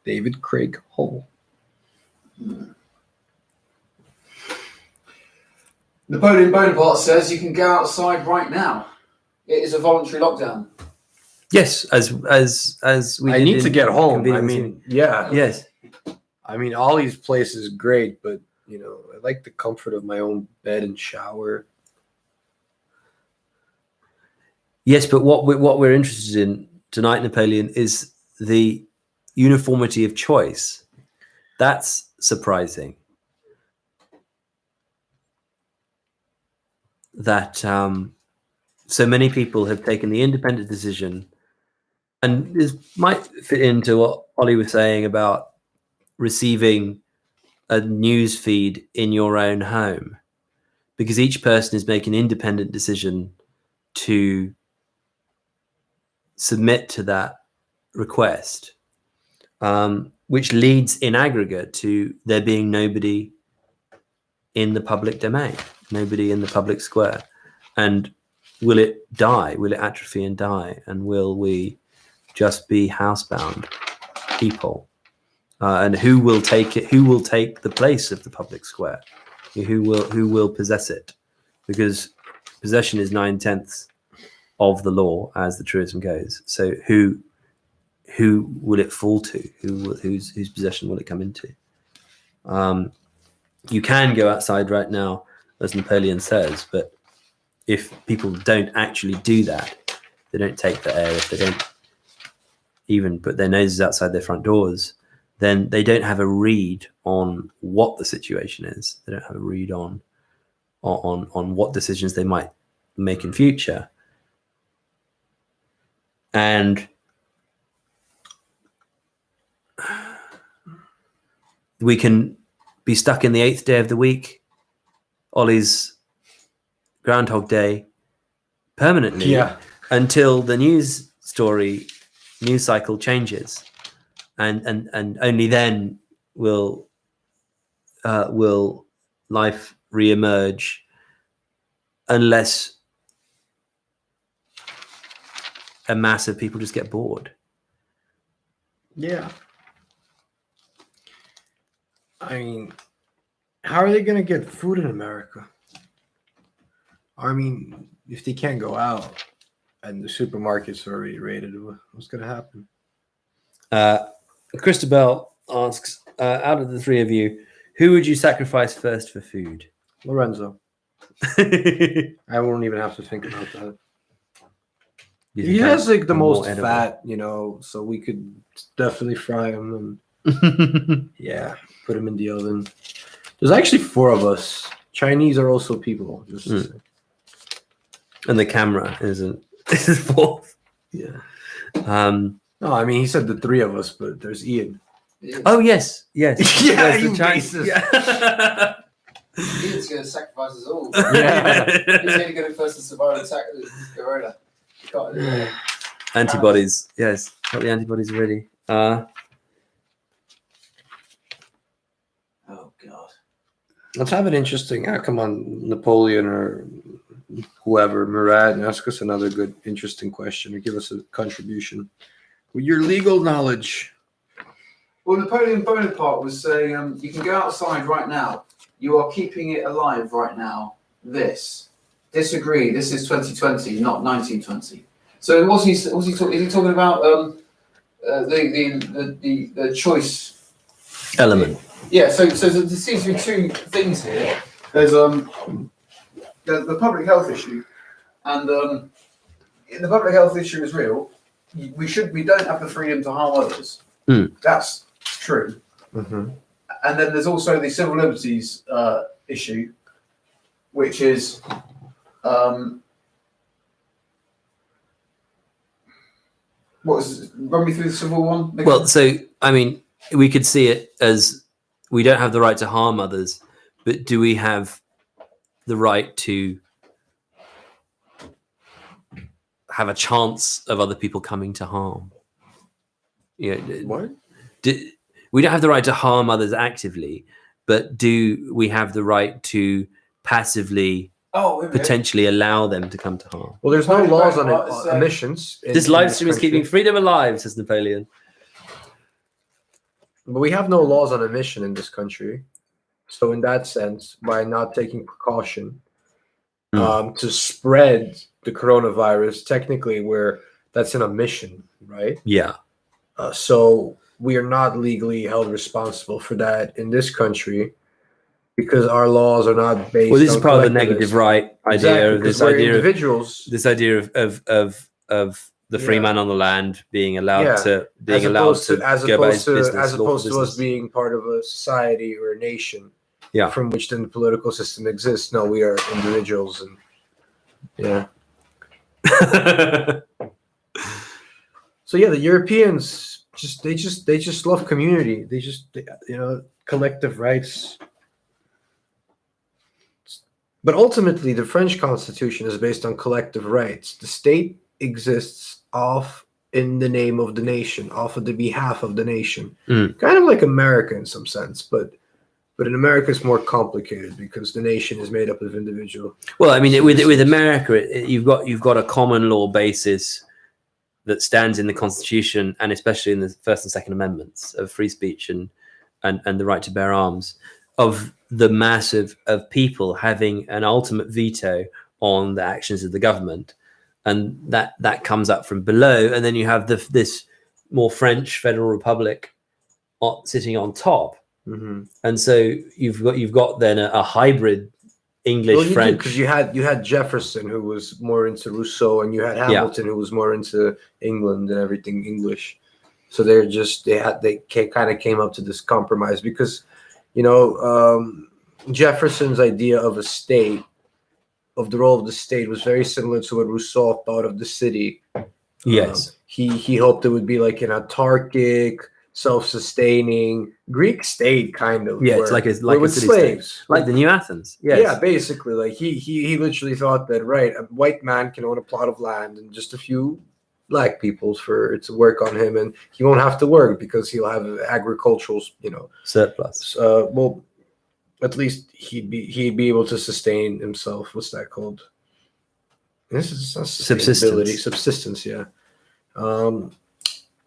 S3: David Craig Hull.
S1: Napoleon Bonaparte says you can go outside right now. It is a voluntary lockdown.
S2: Yes, as we.
S3: I need to get home. I mean, yeah.
S2: Yes.
S3: I mean, Ollie's place is great, but I like the comfort of my own bed and shower.
S2: Yes, but what we're interested in tonight, Napoleon, is the uniformity of choice. That's surprising. That so many people have taken the independent decision, and this might fit into what Ollie was saying about receiving a news feed in your own home, because each person is making an independent decision to submit to that request, which leads in aggregate to there being nobody in the public domain, nobody in the public square. And will it die? Will it atrophy and die? And will we just be housebound people? And who will take it? Who will take the place of the public square? Who will possess it? Because possession is 9/10 of the law, as the truism goes. So who will it fall to? Whose possession will it come into? You can go outside right now, as Napoleon says, but if people don't actually do that, they don't take the air, if they don't even put their noses outside their front doors, then they don't have a read on what the situation is. They don't have a read on what decisions they might make in future. And we can be stuck in the 8th day of the week, Ollie's Groundhog Day, permanently, until the news cycle changes, and only then will life reemerge, unless a mass of people just get bored.
S3: Yeah. I mean, how are they going to get food in America? I mean, if they can't go out and the supermarkets are already raided, what's going to happen?
S2: Christabel asks, out of the three of you, who would you sacrifice first for food?
S3: Lorenzo. I won't even have to think about that. He has like the most fat, so we could definitely fry him and yeah, put him in the oven. There's actually 4 of us. Chinese are also people. Just to say.
S2: And the camera isn't 4th.
S3: Yeah.
S1: No,
S3: I mean he said the 3 of us, but there's Ian.
S2: Oh yes.
S3: Yeah, you
S2: Chinese. Yeah.
S1: Ian's going to sacrifice us all.
S3: Yeah.
S1: He's only going to first to survive attack Corona.
S2: Antibodies, yes. Got the antibodies ready.
S1: Oh God.
S3: Let's have an interesting. Come on, Napoleon or whoever, Murad, and ask us another good, interesting question or give us a contribution with your legal knowledge.
S1: Well, Napoleon Bonaparte was saying, you can go outside right now. You are keeping it alive right now. Disagree. This is 2020, not 1920. So was he talking? Is he talking about the choice
S2: element?
S1: Yeah. So there seems to be 2 things here. There's the public health issue, and the public health issue is real. We don't have the freedom to harm others. That's true.
S3: Mm-hmm.
S1: And then there's also the civil liberties issue, which is run me through the civil one?
S2: Well, so I mean, we could see it as we don't have the right to harm others, but do we have the right to have a chance of other people coming to harm?
S3: What?
S2: We don't have the right to harm others actively, but do we have the right to passively potentially allow them to come to harm?
S3: Well, there's no laws on emissions.
S2: This live stream is keeping freedom alive, says Napoleon.
S3: But we have no laws on emission in this country. So in that sense, by not taking precaution to spread the coronavirus, technically that's an emission, right?
S2: Yeah.
S3: So we are not legally held responsible for that in this country because our laws are not based.
S2: Well, this is
S3: on
S2: part of the negative right idea.
S3: Exactly,
S2: This idea
S3: individuals.
S2: This idea of the free man on the land being allowed to go about his business,
S3: as opposed to us being part of a society or a nation.
S2: Yeah.
S3: From which then the political system exists. No, we are individuals, and yeah. So yeah, the Europeans they just love community. They collective rights. But ultimately, the French Constitution is based on collective rights. The state exists in the name of the nation, off of the behalf of the nation. Kind of like America in some sense, but But in America, it's more complicated because the nation is made up of individual.
S2: Well, I mean, with
S3: citizens.
S2: America, you've got a common law basis that stands in the Constitution, and especially in the First and Second Amendments of free speech and the right to bear arms, of the mass of people having an ultimate veto on the actions of the government, and that comes up from below, and then you have this more French federal republic sitting on top, and so you've got then a hybrid English French,
S3: because you had Jefferson, who was more into Rousseau, and you had Hamilton, who was more into England and everything English. So they kind of came up to this compromise because, Jefferson's idea of a state, of the role of the state, was very similar to what Rousseau thought of the city.
S2: Yes.
S3: He hoped it would be like an autarkic, self-sustaining Greek state, kind of.
S2: Yeah, it's like a
S3: with
S2: city
S3: slaves,
S2: state, like the New Athens. Yes.
S3: Yeah, basically, like he literally thought that, right, a white man can own a plot of land and just a few black people for it to work on him, and he won't have to work because he'll have agricultural,
S2: surplus.
S3: Well, at least he'd be able to sustain himself. What's that called? This is subsistence, yeah.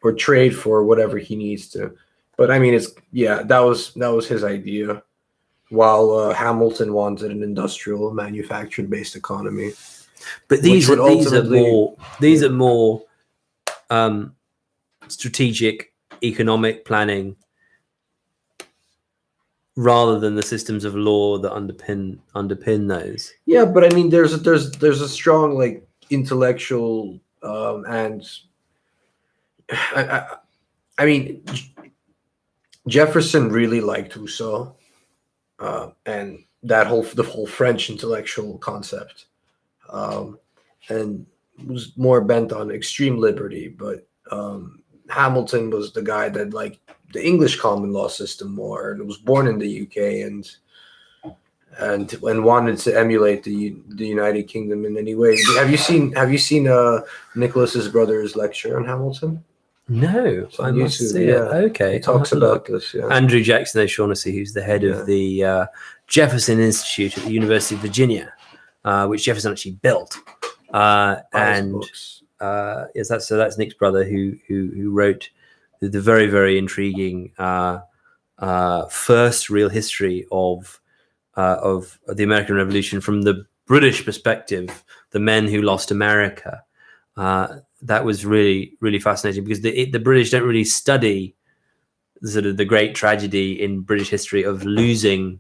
S3: Or trade for whatever he needs to. But I mean, that was his idea. While Hamilton wanted an industrial, manufactured-based economy.
S2: But these are more strategic economic planning rather than the systems of law that underpin those.
S3: Yeah, but I mean, there's a strong like intellectual and I mean, Jefferson really liked Rousseau and the whole French intellectual concept, and was more bent on extreme liberty. But Hamilton was the guy that liked the English common law system more, and was born in the UK and wanted to emulate the United Kingdom in any way. Have you seen Nicholas's brother's lecture on Hamilton?
S2: No, I must see it. Okay,
S3: he talks about this. Yeah,
S2: Andrew Jackson O'Shaughnessy, who's the head of the Jefferson Institute at the University of Virginia, which Jefferson actually built, and yes, that's Nick's brother who wrote the very, very intriguing first real history of the American Revolution from the British perspective, the men who lost America. That was really, really fascinating because the British don't really study sort of the great tragedy in British history of losing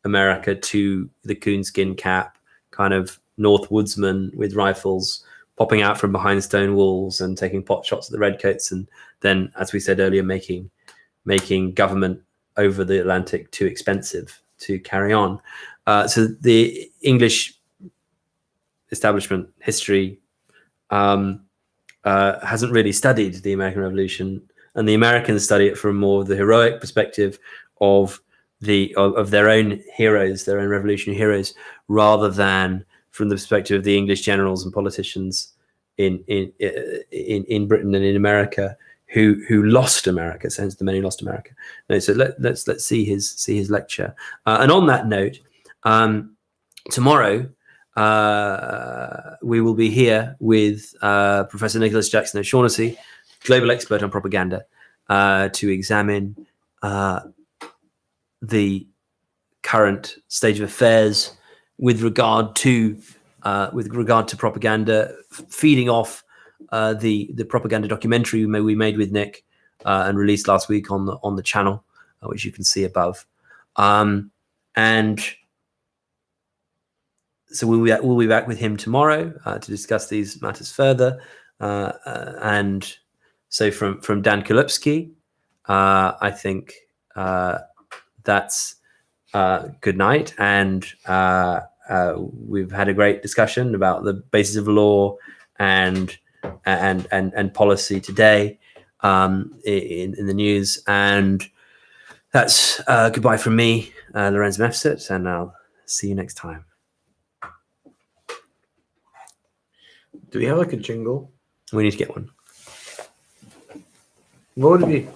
S2: America to the coonskin cap kind of North woodsman with rifles popping out from behind stone walls and taking pot shots at the redcoats, and then, as we said earlier, making government over the Atlantic too expensive to carry on. So the English establishment history hasn't really studied the American Revolution, and the Americans study it from more the heroic perspective of their own heroes, their own revolutionary heroes, rather than from the perspective of the English generals and politicians in Britain and in America who lost America. So hence the men who lost America. No, so let's see his lecture. And on that note, tomorrow we will be here with Professor Nicholas Jackson O'Shaughnessy, global expert on propaganda, to examine the current state of affairs with regard to propaganda, feeding off the propaganda documentary we made with Nick and released last week on the channel, which you can see above, and so we'll be back with him tomorrow to discuss these matters further. And so from Dan Kolupski, I think that's good night. And we've had a great discussion about the basis of law and policy today in the news. And that's goodbye from me, Lorenz Mefsit, and I'll see you next time.
S3: Do we have like a jingle?
S2: We need to get one.
S3: What would it be?